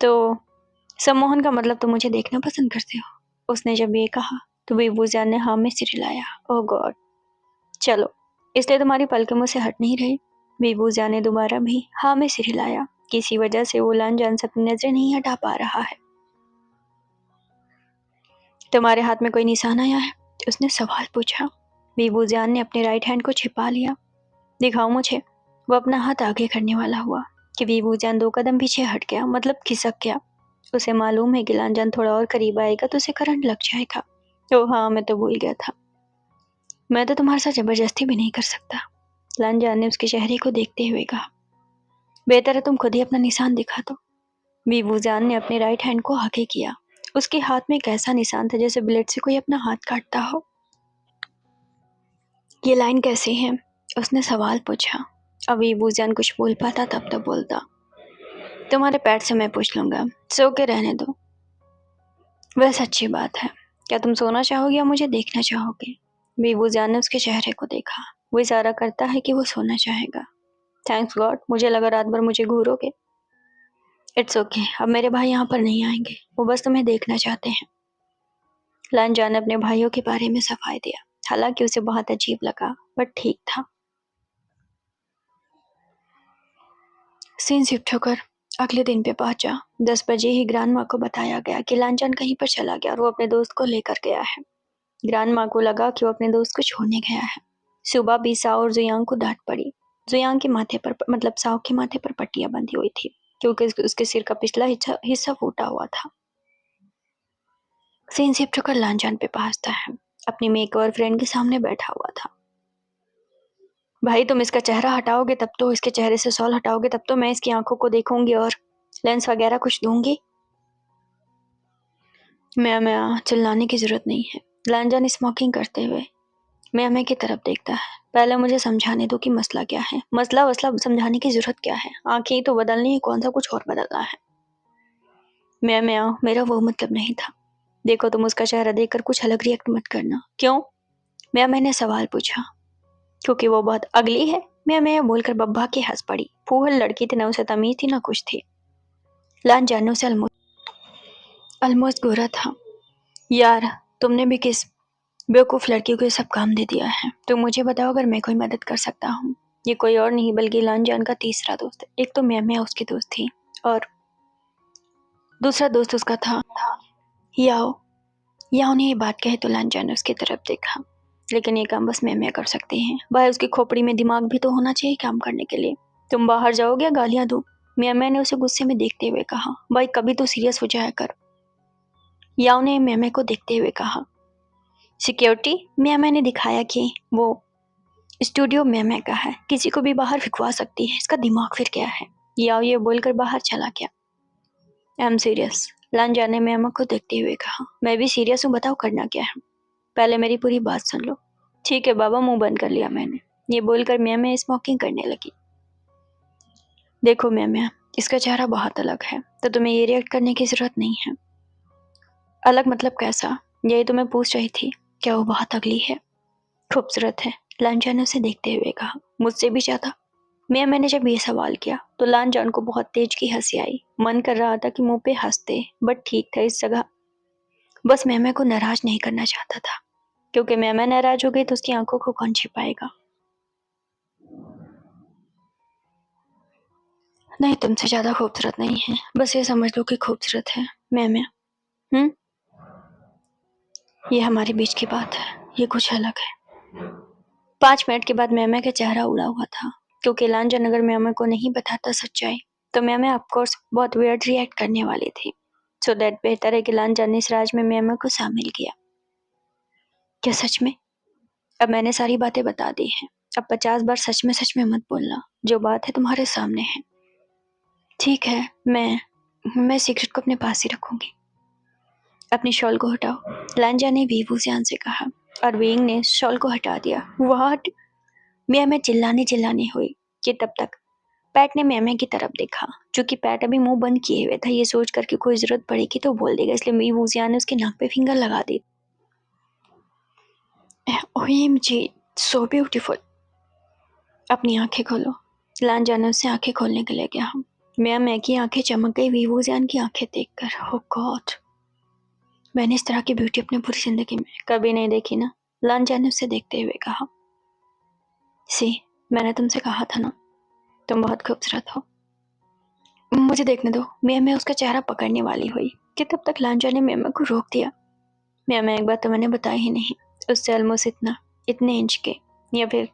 तो सम्मोहन का मतलब तो मुझे देखना पसंद करते हो? उसने जब ये कहा तो वीबूजान ने हाँ में सिर हिलाया। ओह गॉड, चलो, इसलिए तुम्हारी पलकें मुझसे हट नहीं रही? वीबूजान ने दोबारा भी हाँ में सिर हिलाया। किसी वजह से वो लांजान से अपनी नजरें नहीं हटा पा रहा है। तुम्हारे हाथ में कोई निशान आया है? उसने सवाल पूछा। वीबूजान ने अपने राइट हैंड को छिपा लिया। दिखाओ मुझे। वो अपना हाथ आगे करने वाला हुआ कि वीबूजान 2 कदम पीछे हट गया, मतलब खिसक गया। उसे मालूम है कि लांजान थोड़ा और करीब आएगा तो उसे करंट लग जाएगा। ओह हाँ, मैं तो भूल गया था। मैं तो तुम्हारे साथ जबरदस्ती भी नहीं कर सकता। लांजान ने उसके चेहरे को देखते हुए कहा। बेहतर है तुम खुद ही अपना निशान दिखा दो। वीबूजान ने अपने राइट हैंड को आगे किया। उसके हाथ में एक ऐसा निशान था जैसे ब्लेड से कोई अपना हाथ काटता हो। ये लाइन कैसी है? उसने सवाल पूछा। अब वीबूजान कुछ बोल पाता तब तो बोलता। तुम्हारे पैट से मैं पूछ लूंगा, सो के रहने दो। वह सच्ची बात है। क्या तुम सोना चाहोगे या मुझे देखना चाहोगे? वीबूजान ने उसके चेहरे को देखा। वो इशारा करता है कि वो सोना चाहेगा। थैंक्स गॉड, मुझे लगा रात भर मुझे घूरोगे। इट्स ओके, अब मेरे भाई यहाँ पर नहीं आएंगे। वो बस तुम्हें देखना चाहते हैं। लांजान ने अपने भाइयों के बारे में सफाई दिया। हालांकि उसे बहुत अजीब लगा, बट ठीक था। सीन शिफ्ट होकर अगले दिन पे पहुंचा। 10 बजे ही ग्रांड माँ को बताया गया कि लांजान कहीं पर चला गया और वो अपने दोस्त को लेकर गया है। ग्रांड माँ को लगा कि वो अपने दोस्त को छोड़ने गया है। सुबह भी साओ और जुयांग को डांट पड़ी। जुयांग के माथे पर, मतलब साओ के माथे पर पट्टियां बंधी हुई थी क्योंकि उसके सिर का पिछला हिस्सा फूटा हुआ था। सीन शिफ्ट होकर लांजान पे पहुंचता है। अपनी मेकओवर फ्रेंड के सामने बैठा हुआ था। भाई तुम इसका चेहरा हटाओगे तब तो, इसके चेहरे से सॉल हटाओगे तब तो मैं इसकी आंखों को देखूंगी और लेंस वगैरह कुछ दूंगी। मैं चिल्लाने की जरूरत नहीं है। लांजान स्मोकिंग करते हुए मैं की तरफ देखता है। पहले मुझे समझाने दो कि मसला क्या है। मसला वसला समझाने की जरूरत क्या है? आंखें ही तो बदलनी है, कौन सा कुछ और बदलना है? मैं मेरा वो मतलब नहीं था। देखो तुम उसका चेहरा देखकर कुछ अलग रिएक्ट मत करना। क्यों? मैंने सवाल पूछा। क्योंकि वो बहुत अगली है। मैं बोलकर बब्बा के हंस पड़ी। फूहड़ लड़की थी, ना उसे तमीज थी ना कुछ थी। लान जानने से ऑलमोस्ट गोरा था। यार तुमने भी किस बेवकूफ लड़की को ये सब काम दे दिया है। तो मुझे बताओ अगर मैं कोई मदद कर सकता हूँ। ये कोई और नहीं बल्कि लांजान का तीसरा दोस्त है। एक तो मैं उसकी दोस्त थी और दूसरा दोस्त उसका था याओ। याओ ने ये बात कही तो लांजान ने उसकी तरफ देखा। लेकिन ये काम बस मैं कर सकती हैं। भाई उसकी खोपड़ी में दिमाग भी तो होना चाहिए काम करने के लिए। तुम बाहर जाओगे या गालियां दूं? मैंने उसे गुस्से में देखते हुए कहा। भाई कभी तो सीरियस हो जाया कर। याओ ने मैमे को देखते हुए कहा। सिक्योरिटी? मैंने दिखाया कि वो स्टूडियो मैमे का है, किसी को भी बाहर फिकवा सकती है। इसका दिमाग फिर गया है। याओ ये बोलकर बाहर चला गया। आई एम सीरियस, लांजान ने मैमे को देखते हुए कहा। मैं भी सीरियस हूँ, बताओ करना क्या है? पहले मेरी पूरी बात सुन लो। ठीक है बाबा, मुंह बंद कर लिया मैंने। ये बोलकर मैमे स्मोकिंग करने लगी। देखो मैमे, इसका चेहरा बहुत अलग है तो तुम्हें ये रिएक्ट करने की जरूरत नहीं है। अलग मतलब कैसा? यही तो मैं पूछ रही थी। क्या वो बहुत अगली है? खूबसूरत है, लांजान ने उसे देखते हुए कहा। मुझसे भी ज्यादा? मैंने जब ये सवाल किया तो लांजान को बहुत तेज की हंसी आई। मन कर रहा था कि मुंह पे हंसते, बट ठीक था इस जगह। बस मैमे को नाराज नहीं करना चाहता था क्योंकि मैमे नाराज हो गई तो उसकी आंखों को कौन छिपाएगा। नहीं, तुमसे ज्यादा खूबसूरत नहीं है, बस ये समझ लो कि खूबसूरत है। मैमे ये हमारे बीच की बात है, ये कुछ अलग है। 5 मिनट के बाद मैमे का चेहरा उड़ा हुआ था। क्योंकि लांजन अगर म्यामे को नहीं बताता सच्चाई तो म्यामे ऑफकोर्स बहुत वियर्ड रिएक्ट करने वाली थी। सो दैट बेहतर है कि लांजन ने इस राज में म्यामे को शामिल किया। क्या सच में? अब मैंने सारी बातें बता दी हैं। अब 50 बार सच में मत बोलना। जो बात है तुम्हारे सामने है। ठीक है, मैं सीक्रेट को अपने पास ही रखूंगी। अपनी शॉल को हटाओ, लांजा ने वी वूजियान से कहा और विंग ने शॉल को हटा दिया। व्हाट? म्यामे चिल्लाने हुई कि तब तक पैट ने म्यामे की तरफ देखा। चूंकि पैट अभी मुंह बंद किए हुए था, ये सोच कर कि कोई जरूरत पड़ेगी तो बोल देगा, इसलिए वी वूजियान ने उसके नाक पे फिंगर लगा दी। OMG, so beautiful. अपनी आंखें खोलो। लांजा ने उससे आंखें खोलने के लिए कहा। म्यामे की आंखें चमक गई वी वूजियान की आंखें देखकर। ओह गॉड, मैंने इस तरह की ब्यूटी अपनी पूरी जिंदगी में कभी नहीं देखी ना, लांजा ने उससे देखते हुए कहा। सी, मैंने तुमसे कहा था ना, तुम बहुत खूबसूरत हो। मुझे देखने दो। म्यामे उसका चेहरा पकड़ने वाली हुई कि तब तक लांजा ने म्यामे को रोक दिया। म्यामे, एक बात तो मैंने बताई ही नहीं, उससे ऑलमोस्ट इतने इंच के या फिर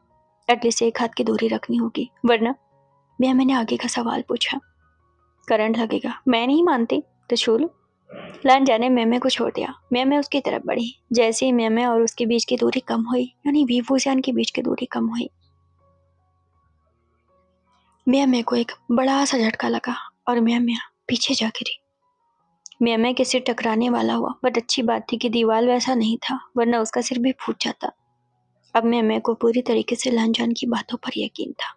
एटलीस्ट एक हाथ की दूरी रखनी होगी, वरना म्यामे ने आगे का सवाल पूछा। करंट लगेगा। मैं नहीं मानती तो छू लो। लांजा ने म्यामे को छोड़ दिया। म्यामे उसकी तरफ बढ़ी। जैसे ही म्यामे और उसके बीच की दूरी कम हुई, यानी वी वूजियान के बीच की दूरी कम हुई, म्यामे को एक बड़ा सा झटका लगा और म्यामे पीछे जा गिरी। म्यामे के सिर टकराने वाला हुआ, बट अच्छी बात थी कि दीवार वैसा नहीं था, वरना उसका सिर भी फूट जाता। अब म्यामे को पूरी तरीके से लांजान की बातों पर यकीन था।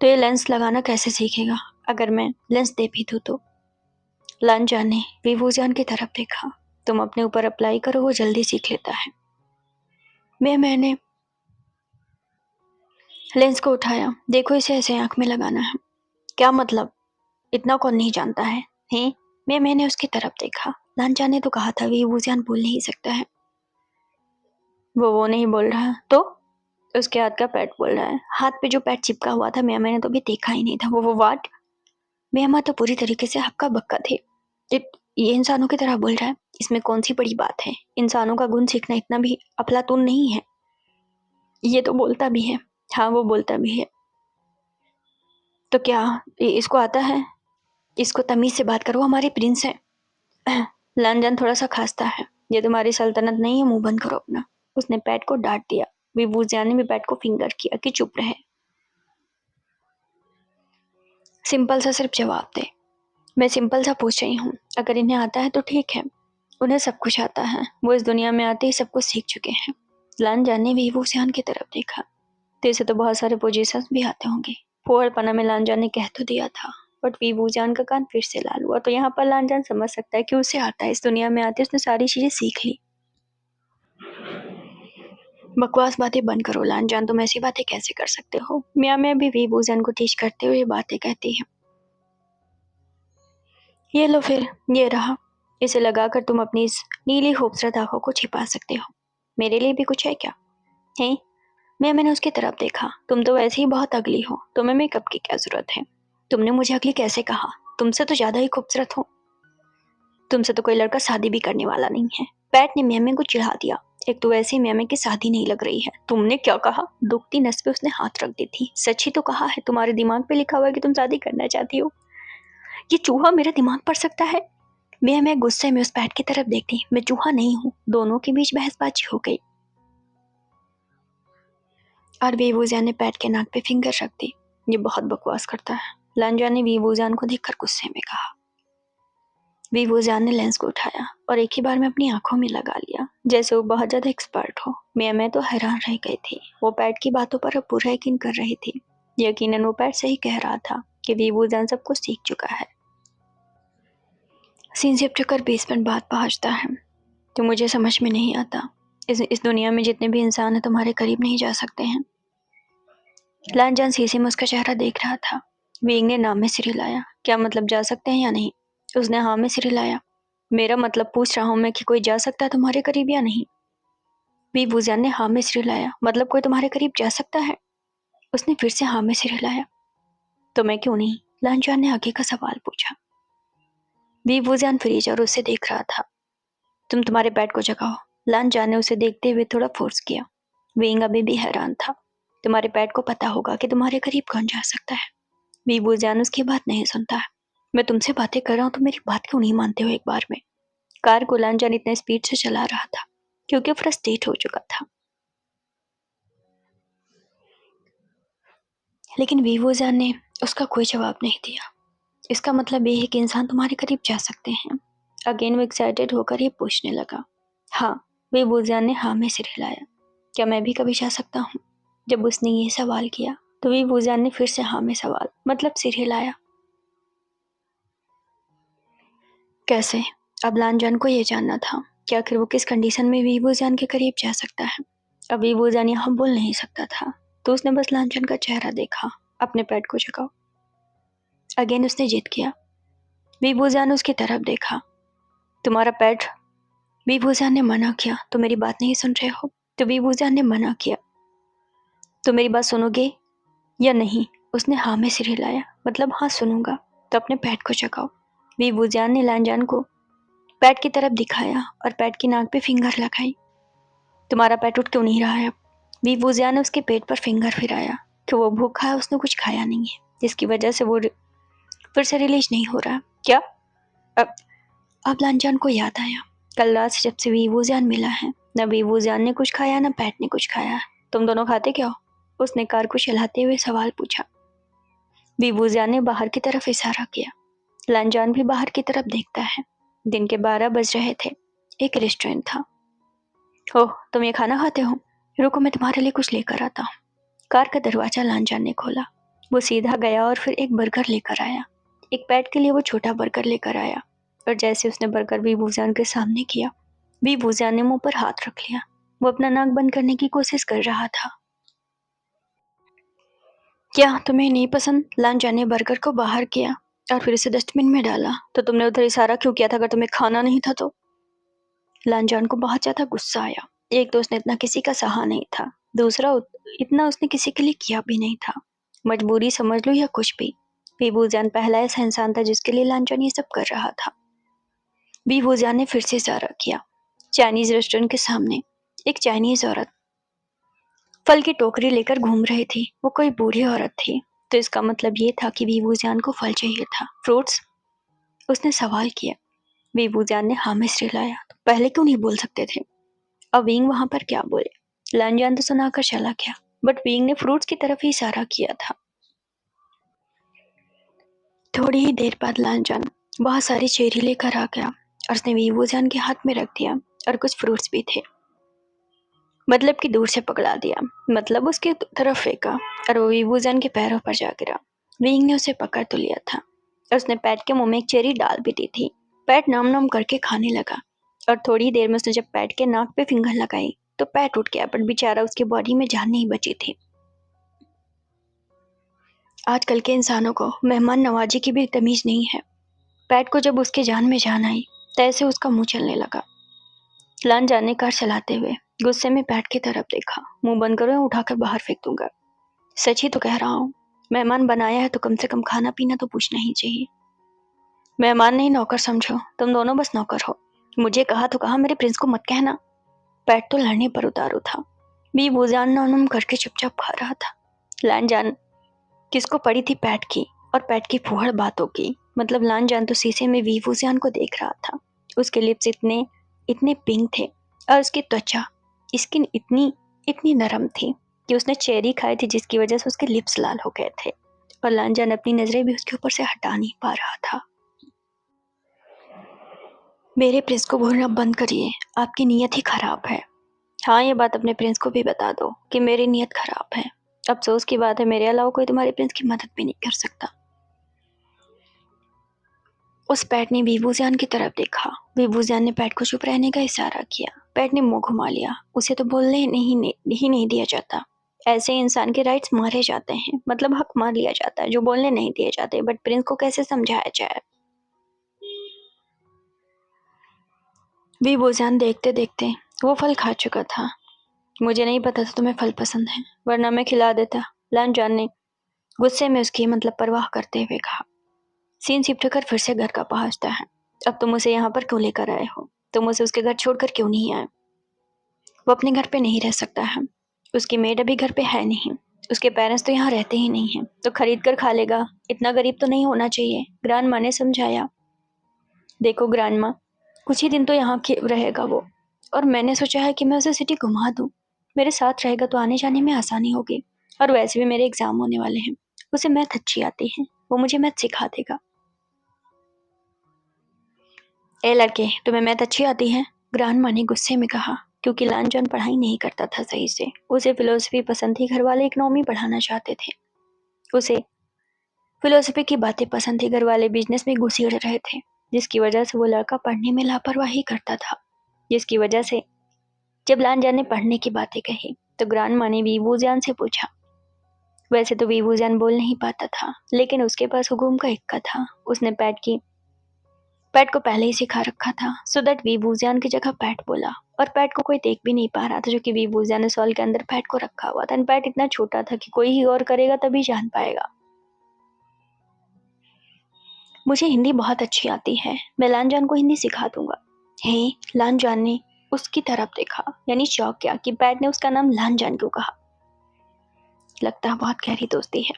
तो ये लेंस लगाना कैसे सीखेगा अगर मैं लेंस दे भी दूं तो? लांजान ने वी वूजियान की तरफ देखा। तुम अपने ऊपर अप्लाई करो, वो जल्दी सीख लेता है। मैंने लेंस को उठाया। देखो, इसे ऐसे आंख में लगाना है। क्या मतलब? इतना कौन नहीं जानता है? हैं? मैंने उसकी तरफ देखा। लांजा ने तो कहा था वी वूजियान बोल नहीं सकता है। वो नहीं बोल रहा तो? उसके हाथ का पैड बोल रहा है। हाथ पे जो पैड चिपका हुआ था मैंने तो भी देखा ही नहीं था। वो वाट? मेहमा तो पूरी तरीके से हक्का बक्का थे। ये इंसानों की तरह बोल रहा है, इसमें कौन सी बड़ी बात है? इंसानों का गुण सीखना इतना भी अफलातून नहीं है। ये तो बोलता भी है। हाँ, वो बोलता भी है। तो क्या इसको आता है? इसको तमीज से बात करो, हमारे प्रिंस है। लंदन थोड़ा सा खास्ता है। ये तुम्हारी सल्तनत नहीं है, मुंह बंद करो अपना। उसने पैट को डांट दिया। विवूजियान ने भी पैट को फिंगर किया कि चुप रहे। सिंपल सा सिर्फ जवाब दे। मैं सिंपल सा पूछ रही हूँ। अगर इन्हें आता है तो ठीक है, उन्हें सब कुछ आता है। वो इस दुनिया में आते ही सब कुछ सीख चुके हैं। लांजान ने विवूजियान की तरफ देखा। तेरे तो बहुत सारे पोजीशंस भी आते होंगे। फोड़पना में लांजान ने कह तो दिया था, बट विवूजियान का कान फिर से लाल हुआ। तो यहाँ पर लांजान समझ सकता है कि उसे आता है, इस दुनिया में आते उसने सारी चीजें सीख ली। बकवास बातें बंद करो लांजान, तुम ऐसी बातें कैसे कर सकते हो? मियाँ मैं भी विवूजियान को टीच करते हुए बातें कहती है। ये लो फिर, ये रहा। इसे लगाकर तुम अपनी इस नीली खूबसूरत आंखों को छिपा सकते हो। मेरे लिए भी कुछ है क्या? है? मैंने उसकी तरफ देखा। तुम तो वैसे ही बहुत अगली हो, तुम्हें मेकअप की क्या जरूरत है? तुमने मुझे अगली कैसे कहा? तुमसे तो ज्यादा ही खूबसूरत हो। तुमसे तो कोई लड़का शादी भी करने वाला नहीं है। पैट ने म्यामे को चिढ़ा दिया। एक तो वैसे ही म्यामे की शादी नहीं लग रही है। तुमने क्या कहा? दुखती नस पे उसने हाथ रख दी थी। सच ही तो कहा है, तुम्हारे दिमाग पे लिखा हुआ है कि तुम शादी करना चाहती हो। ये चूहा मेरा दिमाग पढ़ सकता है? मैं गुस्से में उस पैट की तरफ देखती। मैं चूहा नहीं हूँ। दोनों के बीच बहसबाजी हो गई और वीवूजियान ने पैट के नाक पे फिंगर रख दी। ये बहुत बकवास करता है, लांजा ने वीवूजियान को देखकर गुस्से में कहा। वीवूजियान ने लेंस को उठाया और एक ही बार में अपनी आंखों में लगा लिया, जैसे वो बहुत ज्यादा एक्सपर्ट हो। मैं तो हैरान रह गई थी। वो पैट की बातों पर अब पूरा यकीन कर रही थी। यकीनन वो पैट सही कह रहा था कि वीवूजियान सब कुछ सीख चुका है। सीन से कर 20 मिनट बाद पहुंचता है। तो मुझे समझ में नहीं आता, इस दुनिया में जितने भी इंसान हैं तुम्हारे करीब नहीं जा सकते हैं। लांजान शीशे में उसका चेहरा देख रहा था। विंग ने नाम में सिर हिलाया। क्या मतलब, जा सकते हैं या नहीं? उसने हाँ में सिर हिलाया। मेरा मतलब पूछ रहा हूं मैं कि कोई जा सकता है तुम्हारे करीब या नहीं? विवूजियान ने हाँ में सिर हिलाया। मतलब कोई तुम्हारे करीब जा सकता है? उसने फिर से हाँ में सिर हिलाया। तो मैं क्यों नहीं? लांजान ने आगे का सवाल पूछा। विवूजियान फ्रीज और उसे देख रहा था। तुम्हारे पैट को जगाओ। लांजान ने उसे देखते हुए थोड़ा फोर्स किया। विंग अभी भी हैरान था। तुम्हारे पेट को पता होगा कि तुम्हारे करीब कौन जा सकता है। वीवूजियान उसकी बात नहीं सुनता है। मैं तुमसे बातें कर रहा हूँ तो मेरी बात क्यों नहीं मानते हो एक बार में। कार को लांजान इतने स्पीड से चला रहा था क्योंकि फ्रस्ट्रेट हो चुका था। लेकिन वीवूजियान ने उसका कोई जवाब नहीं दिया। इसका मतलब ये है कि इंसान तुम्हारे करीब जा सकते हैं। अगेन वो एक्साइटेड होकर ये पूछने लगा। हाँ, वीवूजियान ने हाँ में सिर हिलाया। क्या मैं भी कभी जा सकता हूँ? जब उसने ये सवाल किया तो वीवूजियान ने फिर से हाँ में सवाल मतलब सिर हिलाया। कैसे? अब लांजान को ये जानना था कि आखिर वो किस कंडीशन में वीवूजियान के करीब जा सकता है। अब वीवूजियान यहाँ बोल नहीं सकता था तो उसने बस लांजान का चेहरा देखा। अपने पेट को जगाओ। अगेन उसने जिद किया। वीवूजियान उसकी तरफ देखा। तुम्हारा पेट। वीवूजियान ने मना किया। तो मेरी बात नहीं सुन रहे हो? तो वीवूजियान ने मना किया। तो मेरी बात सुनोगे या नहीं? उसने हाँ में सिर हिलाया मतलब हाँ सुनूंगा। तो अपने पेट को जगाओ। वीवूजियान ने लांजान को पेट की तरफ दिखाया और पेट की नाक पे फिंगर लगाई। तुम्हारा पेट उठ क्यों नहीं रहा है? वीवूजियान ने उसके पेट पर फिंगर फिराया कि वो भूखा है, उसने कुछ खाया नहीं है जिसकी वजह से वो फिर से रिलीज नहीं हो रहा। क्या? अब लांजान को याद आया कल रात से जब से वीवूजियान मिला है न वीवूजियान ने कुछ खाया न पेट ने कुछ खाया। तुम दोनों खाते क्या हो? उसने कार को चलाते हुए सवाल पूछा। वीवूजियान ने बाहर की तरफ इशारा किया। लांजान भी बाहर की तरफ देखता है। दिन के 12 बज रहे थे। एक रेस्टोरेंट था। ओह, तुम ये खाना खाते हो? रुको, मैं तुम्हारे लिए कुछ लेकर आता हूँ। कार का दरवाजा लांजान ने खोला। वो सीधा गया और फिर एक बर्गर लेकर आया। एक पेट के लिए वो छोटा बर्गर लेकर आया और जैसे उसने बर्गर वीवूजियान के सामने किया, वीवूजियान ने मुंह पर हाथ रख लिया। वो अपना नाक बंद करने की कोशिश कर रहा था। क्या तुम्हें नहीं पसंद? लांजान ने बर्गर को बाहर किया और फिर इसे डस्टबिन में डाला। तो तुमने उधर इशारा क्यों किया था अगर तुम्हें खाना नहीं था तो? लांजान को बहुत ज्यादा गुस्सा आया। एक तो उसने इतना किसी का सहा नहीं था, दूसरा इतना उसने किसी के लिए किया भी नहीं था। मजबूरी समझ लो या कुछ भी, वीवूजियान पहला ऐसा इंसान था जिसके लिए लांजान ये सब कर रहा था। वीवूजियान ने फिर से इशारा किया। चाइनीज रेस्टोरेंट के सामने एक चाइनीज औरत फल की टोकरी लेकर घूम रही थी। वो कोई बूढ़ी औरत थी तो इसका मतलब ये था कि वीवूजियान को फल चाहिए था। फ्रूट्स? उसने सवाल किया। वीवूजियान ने हाँ में सिर हिलाया। तो पहले क्यों नहीं बोल सकते थे? अब विंग वहां पर क्या बोले? लांजान तो सुनाकर चला गया बट विंग ने फ्रूट्स की तरफ ही इशारा किया था। थोड़ी ही देर बाद लांजान बहुत सारी चेरी लेकर आ गया और उसने वीवूजियान के हाथ में रख दिया और कुछ फ्रूट्स भी थे। मतलब कि दूर से पकड़ा दिया, मतलब उसके तरफ फेंका और वो वीवूजियान के पैरों पर जा गिरा। विंग ने उसे पकड़ तो लिया था और उसने पैट के मुंह में एक चेरी डाल भी दी थी। पैट नम नम करके खाने लगा और थोड़ी देर में उसने जब पैट के नाक पे फिंगर लगाई तो पैट उठ गया बट बेचारा उसकी बॉडी में जान नहीं बची थी। आजकल के इंसानों को मेहमान नवाजी की भी तमीज नहीं है। पैट को जब उसके जान में जान आई तैसे उसका मुंह चलने लगा। लांजान ने कार चलाते हुए गुस्से में पैट की तरफ देखा। मुंह बंद करो या उठाकर बाहर फेंक दूंगा। सच ही तो कह रहा हूँ, मेहमान बनाया है तो कम से कम खाना पीना तो पूछना ही चाहिए। मेहमान नहीं नौकर समझो, तुम दोनों बस नौकर हो। मुझे कहा तो कहा, मेरे प्रिंस को मत कहना। पैट तो लड़ने पर उतारू था। वीवूजियान नम करके चुपचाप खा रहा था। लांजान किसको पड़ी थी? पैट की, और पैट की फूहड़ बातों की। मतलब लांजान तो शीशे में वीवूजियान को देख रहा था। उसके लिप्स इतने इतने पिंक थे और उसकी त्वचा स्किन इतनी इतनी नरम थी कि उसने चेरी खाई थी जिसकी वजह से उसके लिप्स लाल हो गए थे और लांजान अपनी नजरें भी उसके ऊपर से हटा नहीं पा रहा था। मेरे प्रिंस को भूलना बंद करिए, आपकी नीयत ही खराब है। हाँ, ये बात अपने प्रिंस को भी बता दो कि मेरी नीयत खराब है। अफसोस की बात है, मेरे अलावा कोई तुम्हारे प्रिंस की मदद भी नहीं कर सकता। उस पैट ने वीवूजियान की तरफ देखा। वीवूजियान ने पैट को चुप रहने का इशारा किया। पैट ने मुंह घुमा लिया। उसे तो बोलने नहीं दिया जाता। ऐसे इंसान के राइट्स मारे जाते हैं, मतलब हक मार लिया जाता है जो बोलने नहीं दिए जाते। बट प्रिंस को कैसे समझाया जाए? वीवूजियान देखते देखते वो फल खा चुका था। मुझे नहीं पता था तुम्हें फल पसंद है, वरना मैं खिला देता। लांजान ने गुस्से में उसकी मतलब परवाह करते हुए कहा। सीन शिफ्ट कर फिर से घर का पहुंचता है। अब तुम उसे यहाँ पर क्यों लेकर आए हो? तुम उसे उसके घर छोड़कर क्यों नहीं आए? वो अपने घर पे नहीं रह सकता है। उसकी मेड अभी घर पे है नहीं। उसके पेरेंट्स तो यहाँ रहते ही नहीं हैं, तो खरीद कर खा लेगा। इतना गरीब तो नहीं होना चाहिए, ग्रांड माँ ने समझाया। देखो ग्रांड माँ, कुछ ही दिन तो यहाँ रहेगा वो, और मैंने सोचा है कि मैं उसे सिटी घुमा दूँ। मेरे साथ रहेगा तो आने जाने में आसानी होगी, और वैसे भी मेरे एग्जाम होने वाले हैं। उसे मैथ अच्छी आती है, वो मुझे मैथ सिखा देगा। ए लड़के, तुम्हें मैथ अच्छी आती है? ग्रांड माँ ने गुस्से में कहा, क्योंकि लांजन पढ़ाई नहीं करता था सही से। उसे फिलोसफी पसंद थी, घर वाले इकोनॉमी पढ़ाना चाहते थे। उसे फिलोसफी की बातें पसंद थी, घर वाले बिजनेस में घुसेड़ रहे थे, जिसकी वजह से वो लड़का पढ़ने में लापरवाही करता था। जिसकी वजह से जब लांजन ने पढ़ने की बातें कही तो ग्रांड माँ ने वीवूजियान से पूछा। वैसे तो वीवूजियान बोल नहीं पाता था, लेकिन उसके पास हुकुम का इक्का था। उसने पैट को पहले ही सिखा रखा था, सो दैट वीवूजियान की जगह पैट बोला। और पैट को कोई देख भी नहीं पा रहा था, जो कि वीवूजियान ने सॉल के अंदर पैट को रखा हुआ था। पैट इतना छोटा था कि कोई ही और करेगा तभी जान पाएगा। मुझे हिंदी बहुत अच्छी आती है, मैं लांजान को हिंदी सिखा दूंगा। हे, लांजान ने उसकी तरफ देखा, यानी शौक किया कि पैट ने उसका नाम लांजान क्यों कहा। लगता है बहुत गहरी दोस्ती है,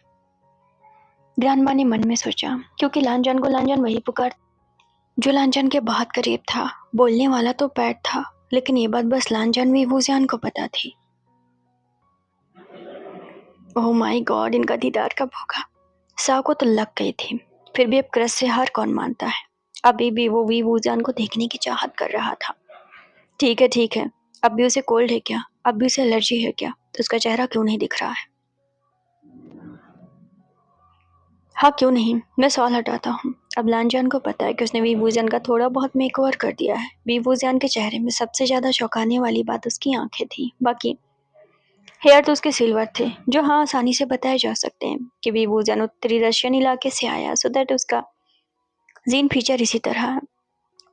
ग्रांडमा ने मन में सोचा, क्योंकि लांजान को लांजान वही पुकार जो लांजान के बहुत करीब था। बोलने वाला तो पैट था, लेकिन ये बात बस लांजान वीवूजियान को पता थी। ओह माय गॉड, इनका दीदार कब होगा? साव को तो लग गई थी, फिर भी अब क्रश से हार कौन मानता है। अभी भी वो वीवूजियान को देखने की चाहत कर रहा था। ठीक है, अब भी उसे कोल्ड है क्या? अब भी उसे एलर्जी है क्या? तो उसका चेहरा क्यों नहीं दिख रहा है? हाँ, क्यों नहीं, मैं सॉल हटाता हूँ। अब लांजान को पता है कि उसने वीवूजियान का थोड़ा बहुत मेकओवर कर दिया है। वीवूजियान के चेहरे में सबसे ज्यादा चौंकाने वाली बात उसकी आंखें थी। बाकी हेयर तो उसके सिल्वर थे, जो हाँ आसानी से बताए जा सकते हैं कि वीवूजियान उत्तरी रशियन इलाके से आया, सो दैट उसका जीन फीचर इसी तरह है।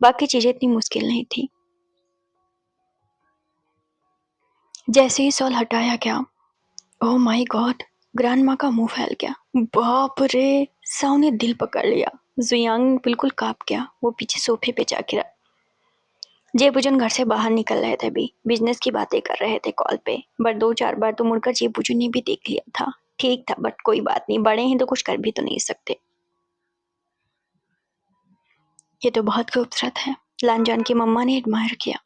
बाकी चीजें इतनी मुश्किल नहीं थी। जैसे ही सॉल हटाया गया, ओह माय गॉड, ग्रैंडमा का मुंह फैल गया। बाप रे, साव ने दिल पकड़ लिया। जुयांग बिल्कुल कांप गया। वो पीछे सोफे पे जा गिरा। जेबुजुन घर से बाहर निकल रहे थे, भी बिजनेस की बातें कर रहे थे कॉल पे, बट 2-4 बार तो मुड़कर जेबुजुन ने भी देख लिया था। ठीक था, बट कोई बात नहीं, बड़े हैं तो कुछ कर भी तो नहीं सकते। ये तो बहुत खूबसूरत है, लांजान की मम्मा ने एडमायर किया।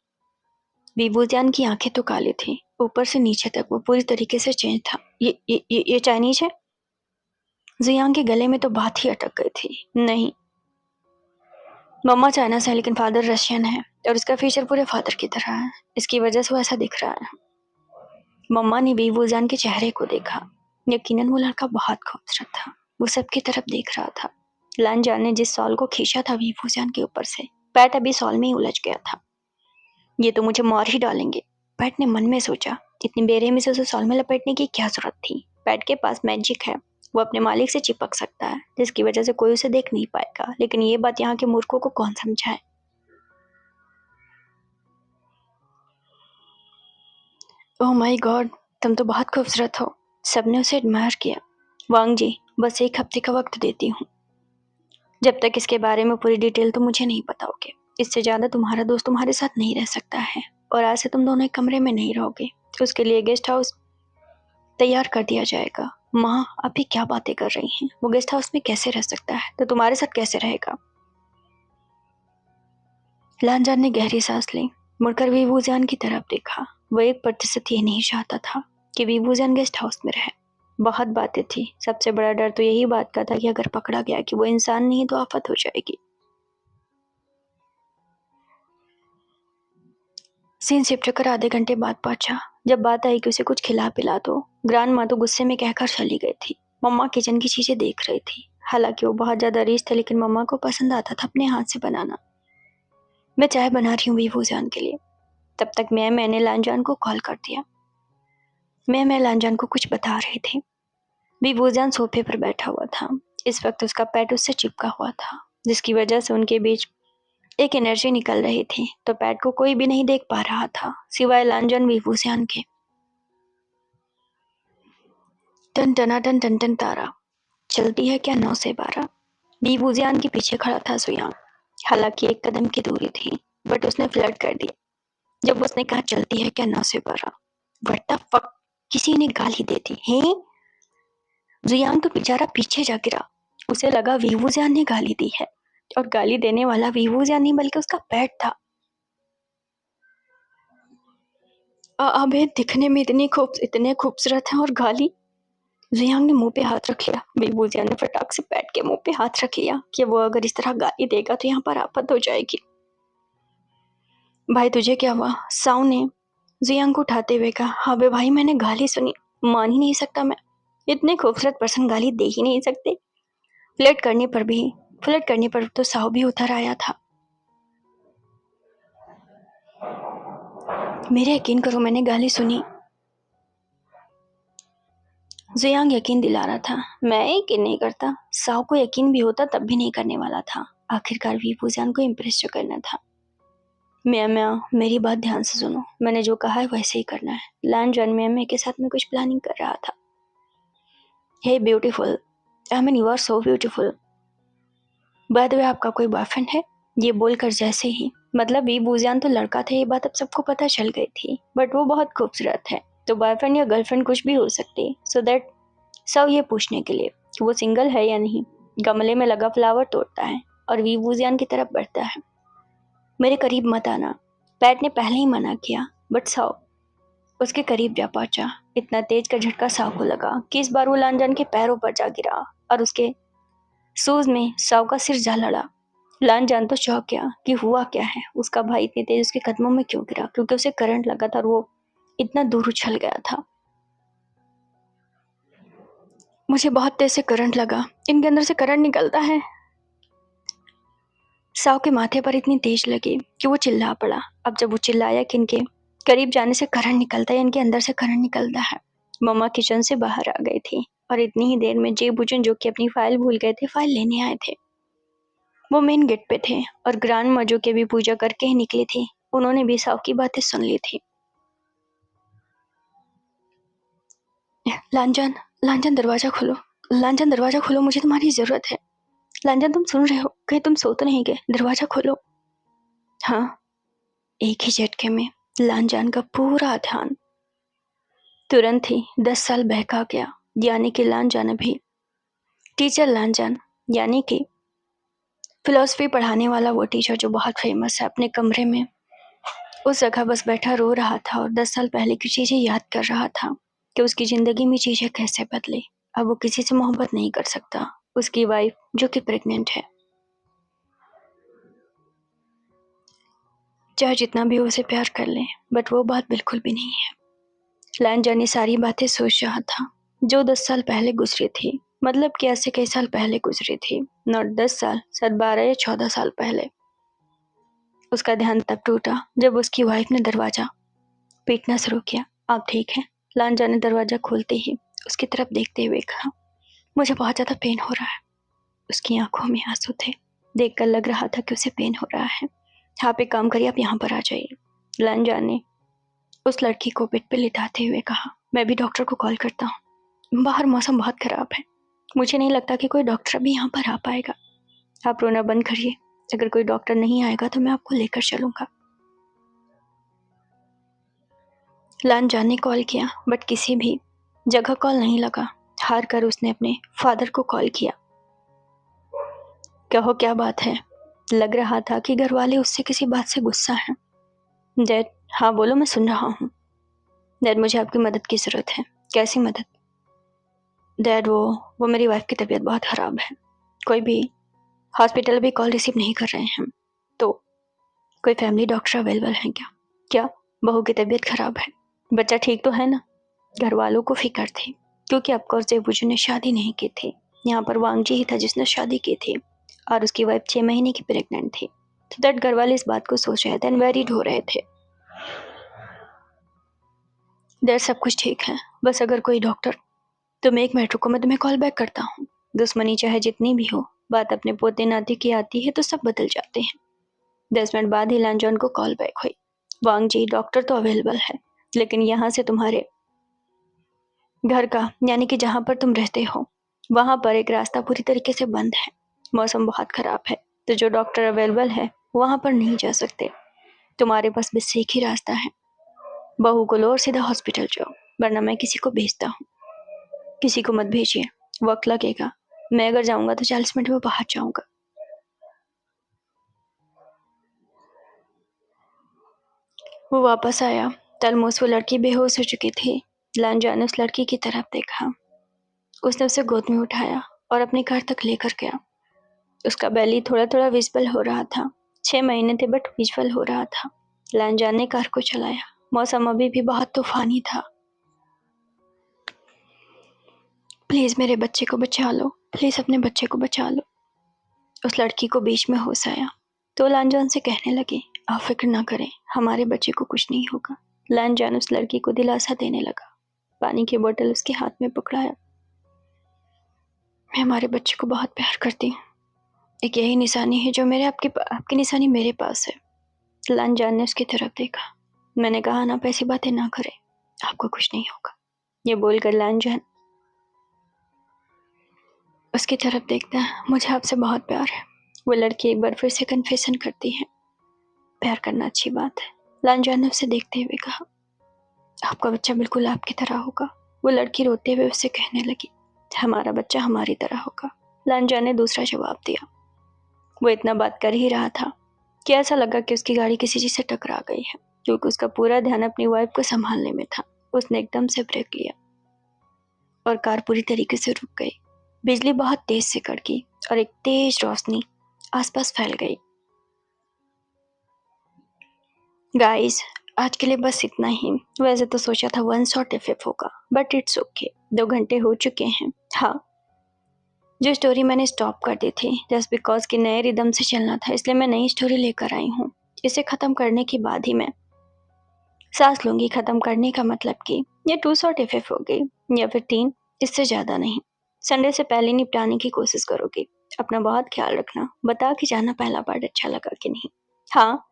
वीवूजियान की आंखें तो काली थी, ऊपर से नीचे तक वो पूरी तरीके से चेंज था। ये चाइनीज है? जियांग के गले में तो बात ही अटक गई थी। नहीं, मम्मा चाइना से है, लेकिन फादर रशियन है, और इसका फीचर पूरे फादर की तरह है। इसकी वजह से वो ऐसा दिख रहा है। मम्मा ने वीवूजियान के चेहरे को देखा। यकीनन वो लड़का बहुत खूबसूरत था। वो सबकी तरफ देख रहा था। लांजान ने जिस सॉल को खींचा था वीवूजियान के ऊपर से, पैट अभी सॉल में ही उलझ गया था। ये तो मुझे मार ही डालेंगे, पैट ने मन में सोचा। इतनी बेरहमी से उसे सॉल में लपेटने की क्या जरूरत थी? पैट के पास मैजिक है, वो अपने मालिक से चिपक सकता है, जिसकी वजह से कोई उसे देख नहीं पाएगा। लेकिन ये बात यहाँ के मूर्खों को कौन समझाए? ओह माय गॉड, तुम तो बहुत खूबसूरत हो, सबने उसे एडमायर किया। वांग जी, बस 1 हफ्ते का वक्त देती हूँ। जब तक इसके बारे में पूरी डिटेल तुम मुझे नहीं बताओगे, इससे ज्यादा तुम्हारा दोस्त तुम्हारे साथ नहीं रह सकता है। और आज से तुम दोनों एक कमरे में नहीं रहोगे, तो उसके लिए गेस्ट हाउस तैयार कर दिया जाएगा। माँ, अभी क्या बातें कर रही हैं? वो गेस्ट हाउस में कैसे रह सकता है, तो तुम्हारे साथ कैसे रहेगा? लांजान ने गहरी सांस ली, मुड़कर वीवूजियान की तरफ देखा। वो 1% ये नहीं चाहता था कि वीवूजियान गेस्ट हाउस में रहे। बहुत बातें थी, सबसे बड़ा डर तो यही बात का था कि अगर पकड़ा गया कि वो इंसान नहीं तो आफत हो जाएगी। सीन शिफ्ट कर आधे घंटे बाद पहुंचा। जब बात आई कि उसे कुछ खिला पिला दो, ग्रांड माँ तो गुस्से में कहकर चली गई थी। मम्मा किचन की चीजें देख रही थी। हालांकि वो बहुत ज्यादा रीच थे, लेकिन मम्मा को पसंद आता था अपने हाथ से बनाना। मैं चाय बना रही हूँ वीवूजान के लिए। तब तक मैंने लांजान को कॉल कर दिया। मैं लांजान को कुछ बता रही थी। वीवूजान सोफे पर बैठा हुआ था। इस वक्त उसका पैट उससे चिपका हुआ था, जिसकी वजह से उनके बीच एक एनर्जी निकल रही थी। तो पैट को कोई भी नहीं देख पा रहा था सिवाय लांजान वीवूजान के। टन टना टन टन टन तारा चलती है क्या 9 से 12? वीवूजियान के पीछे खड़ा था सुयांग। हालांकि 1 कदम की दूरी थी, बट उसने फ्लर्ट कर दिया जब उसने कहा चलती है क्या 9 से 12। व्हाट द फक, किसी ने गाली दे दी है? जियांग तो बेचारा पीछे जा गिरा। उसे लगा वीवूजियान ने गाली दी है, और गाली देने वाला वीवूजियान नहीं बल्कि उसका पेट था। अबे दिखने में इतने खूबसूरत हैं और गाली। जियांग ने मुंह पे हाथ रख लिया। वीवूजियान ने फटाक से पेट के मुंह पे हाथ रख लिया कि वो अगर इस तरह गाली देगा तो यहाँ पर आफत हो जाएगी। भाई तुझे क्या हुआ? साउ ने जियांग को उठाते हुए कहा। हाँ बे भाई, मैंने गाली सुनी, मान ही नहीं सकता मैं। इतने खूबसूरत पर्सन गाली दे ही नहीं सकते। फ्लर्ट करने पर तो साउ भी उतर आया था। मेरे यकीन करो, मैंने गाली सुनी। जियांग यकीन दिला रहा था। मैं यकीन नहीं करता। साउ को यकीन भी होता तब भी नहीं करने वाला था। आखिरकार वीवूजियान को इम्प्रेस जो करना था। म्या, मेरी बात ध्यान से सुनो। मैंने जो कहा है वैसे ही करना है। लानजान म्या के साथ में कुछ प्लानिंग कर रहा था। Hey beautiful, I mean you are so beautiful. By the way, आपका कोई बॉयफ्रेंड है? ये बोलकर जैसे ही, मतलब वीवूजियान तो लड़का था, ये बात अब सबको पता चल गई थी, बट वो बहुत खूबसूरत है, तो बॉयफ्रेंड या गर्लफ्रेंड कुछ भी हो सकती। सो दैट सब ये पूछने के लिए कि वो सिंगल है या नहीं, गमले में लगा फ्लावर तोड़ता है और वीवूजियान की तरफ बढ़ता है। मेरे करीब मत आना। पैट ने पहले ही मना किया, बट साओ उसके करीब जा पहुंचा। इतना तेज का झटका साओ को लगा कि इस बार वो लानजान के पैरों पर जा गिरा और उसके सूज में साओ का सिर जा लड़ा। लानजान तो चौंक गया कि हुआ क्या है। उसका भाई इतनी तेज उसके कदमों में क्यों गिरा, क्योंकि उसे करंट लगा था और वो इतना दूर उछल गया था। मुझे बहुत तेज से करंट लगा, इनके अंदर से करंट निकलता है। साव के माथे पर इतनी तेज लगी कि वो चिल्ला पड़ा। अब जब वो चिल्लाया कि इनके करीब जाने से करंट निकलता है, इनके अंदर से करंट निकलता है। मम्मा किचन से बाहर आ गई थी और इतनी ही देर में जे बुचन, जो कि अपनी फाइल भूल गए थे, फाइल लेने आए थे। वो मेन गेट पे थे और ग्रांड माँ, जो कि भी पूजा करके ही निकली थी, उन्होंने भी साव की बातें सुन ली थी। लांजन, लांजन दरवाजा खोलो, लांजन दरवाजा खोलो, मुझे तुम्हारी जरूरत है। लांजन तुम सुन रहे हो? कहीं तुम सो तो नहीं गए? दरवाजा खोलो। हाँ। एक ही झटके में लांजान का पूरा ध्यान तुरंत ही 10 साल बहका गया। यानी कि लांजान अभी टीचर लांजान, यानी कि फिलॉसफी पढ़ाने वाला वो टीचर जो बहुत फेमस है, अपने कमरे में उस जगह बस बैठा रो रहा था और 10 साल पहले की चीजें याद कर रहा था कि उसकी जिंदगी में चीजें कैसे बदली। अब वो किसी से मोहब्बत नहीं कर सकता। उसकी वाइफ जो कि प्रेग्नेंट है, चाहे जितना भी उसे प्यार कर ले, बट वो बात बिल्कुल भी नहीं है। लांजान सारी बातें सोच रहा था जो 10 साल पहले गुजरी थी। मतलब कि ऐसे कई साल पहले गुजरी थी, नॉट 10 साल, शायद 12 या 14 साल पहले। उसका ध्यान तब टूटा जब उसकी वाइफ ने दरवाजा पीटना शुरू किया। आप ठीक हैं? लांजान ने दरवाजा खोलते ही उसकी तरफ देखते हुए कहा। मुझे बहुत ज्यादा पेन हो रहा है। उसकी आंखों में आंसू थे। देखकर लग रहा था कि उसे पेन हो रहा है। आप एक काम करिए, आप यहाँ पर आ जाइए। लांजान ने उस लड़की को बेड पे लिटाते हुए कहा। मैं भी डॉक्टर को कॉल करता हूँ। बाहर मौसम बहुत खराब है, मुझे नहीं लगता कि कोई डॉक्टर भी यहाँ पर आ पाएगा। आप रोना बंद करिए, अगर कोई डॉक्टर नहीं आएगा तो मैं आपको लेकर चलूंगा। लांजान ने कॉल किया, बट किसी भी जगह कॉल नहीं लगा। हार कर उसने अपने फादर को कॉल किया। कहो क्या बात है? लग रहा था कि घर वाले उससे किसी बात से गुस्सा हैं। डैड, हाँ बोलो, मैं सुन रहा हूँ। डैड, मुझे आपकी मदद की जरूरत है। कैसी मदद? डैड, वो मेरी वाइफ की तबीयत बहुत खराब है। कोई भी हॉस्पिटल भी कॉल रिसीव नहीं कर रहे हैं, तो कोई फैमिली डॉक्टर अवेलेबल है क्या? क्या बहू की तबीयत खराब है? बच्चा ठीक तो है ना? घर वालों को फिक्र थी, क्योंकि ऑफकोर्स जेबूजू ने शादी नहीं की थी। यहाँ पर वांगजी ही था जिसने शादी की थी और उसकी वाइफ 6 महीने की प्रेग्नेंट थी। तो दैट घर वाले इस बात को सोच रहे थे एंड वेरीड हो रहे थे। दैट सब कुछ ठीक है, बस अगर कोई डॉक्टर, तुम एक मिनट रुको, मैं तुम्हें कॉल बैक करता हूँ। दुश्मनी चाहे जितनी भी हो, बात अपने पोते नाते की आती है तो सब बदल जाते हैं। 10 मिनट बाद ही लांजॉन को कॉल बैक हुई। वांगजी, डॉक्टर तो अवेलेबल है, लेकिन यहाँ से तुम्हारे घर का, यानी कि जहाँ पर तुम रहते हो, वहाँ पर एक रास्ता पूरी तरीके से बंद है। मौसम बहुत खराब है, तो जो डॉक्टर अवेलेबल है वहाँ पर नहीं जा सकते। तुम्हारे पास बस एक ही रास्ता है, बहू को लो और सीधा हॉस्पिटल जाओ, वरना मैं किसी को भेजता हूँ। किसी को मत भेजिए, वक्त लगेगा। मैं अगर जाऊंगा तो 40 मिनट में पहुंच जाऊंगा। वो वापस आया। तलमूस वो लड़की बेहोश हो चुकी थी। लांजा ने उस लड़की की तरफ देखा। उसने उसे गोद में उठाया और अपने घर तक लेकर गया। उसका बेली थोड़ा थोड़ा विजिबल हो रहा था। 6 महीने थे बट विजिबल हो रहा था। लांजा ने कार को चलाया। मौसम अभी भी बहुत तूफानी था। प्लीज मेरे बच्चे को बचा लो, प्लीज अपने बच्चे को बचा लो। उस लड़की को बीच में होश आया तो लांजान से कहने लगी, आप फिक्र ना करें, हमारे बच्चे को कुछ नहीं होगा। लांजान उस लड़की को दिलासा देने लगा। पानी की बोतल उसके हाथ में पकड़ाया। मैं हमारे बच्चे को बहुत प्यार करती हूँ। एक यही निशानी है जो मेरे आपकी निशानी मेरे पास है। लांजान ने उसकी तरफ देखा। मैंने कहा ना, ऐसी बातें ना करें, आपको कुछ नहीं होगा। ये बोलकर लांजान उसकी तरफ देखता है। मुझे आपसे बहुत प्यार है। वो लड़की एक बार फिर से कन्फेशन करती है। प्यार करना अच्छी बात है। लांजान ने उसे देखते हुए कहा, आपका बच्चा बिल्कुल आपकी तरह होगा। वो लड़की रोते हुए उससे कहने लगी, हमारा बच्चा हमारी तरह होगा। लांजान ने दूसरा जवाब दिया। वो इतना बात कर ही रहा था कि ऐसा लगा कि उसकी गाड़ी किसी चीज से टकरा गई है, क्योंकि उसका पूरा ध्यान अपनी वाइफ को संभालने में था। उसने एकदम से ब्रेक लिया और कार पूरी तरीके से रुक गई। बिजली बहुत तेज से कड़की और एक तेज रोशनी आसपास फैल गई। गाइस, आज के लिए बस इतना ही। वैसे तो सोचा था 1 शॉट एफएफ होगा, बट इट्स ओके। 2 घंटे हो चुके हैं। हाँ, जो स्टोरी मैंने स्टॉप कर दी थी जस्ट बिकॉज कि नए रिदम से चलना था, इसलिए मैं नई स्टोरी लेकर आई हूँ। इसे खत्म करने के बाद ही मैं सांस लूंगी। खत्म करने का मतलब कि ये 2 शॉट एफएफ हो गई या फिर 3, इससे ज्यादा नहीं। संडे से पहले निपटाने की कोशिश करोगी। अपना बहुत ख्याल रखना। बता के जाना पहला पार्ट अच्छा लगा कि नहीं। हाँ,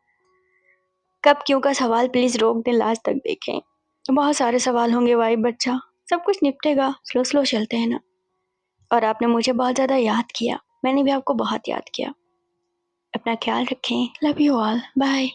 कब क्यों का सवाल प्लीज रोक दें, लास्ट तक देखें। बहुत सारे सवाल होंगे भाई बच्चा, सब कुछ निपटेगा। स्लो स्लो चलते हैं ना। और आपने मुझे बहुत ज़्यादा याद किया, मैंने भी आपको बहुत याद किया। अपना ख्याल रखें। Love you all, bye.